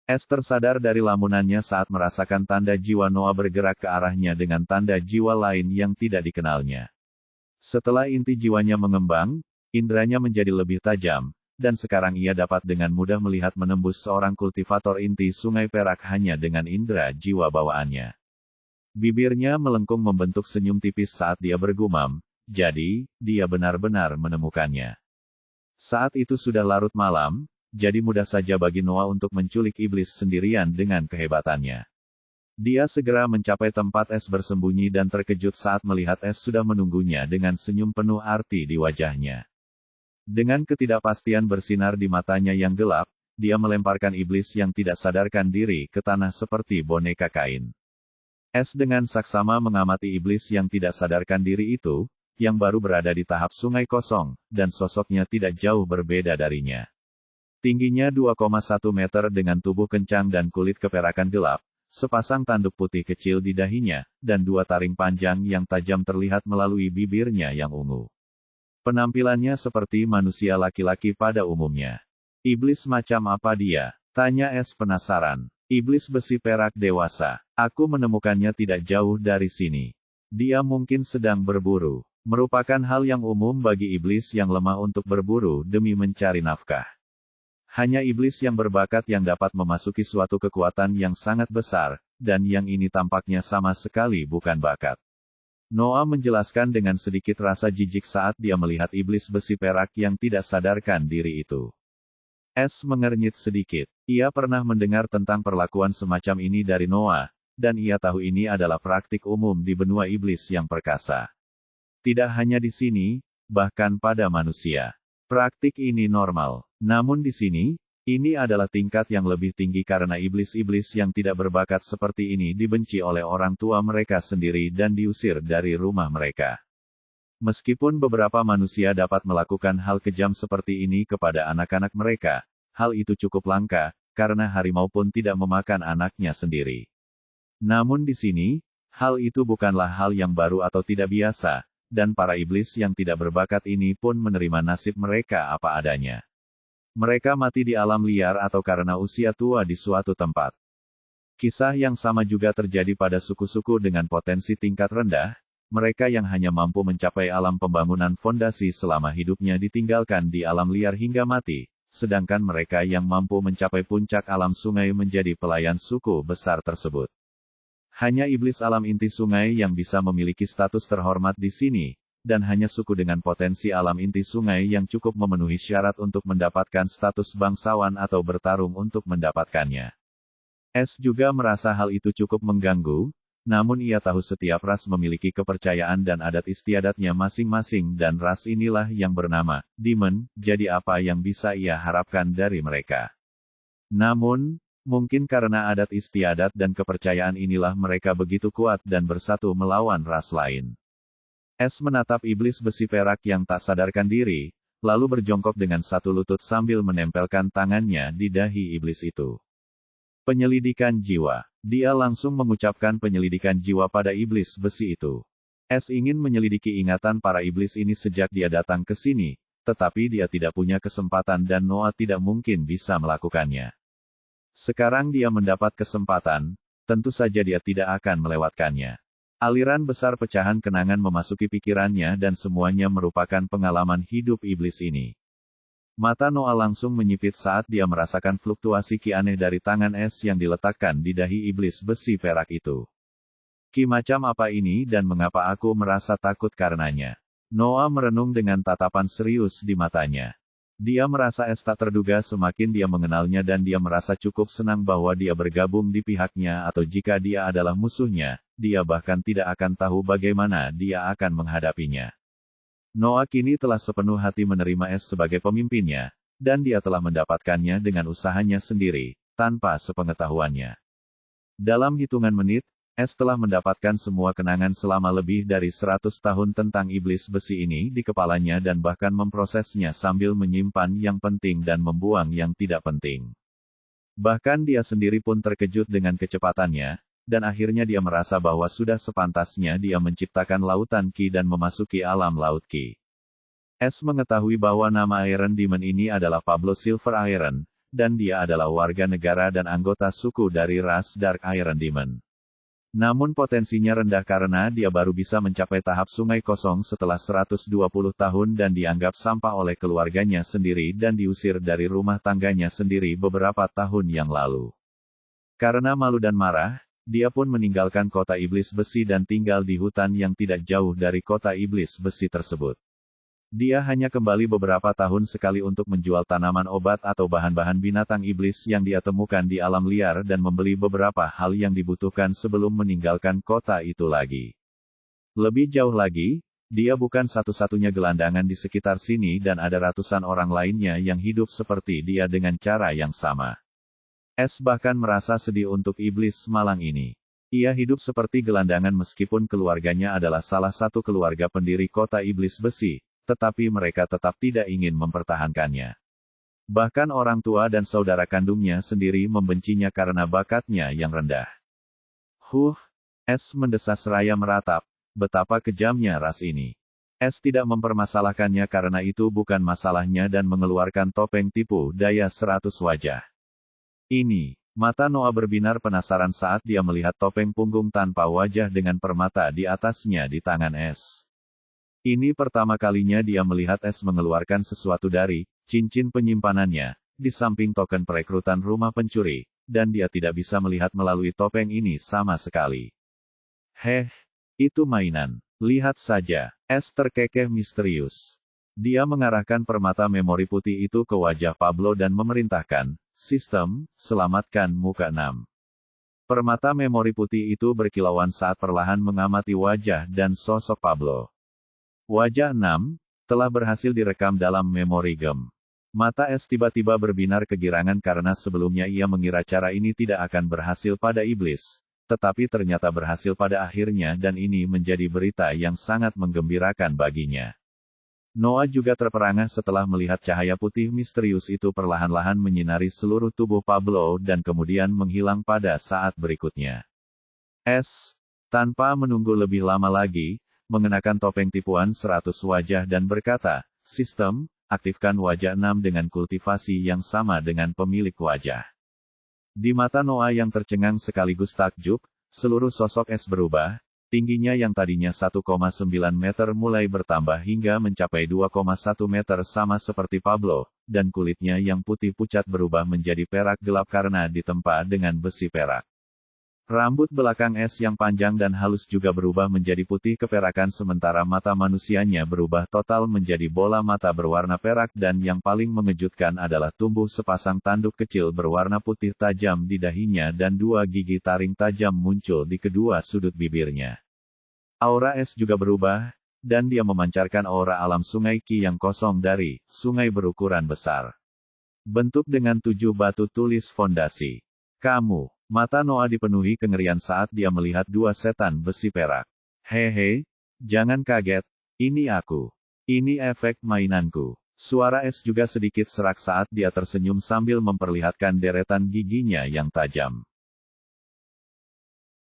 S tersadar dari lamunannya saat merasakan tanda jiwa Noah bergerak ke arahnya dengan tanda jiwa lain yang tidak dikenalnya. Setelah inti jiwanya mengembang, indranya menjadi lebih tajam, dan sekarang ia dapat dengan mudah melihat menembus seorang kultivator inti sungai perak hanya dengan indra jiwa bawaannya. Bibirnya melengkung membentuk senyum tipis saat dia bergumam, jadi, dia benar-benar menemukannya. Saat itu sudah larut malam, jadi mudah saja bagi Noah untuk menculik iblis sendirian dengan kehebatannya. Dia segera mencapai tempat S bersembunyi dan terkejut saat melihat S sudah menunggunya dengan senyum penuh arti di wajahnya. Dengan ketidakpastian bersinar di matanya yang gelap, dia melemparkan iblis yang tidak sadarkan diri ke tanah seperti boneka kain. S dengan saksama mengamati iblis yang tidak sadarkan diri itu, yang baru berada di tahap sungai kosong, dan sosoknya tidak jauh berbeda darinya. Tingginya 2,1 meter dengan tubuh kencang dan kulit keperakan gelap, sepasang tanduk putih kecil di dahinya, dan 2 taring panjang yang tajam terlihat melalui bibirnya yang ungu. Penampilannya seperti manusia laki-laki pada umumnya. Iblis macam apa dia? Tanya S penasaran. Iblis besi perak dewasa. Aku menemukannya tidak jauh dari sini. Dia mungkin sedang berburu. Merupakan hal yang umum bagi iblis yang lemah untuk berburu demi mencari nafkah. Hanya iblis yang berbakat yang dapat memasuki suatu kekuatan yang sangat besar, dan yang ini tampaknya sama sekali bukan bakat. Noah menjelaskan dengan sedikit rasa jijik saat dia melihat iblis besi perak yang tidak sadarkan diri itu. S mengernyit sedikit. Ia pernah mendengar tentang perlakuan semacam ini dari Noah, dan ia tahu ini adalah praktik umum di benua iblis yang perkasa. Tidak hanya di sini, bahkan pada manusia. Praktik ini normal. Namun di sini, Ini adalah tingkat yang lebih tinggi karena iblis-iblis yang tidak berbakat seperti ini dibenci oleh orang tua mereka sendiri dan diusir dari rumah mereka. Meskipun beberapa manusia dapat melakukan hal kejam seperti ini kepada anak-anak mereka, hal itu cukup langka, karena harimau pun tidak memakan anaknya sendiri. Namun di sini, hal itu bukanlah hal yang baru atau tidak biasa, dan para iblis yang tidak berbakat ini pun menerima nasib mereka apa adanya. Mereka mati di alam liar atau karena usia tua di suatu tempat. Kisah yang sama juga terjadi pada suku-suku dengan potensi tingkat rendah, mereka yang hanya mampu mencapai alam pembangunan fondasi selama hidupnya ditinggalkan di alam liar hingga mati, sedangkan mereka yang mampu mencapai puncak alam sungai menjadi pelayan suku besar tersebut. Hanya iblis alam inti sungai yang bisa memiliki status terhormat di sini, dan hanya suku dengan potensi alam inti sungai yang cukup memenuhi syarat untuk mendapatkan status bangsawan atau bertarung untuk mendapatkannya. S juga merasa hal itu cukup mengganggu, namun ia tahu setiap ras memiliki kepercayaan dan adat istiadatnya masing-masing dan ras inilah yang bernama Demon, jadi apa yang bisa ia harapkan dari mereka. Namun, mungkin karena adat istiadat dan kepercayaan inilah mereka begitu kuat dan bersatu melawan ras lain. S menatap iblis besi perak yang tak sadarkan diri, lalu berjongkok dengan satu lutut sambil menempelkan tangannya di dahi iblis itu. Penyelidikan jiwa. Dia langsung mengucapkan penyelidikan jiwa pada iblis besi itu. S ingin menyelidiki ingatan para iblis ini sejak dia datang ke sini, tetapi dia tidak punya kesempatan dan Noah tidak mungkin bisa melakukannya. Sekarang dia mendapat kesempatan, tentu saja dia tidak akan melewatkannya. Aliran besar pecahan kenangan memasuki pikirannya dan semuanya merupakan pengalaman hidup iblis ini. Mata Noah langsung menyipit saat dia merasakan fluktuasi ki aneh dari tangan es yang diletakkan di dahi iblis besi perak itu. Ki macam apa ini dan mengapa aku merasa takut karenanya? Noah merenung dengan tatapan serius di matanya. Dia merasa es tak terduga semakin dia mengenalnya dan dia merasa cukup senang bahwa dia bergabung di pihaknya atau jika dia adalah musuhnya, dia bahkan tidak akan tahu bagaimana dia akan menghadapinya. Noah kini telah sepenuh hati menerima es sebagai pemimpinnya, dan dia telah mendapatkannya dengan usahanya sendiri, tanpa sepengetahuannya. Dalam hitungan menit, es telah mendapatkan semua kenangan selama lebih dari 100 tahun tentang iblis besi ini di kepalanya dan bahkan memprosesnya sambil menyimpan yang penting dan membuang yang tidak penting. Bahkan dia sendiri pun terkejut dengan kecepatannya, dan akhirnya dia merasa bahwa sudah sepantasnya dia menciptakan lautan Ki dan memasuki alam laut Ki. S mengetahui bahwa nama Iron Demon ini adalah Pablo Silver Iron, dan dia adalah warga negara dan anggota suku dari ras Dark Iron Demon. Namun potensinya rendah karena dia baru bisa mencapai tahap sungai kosong setelah 120 tahun dan dianggap sampah oleh keluarganya sendiri dan diusir dari rumah tangganya sendiri beberapa tahun yang lalu. Karena malu dan marah, dia pun meninggalkan kota iblis besi dan tinggal di hutan yang tidak jauh dari kota iblis besi tersebut. Dia hanya kembali beberapa tahun sekali untuk menjual tanaman obat atau bahan-bahan binatang iblis yang dia temukan di alam liar dan membeli beberapa hal yang dibutuhkan sebelum meninggalkan kota itu lagi. Lebih jauh lagi, dia bukan satu-satunya gelandangan di sekitar sini dan ada ratusan orang lainnya yang hidup seperti dia dengan cara yang sama. S bahkan merasa sedih untuk iblis malang ini. Ia hidup seperti gelandangan meskipun keluarganya adalah salah satu keluarga pendiri kota iblis besi, tetapi mereka tetap tidak ingin mempertahankannya. Bahkan orang tua dan saudara kandungnya sendiri membencinya karena bakatnya yang rendah. S mendesah seraya meratap, betapa kejamnya ras ini. S tidak mempermasalahkannya karena itu bukan masalahnya dan mengeluarkan topeng tipu daya 100 wajah. Ini, mata Noah berbinar penasaran saat dia melihat topeng punggung tanpa wajah dengan permata di atasnya di tangan S. Ini pertama kalinya dia melihat S mengeluarkan sesuatu dari cincin penyimpanannya, di samping token perekrutan rumah pencuri, dan dia tidak bisa melihat melalui topeng ini sama sekali. Itu mainan. Lihat saja, S terkekeh misterius. Dia mengarahkan permata memori putih itu ke wajah Pablo dan memerintahkan, sistem, selamatkan muka 6. Permata memori putih itu berkilauan saat perlahan mengamati wajah dan sosok Pablo. Wajah 6, telah berhasil direkam dalam memori gem. Mata Es tiba-tiba berbinar kegirangan karena sebelumnya ia mengira cara ini tidak akan berhasil pada iblis. Tetapi ternyata berhasil pada akhirnya dan ini menjadi berita yang sangat menggembirakan baginya. Noah juga terperangah setelah melihat cahaya putih misterius itu perlahan-lahan menyinari seluruh tubuh Pablo dan kemudian menghilang pada saat berikutnya. Es, tanpa menunggu lebih lama lagi, mengenakan topeng tipuan 100 wajah dan berkata, "Sistem, aktifkan wajah 6 dengan kultivasi yang sama dengan pemilik wajah." Di mata Noah yang tercengang sekaligus takjub, seluruh sosok Es berubah, tingginya yang tadinya 1,9 meter mulai bertambah hingga mencapai 2,1 meter sama seperti Pablo, dan kulitnya yang putih pucat berubah menjadi perak gelap karena ditempa dengan besi perak. Rambut belakang Es yang panjang dan halus juga berubah menjadi putih keperakan sementara mata manusianya berubah total menjadi bola mata berwarna perak dan yang paling mengejutkan adalah tumbuh sepasang tanduk kecil berwarna putih tajam di dahinya dan 2 gigi taring tajam muncul di kedua sudut bibirnya. Aura Es juga berubah, dan dia memancarkan aura alam sungai Qi yang kosong dari sungai berukuran besar. Bentuk dengan 7 batu tulis fondasi. Kamu. Mata Noah dipenuhi kengerian saat dia melihat 2 setan besi perak. Hehe, jangan kaget, ini aku. Ini efek mainanku. Suara Es juga sedikit serak saat dia tersenyum sambil memperlihatkan deretan giginya yang tajam.